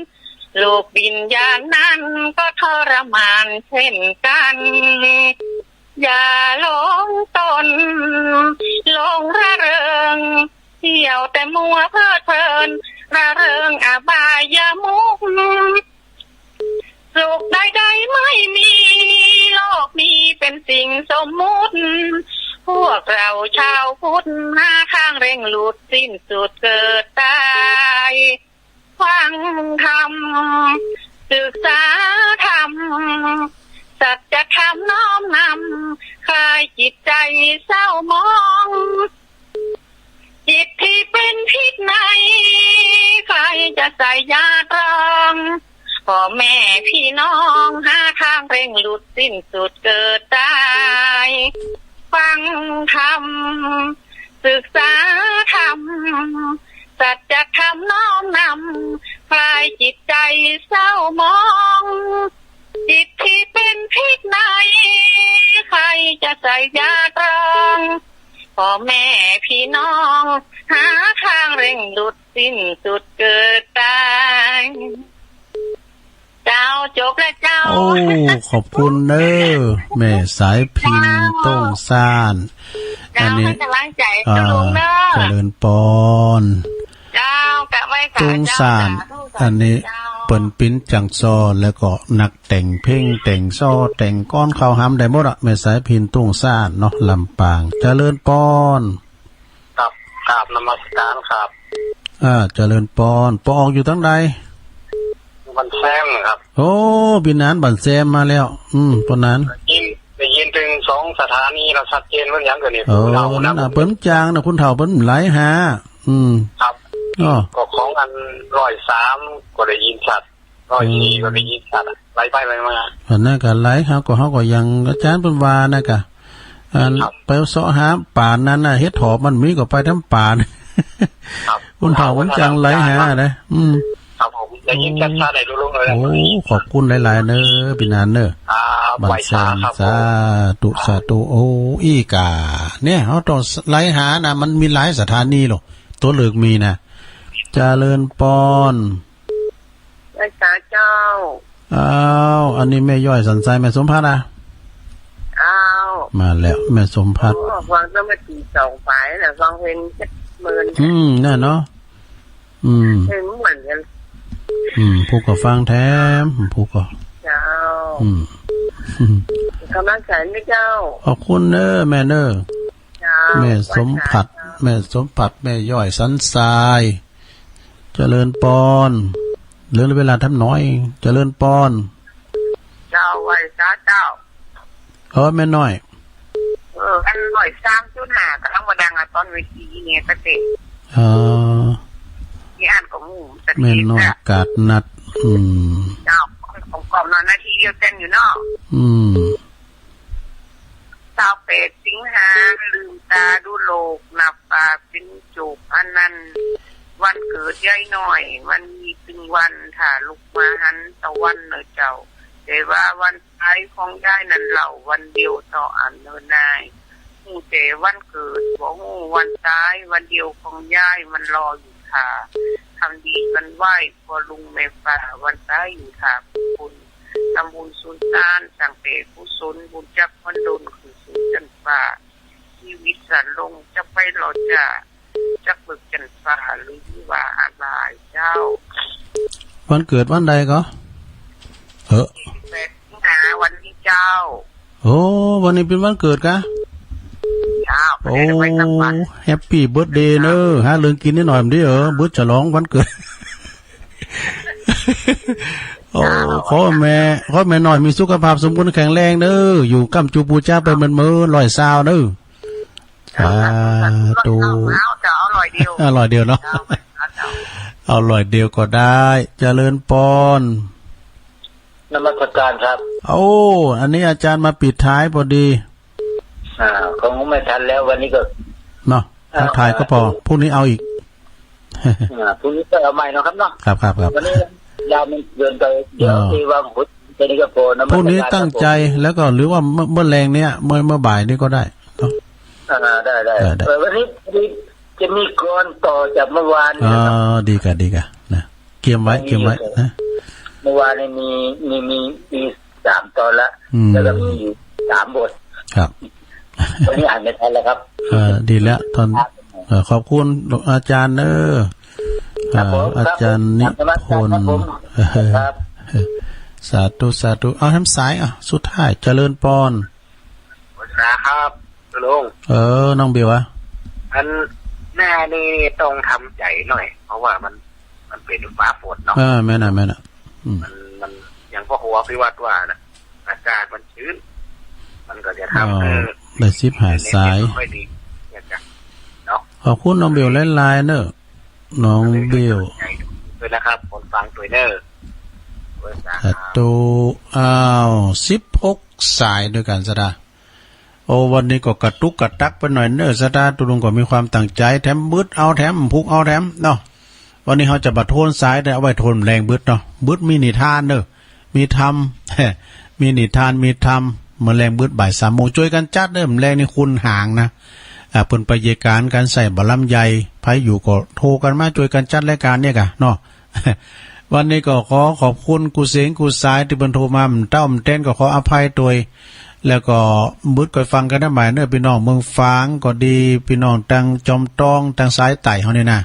ลูกวิญญาณนั้นก็ทรมานเช่นกันอย่าหลงตนหลงระเริงเที่ยวแต่มัวเพลิดเพลินระเริงอบายมุขสุขใดๆไม่มีโลกนี้เป็นสิ่งสมมุติพวกเราชาวพุทธหาทางเร่งหลุดสิ้นสุดเกิดตายฟังธรรมศึกษาธรรมสัจธรรมน้อมนำคลายจิตใจเศร้ามองจิตที่เป็นพิษในใครจะใส่ยาตรองพ่อแม่พี่น้องหาทางเร่งหลุดสิ้นสุดเกิดตายฟังธรรมศึกษาธรรมสัจธรรมน้อมนำคลายจิตใจเศร้ามองจิตที่เป็นพิษในใครจะใส่ยาตรองพ่อแม่พี่น้องหาทางเร่งหลุดสิ้นสุดเกิดตายเจ้าจบแล้วเจ้าโอ้ขอบคุณเด้อแม่สายพินต้งซ่านอันนี้เจริญปอนเจ้ากะไว้ค่ะต้งซ่านอันนี้เปิ้นปิ้นจังซอแล้วก็นักแต่งเพลงแต่งซอแต่งก้อนข้าวหำได้หมดแม่สายพินต้งซ่านเนาะลำปางเจริญปอนครับกราบนมัสการครับเจริญปอนปอออกอยู่ทั้งใดบันแซมครับโอ้บินนานบันแซมมาแล้วตอนนั้นได้ยินถึง2สถานีเราชัดเจนว่าหยังเกิดนี่เฒ่านั่นเปิ้นจางนะคุณเฒ่าเปิ้นหลายหาครับก็ของอัน103ก็ได้ยินชัด104ก็ได้ยินชัดไล่ไปมาอันนั้นก็หลายเฮาก็ยังอาจารย์เปิ้นว่านะกะอันไปเสาะหาป่านนั้นน่ะเฮ็ดถอบมันมีก็ไปทั้งป่านครับคุณเฒ่าเปิ้นจางหลายหานะครับผมได้ยินชัดๆได้รู้เลยโอ้ขอบคุณหลายๆเด้อพี่นานเด้อบัดซานสาธุโอ้อีกาเนี่ยเฮาต้องไล่หานะมันมีหลายสถานีหรอกตัวเลือกมีนะเจริญปอนไอ้สาเจ้าอันนี้แม่ย่อยสันไซแม่สมภัทรมาแล้วแม่สมภัทรฟังต้องมาตี2ฝ่ายน่ะฟังเพลง70,000นั่นเนาะเพลงเหมือนกันผู้ก็ฟังแท้ผู้ก็เจ้ากำลังใจไม่เจ้าขอบคุณเด้อแม่เด้อแม่สมภัทรแม่ย่อยสันทรายเจริญปอนเหลือเวลาทำน้อยเจริญปอนเจ้าไว้ซะเจ้าแม่น้อยอัน103.5กำลังบ่ดังตอนเวทีเนี่ยตะเตที่อ่านของหมู่แม่น้อยกาดนัดเจ้าของกล่อมนอนนาทีเดียวเต้นอยู่เนาะ28 สิงหาลืมตาดูโลกนับปากเป็นจูบอันนั้นวันเกิดยายน้อยมันมีถึงวันถ้าลุกมาหันตะวันเนอเจ้าแต่ว่าวันท้ายของยายนั้นเหล่าวันเดียวต่ออันเนินนายฮู้แต่วันเกิดบ่ฮู้วันตายวันเดียวของยายมันรออยู่ค่ะทำดีกันไหวพอลุงแม่ป่าวันตายอยู่ค่ะคุณทำบุญสุนทานสังเปกุศลบุญจักวันดลคือสุนจันฟ้าชีวิตสันลงจะไปหลอจะจักบึกจันฟ้าหรือว่าอะไรเจ้าวันเกิดวันใดก็วันที่เจ้าวันนี้เป็นวันเกิดกะโอ้แฮปปี้เบิร์ธเดย์เนอะหาเรื่องกินนิดหน่อยมันดิเบิร์ธฉลองวันเกิดขอแม่หน่อยมีสุขภาพสมบูรณ์แข็งแรงเด้ออยู่กำจูปูจ้าไปมันมือ100 เด้อตูอร่อยเดียวเนาะเอา100เดียวก็ได้เจริญปอนนมัสการครับอันนี้อาจารย์มาปิดท้ายพอดี คงไม่ทันแล้ววันนี้ก็ เนาะทักทายก็พอพรุ่งนี้เอาอีก พรุ่งนี้ก็เอาใหม่เนาะครับเนาะ ครับครับครับ วันนี้ยาวมันเกินไปเดี๋ยวที่วางหุดแค่นี้ก็พอนะ พรุ่งนี้ตั้งใจแล้วก็หรือว่าเมื่อแรงเนี้ยเมื่อบ่ายนี่ก็ได้เนาะ ได้วันนี้จะมีกรต่อจากเมื่อวานดีกะนะเกียมไว้นะเมื่อวานนี้มี3 ตอนละแล้วก็มีอยู่3 บทครับวันนี้อ่านไม่ทันแล้วครับดีแล้วตอนขอบคุณอาจารย์อาจารย์นิพนธ์สาธุเอาทำสายสุดท้ายเจริญปอนครับลุงน้องเบียวอันแม่นี่ต้องทำใจหน่อยเพราะว่ามันเป็นฟ้าฝนเนาะแม่น่ะมันอย่างพ่อหัวพิวัตรว่านะอากาศมันชื้นมันก็จะทำให้ได้ซิบหาสายขอบคุณน้องเบียวไลน์เนอะน้องเบียวด้วยนะครับคนฟังตัวเนอร์16 สายด้วยกันซะดาวันนี้ก็กระตุกกระตักไปหน่อยเนอะซะดาตุลุงก็มีความตั้งใจแถมบึดเอาแถมพุกเอาแถมเนาะวันนี้เขาจะบัดโทนสายแต่เอาไว้โทนแรงบึดเนาะบึดมีนิทานเนอะมีธรรมมีนิทานมีธรรมเมื่อแรงบึดบ่าย 3 โมงช่วยกันจัดเด้อแรงนี่คุณห่างนะเพิ่นไปเยการการใส่บะลำใหญ่ไผอยู่ก็โทรกันมาช่วยกันจัดรายการเนี่ยกะเนาะ วันนี้ก็ขอบคุณกูเสียงกูสายที่เพิ่นโทรมาเต้าเต้นก็ขออภัยตัวแล้วก็บึดก็ฟังกันได้หมายเด้อพี่น้องเมืองฟางก็ดีพี่น้องตังจอมตองตังสายไต่เฮานี่นะ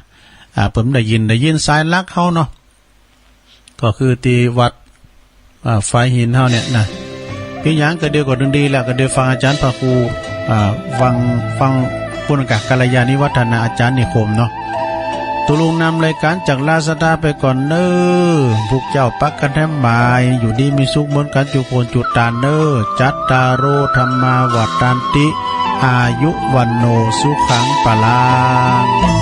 ผมได้ยินสายลักเฮาเนาะก็คือที่วัดไฟหินเฮาเนี่ยนะพี่หยังก็เดียวก็ดึงดีแล้วก็เดียวฟังอาจารย์พระครูฟังปุณกะกัลยาณิวัฒนาอาจารย์นิคมเนาะตุลุงนำรายการจากลาซาดาไปก่อนเนอพวกเจ้าปักกันแทมหมายอยู่ดีมีสุขเหมือนกันจุโคนจุดตาเนอจัตตาโรธรรมาวัฏตันติอายุวันโนสุขังปะลัง